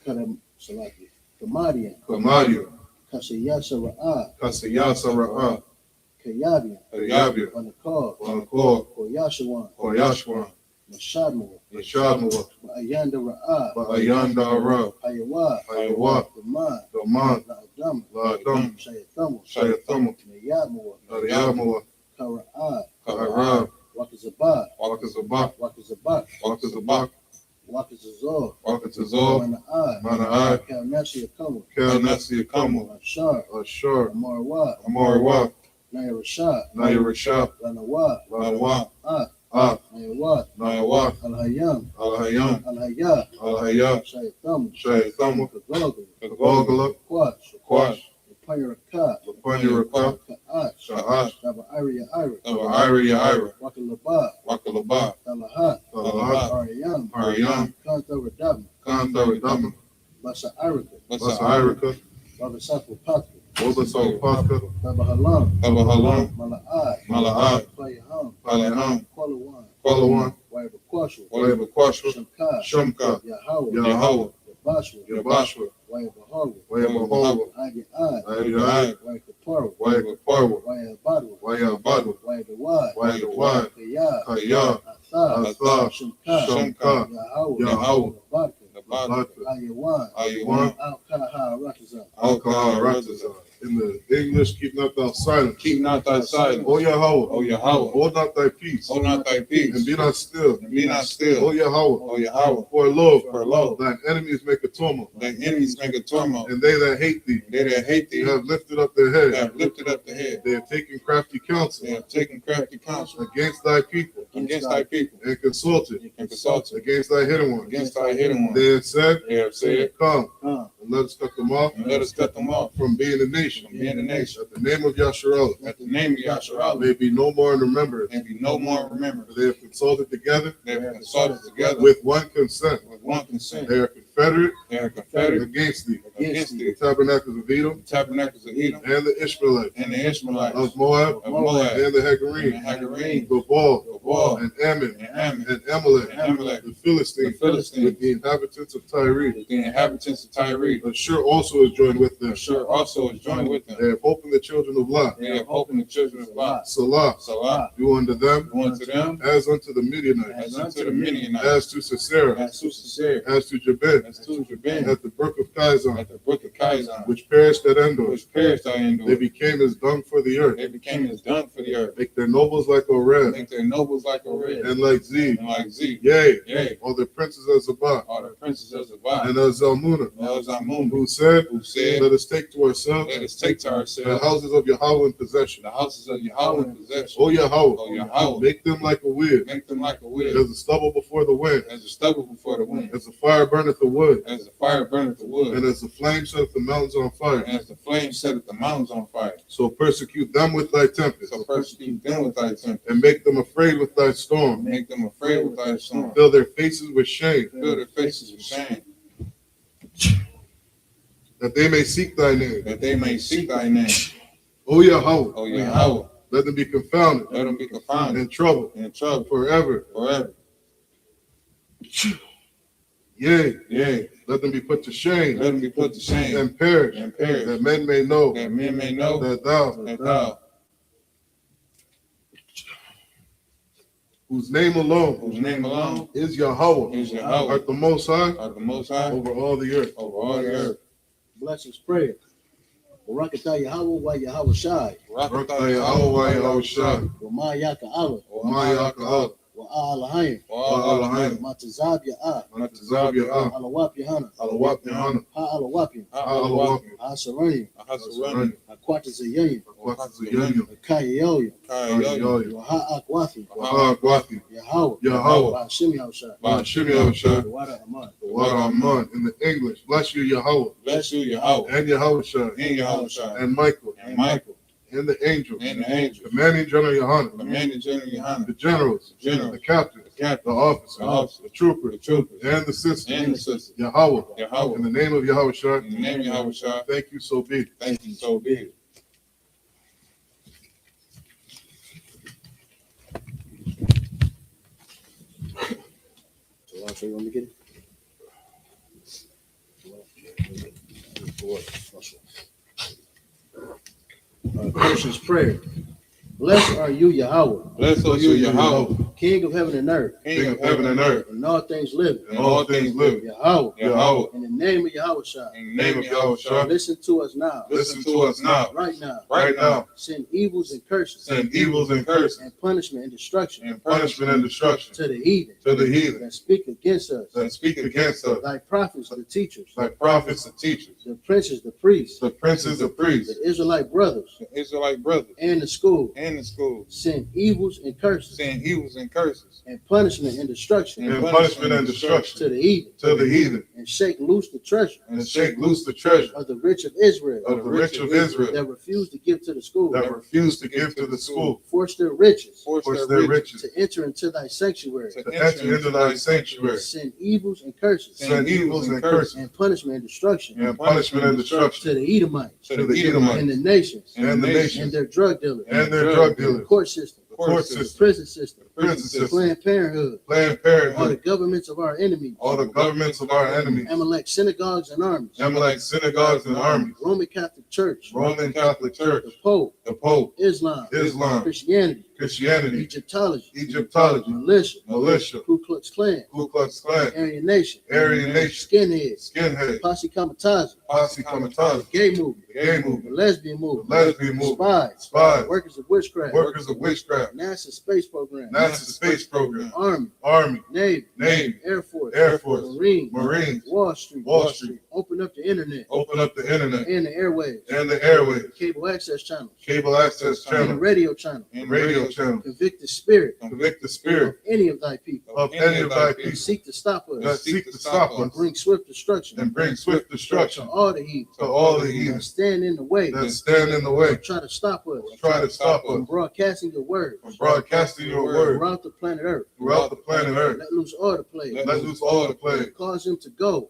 Karam Salaki, Kamadian, Kamadia, Kasayasa Ra'ah, Kasayasa Ra'ah, Kayabian, Ayabia, Wanakar, Wanakor, Koyashawan, Koyashwan, Mashadmua, Yashadmua, Ayanda Ra'ah, Ayanda Ara, Hayawad, Hayawad, Daman, Daman, La'adam, La'adam, Shayathamu, Shayathamu, Nayamua, Nariyamua, Kara'ah, Ka'arab, Wakazabah, Wakazabak, Wakazabak, Wakazabak, Wakazazor, Wakazazor, Mana'ah, Mana'ah, Kalnasi Akamu, Kalnasi Akamu, Ashar, Ashar, Amarwad, Amarwa, Nayarashad, Nayarashab, Lanawad, Lanawa, Nayawad, Nayawad, Al-Hayam, Al-Hayam, Al-Hayah, Al-Hayah, Shayathamu, Shayathamu, Kagogala, Kagogala, Quash, Quash, Panyaraka, Lapanyaraka, Ka'at, Sha'at, Taba Ira Ira, Ira, Wakalabah, Wakalaba, Talahat, Talahat, Ariyam, Ariyam, Kantaradam, Kantaradama, Basa Irika, Basa Irika, Babasaku Patu, Obaso Paska, Tabahalam, Tabahalam, Mala'ad, Mala'ad, Payaham, Paliham, Kwalawan, Kwalawan, Wayabakwashu, Wayabakwashu, Shamka, Shumka, Yahweh, Yahweh, Yabashwa, Yabashwa, Wayabahawa, Wayabahawa, Adi, Ayai, Wayakaparu, Wayapaparwa, Wayabadu, Wayabadu, Wayadawad, Wayadawad, Kaya, Kaya, Atha, Atha, Shamka, Yahweh, Yahweh, Labaka, Ayawan, Ayawan, Al-Kaha, Rakazan, Alcohol, Ratazah. In the English, keep not thou silent. Keep not thy silence. O Yahweh, O Yahweh, hold not thy peace, hold not thy peace, and be not still. and be not still. O Yahweh, O Yahweh, for lo, lo, thine enemies make a tumult, thine enemies make a turmoil, and they that hate thee, they that hate thee have lifted up their head. have lifted up the head. They have taken crafty counsel They have taken crafty counsel against thy people, against thy people, and consulted and consulted against thy hidden ones. against thy hidden ones. They have said, They have said, come, and let us cut them off, and let us cut them off from being a nation. from being a nation. That the name of Yasharallah That the name of Yahshua may be no more in remembrance. may be no more remembered. For they have consulted together They have consulted together with one consent. with one consent. They are confederate They are confederate against thee, against the the tabernacles of Edom, tabernacles of Edom and the Ishmaelites, and the Ishmaelites of Moab, of Moab, and the and the Hagarene, Hagarene, Gabal, Gabal, and Ammon, and Ammon, and Amalek, and Amalek, the Philistines, the Philistines, with the inhabitants of Tyre. with the inhabitants of Tyre. Ashur also is joined with them. Ashur also is joined with They them. have opened the children of Lot. They have opened the children of Lot. Salah, Salah, do unto them do unto them as unto the Midianites, as unto the Midianites, as to Sisera, as to Sisera, as to Jabin, as to Jabin, at the brook of Kizon, at the brook of Kizon, which perished at Endor. which perished thy They Endor. became as dung for the earth. They became as dung for the earth. Make their nobles like Oreb, Make their nobles like a red, and like Zeb. and like Zeb. Yea, Yea, all the princes of Zabah, all the princes of Zabah, and of Zalmunna, and of Zalmunna, who said, who said, let us take to ourselves let us take to the ourselves houses of Yahweh in possession. the houses of Yahweh in possession. O Yahweh, O Yahweh, make them like a weir, make them like a wheel, as the stubble before the wind, as the stubble before the wind, as the fire burneth the wood, as the fire burneth the wood, and as the flame setteth the mountains on fire. and as the flame setteth the mountains on fire. So persecute them with thy tempest, So persecute them with thy temper, and make them afraid with thy storm. make them afraid with thy storm, Fill their faces with shame, fill their faces with shame, that they may seek thy name. that they may seek thy name. O Yahweh, O Yahweh, let them be confounded let them be confounded and troubled and in trouble forever. forever. Yea, Yea, let them be put to shame let them be put to shame and perish, and perish, that men may know that men may know that thou, that thou, whose name alone whose name alone is Yahweh, is Yahweh, art the Most High art the Most High over all the earth. over all the earth. Blessings, prayer. Barakatah Yahweh, wa Yahweh Shai, Barakatah Yahweh wa Yahweh Shai, wa Ma Yaka Allah, wa Ma'ayaka Allah, wa Alahayim, wa Alahayim, Matazab Ya'ah, Matazab Ya'ah, Alawap Yahana, Alawap Yahana, Ha Alawapim, Alawapim, Ha Sarani, Ahasarani, Aquata Zayayin, Aquatas Yanyam, Kayayoya, Kayayoya, wa Ha Akwathi, Waha Agwathi, Yahweh, Yahweh, wa Shimi Haushai, Ba'ashim Yahushai, Wada Aman. Wada Aman. In the English, bless you Yahweh, bless you, Yahweh, and Yahushai, and Yahushua, and Michael, and Michael, and the angels, and the angels, commanding General Yohanan, commanding General Yohanan, the generals, the generals, the captains, the officer, the trooper, and the sister, Yahweh. In the name of Yahweh Shah. Thank you, so be it. Thank you, so be it. So you want me to get it? Christian's prayer. Blessed are you, Yahweh. Blessed are you, Yahweh. King of heaven and earth. King of heaven and earth. And all things living. And all things living. Yahweh. In the name of Yahweh Shah. In the name of Yahweh Shah. Listen to us now. Listen to us now. Right now. Right now. Send evils and curses. Send evils and curses. And punishment and destruction. And punishment and destruction. To the heathen. To the heathen. That speak against us. That speak against us. Thy prophets, the teachers. Thy prophets, the teachers. The princes, the priests. The princes, the priests. The Israelite brothers. The Israelite brothers. And the school. And the school. Send evils and curses. Send evils and curses. And punishment and destruction. And punishment and destruction. To the heathen. To the heathen. And shake loose the treasure. And shake loose the treasure. Of the rich of Israel. Of the rich of Israel. That refuse to give to the school. That refuse to give to the school. Force their riches. Force their riches. To enter into thy sanctuary. To enter into thy sanctuary. Send evils and curses. Send evils and curses. And punishment and destruction. And punishment and destruction. To the Edomites. To the Edomites. And the nations. And the nations. And their drug dealers. And their drug dealers. The court system. The prison system. System. Planned Parenthood. Planned Parenthood. All the governments of our enemies. All the governments of our enemies. Amalek synagogues and armies. Amalek synagogues and armies. Roman Catholic Church. Roman Catholic Church. The Pope. Islam. Christianity. Egyptology. Militia. Ku Klux Klan. Aryan Nation. Skinhead. Posse Comitazi. Gay movement. The lesbian movement. Spies. Workers of witchcraft. NASA space program. Army. Navy. Air Force. Marines. Wall Street. Open up the internet. And the airwaves. Cable access channels. And the radio channel. Convict the spirit. Of any of thy people. And seek to stop us. And bring swift destruction. To all the heathen. That stand in the way. Try to stop us. From broadcasting your word. Throughout the planet Earth. Let loose all the plague. Cause them to go.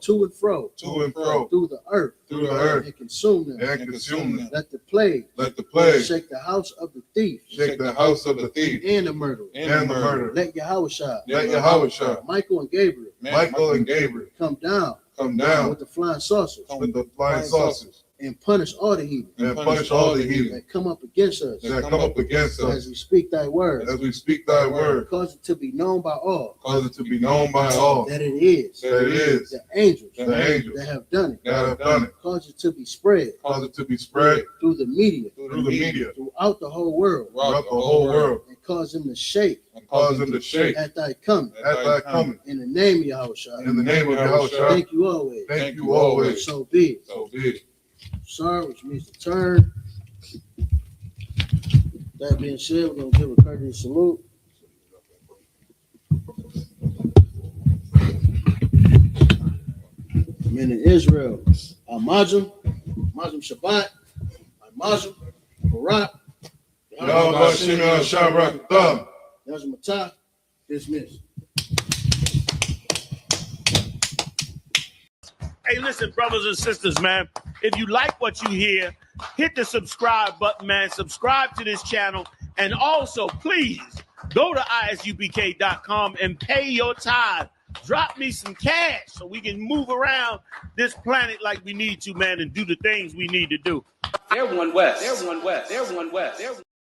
To and fro. Through the earth. And consume them. Let the plague. Shake the house of the thief. And the murderer. Let Yahweh Shah. Michael and Gabriel. Come down. With the flying saucers. And punish all the heathen. That come up against us. As we speak thy word. Cause it to be known by all. That it is. The angels. That have done it. Cause it to be spread. Through the media. Throughout the whole world. And cause them to shake. At thy coming. In the name of Yahweh Shah. Thank you always. So be it. Sir, which means to turn. That being said, we're going to give a courteous salute. Men in Israel, Al-Majum, Majum Shabbat, Al-Majum, Barak, Yazim Matah, dismissed. Hey, listen, brothers and sisters, man. If you like what you hear, hit the subscribe button, man. Subscribe to this channel. And also, please, go to isupk.com and pay your tithe. Drop me some cash so we can move around this planet like we need to, man, and do the things we need to do. They're one West.